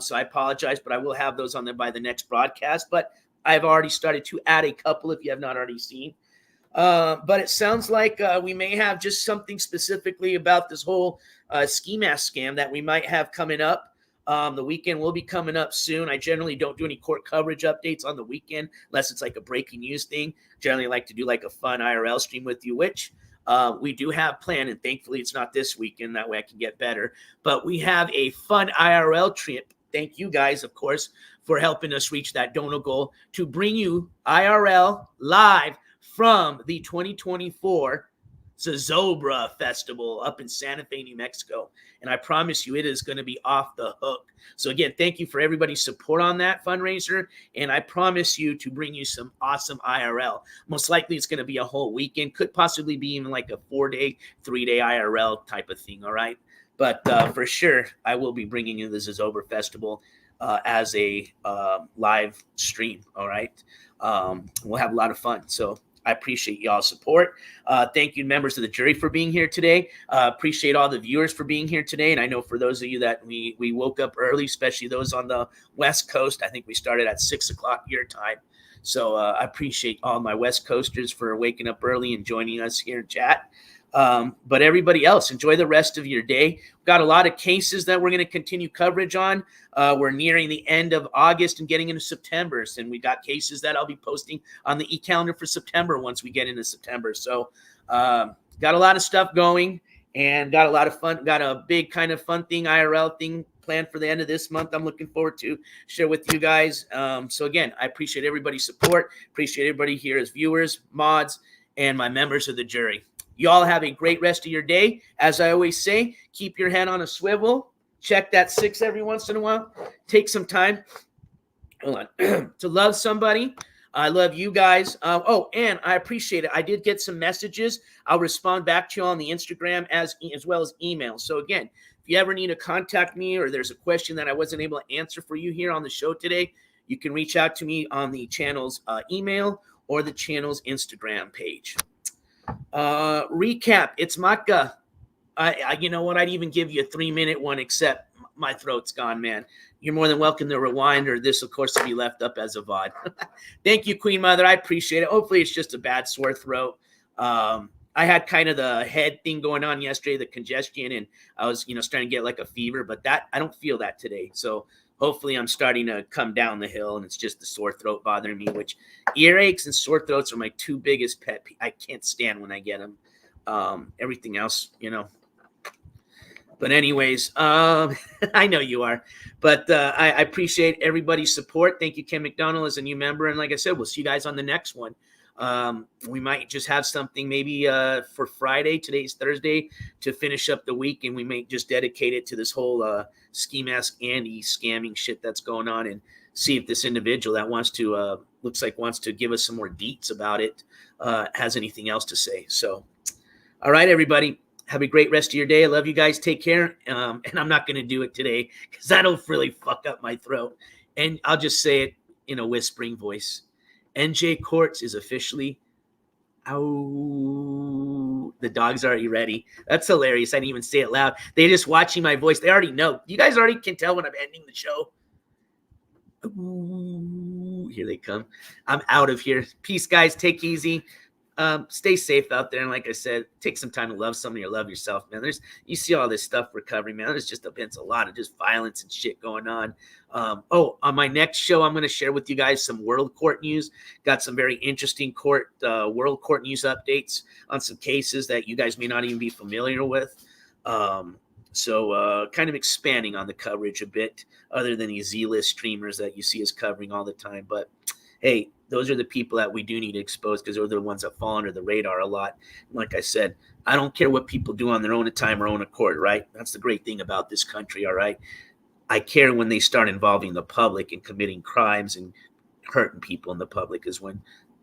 Speaker 2: So I apologize, but I will have those on there by the next broadcast. But I've already started to add a couple if you have not already seen. But it sounds like we may have just something specifically about this whole ski mask scam that we might have coming up. The weekend will be coming up soon. I generally don't do any court coverage updates on the weekend unless it's like a breaking news thing. Generally like to do like a fun IRL stream with you, which we do have planned, and thankfully it's not this weekend. That way I can get better. But we have a fun IRL trip. Thank you guys, of course, for helping us reach that donor goal to bring you IRL live from the 2024 Zozobra Festival up in Santa Fe, New Mexico. And I promise you, it is going to be off the hook. So again, thank you for everybody's support on that fundraiser. And I promise you to bring you some awesome IRL. Most likely it's going to be a whole weekend. Could possibly be even like a 4-day, 3-day IRL type of thing. All right. But for sure, I will be bringing you the Zozobra Festival as a live stream. All right. We'll have a lot of fun. So I appreciate y'all's support. Thank you, members of the jury, for being here today. Appreciate all the viewers for being here today. And I know for those of you that we woke up early, especially those on the West Coast, I think we started at 6 o'clock your time. So I appreciate all my West Coasters for waking up early and joining us here in chat. But everybody else, enjoy the rest of your day. We've got a lot of cases that we're going to continue coverage on. We're nearing the end of August and getting into September. And we got cases that I'll be posting on the e-calendar for September once we get into September. So got a lot of stuff going and got a lot of fun. Got a big kind of fun thing, IRL thing planned for the end of this month. I'm looking forward to share with you guys. So again, I appreciate everybody's support. Appreciate everybody here as viewers, mods, and my members of the jury. You all have a great rest of your day. As I always say, keep your head on a swivel. Check that 6 every once in a while. Take some time to love somebody. I love you guys. And I appreciate it. I did get some messages. I'll respond back to you on the Instagram as well as email. So again, if you ever need to contact me or there's a question that I wasn't able to answer for you here on the show today, you can reach out to me on the channel's email or the channel's Instagram page. Recap. It's Maka. You know what? I'd even give you a 3-minute one, except my throat's gone, man. You're more than welcome to rewind, or this, of course, will be left up as a VOD. Thank you, Queen Mother. I appreciate it. Hopefully, it's just a bad sore throat. I had kind of the head thing going on yesterday, the congestion, and I was, starting to get like a fever, but I don't feel that today. So hopefully I'm starting to come down the hill, and it's just the sore throat bothering me, which earaches and sore throats are my 2 biggest pet peeves. I can't stand when I get them. Everything else, But anyways, I know you are. But I appreciate everybody's support. Thank you, Ken McDonald, as a new member. And like I said, we'll see you guys on the next one. We might just have something maybe for Friday. Today's Thursday to finish up the week, and we may just dedicate it to this whole Ski Mask Andy scamming shit that's going on, and see if this individual that wants to wants to give us some more deets about it has anything else to say. So, all right, everybody, have a great rest of your day. I love you guys. Take care. And I'm not going to do it today because that'll really fuck up my throat. And I'll just say it in a whispering voice. NJCourts is officially out. The dog's already ready. That's hilarious. I didn't even say it loud. They're just watching my voice. They already know. You guys already can tell when I'm ending the show. Ooh, here they come. I'm out of here. Peace, guys. Take easy. Stay safe out there. And like I said, take some time to love somebody or love yourself, man. You see all this stuff recovering, man. There's just a lot of just violence and shit going on. On my next show, I'm going to share with you guys some world court news. Got some very interesting world court news updates on some cases that you guys may not even be familiar with. So kind of expanding on the coverage a bit, other than these Z-list streamers that you see us covering all the time. But hey, those are the people that we do need to expose, because they're the ones that fall under the radar a lot. Like I said, I don't care what people do on their own time or own accord, right? That's the great thing about this country, all right? I care when they start involving the public and committing crimes and hurting people in the public is when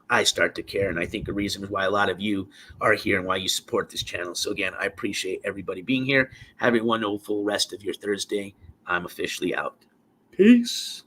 Speaker 2: I start to care. And I think a reason why a lot of you are here and why you support this channel. So again, I appreciate everybody being here. Have a wonderful rest of your Thursday. I'm officially out. Peace.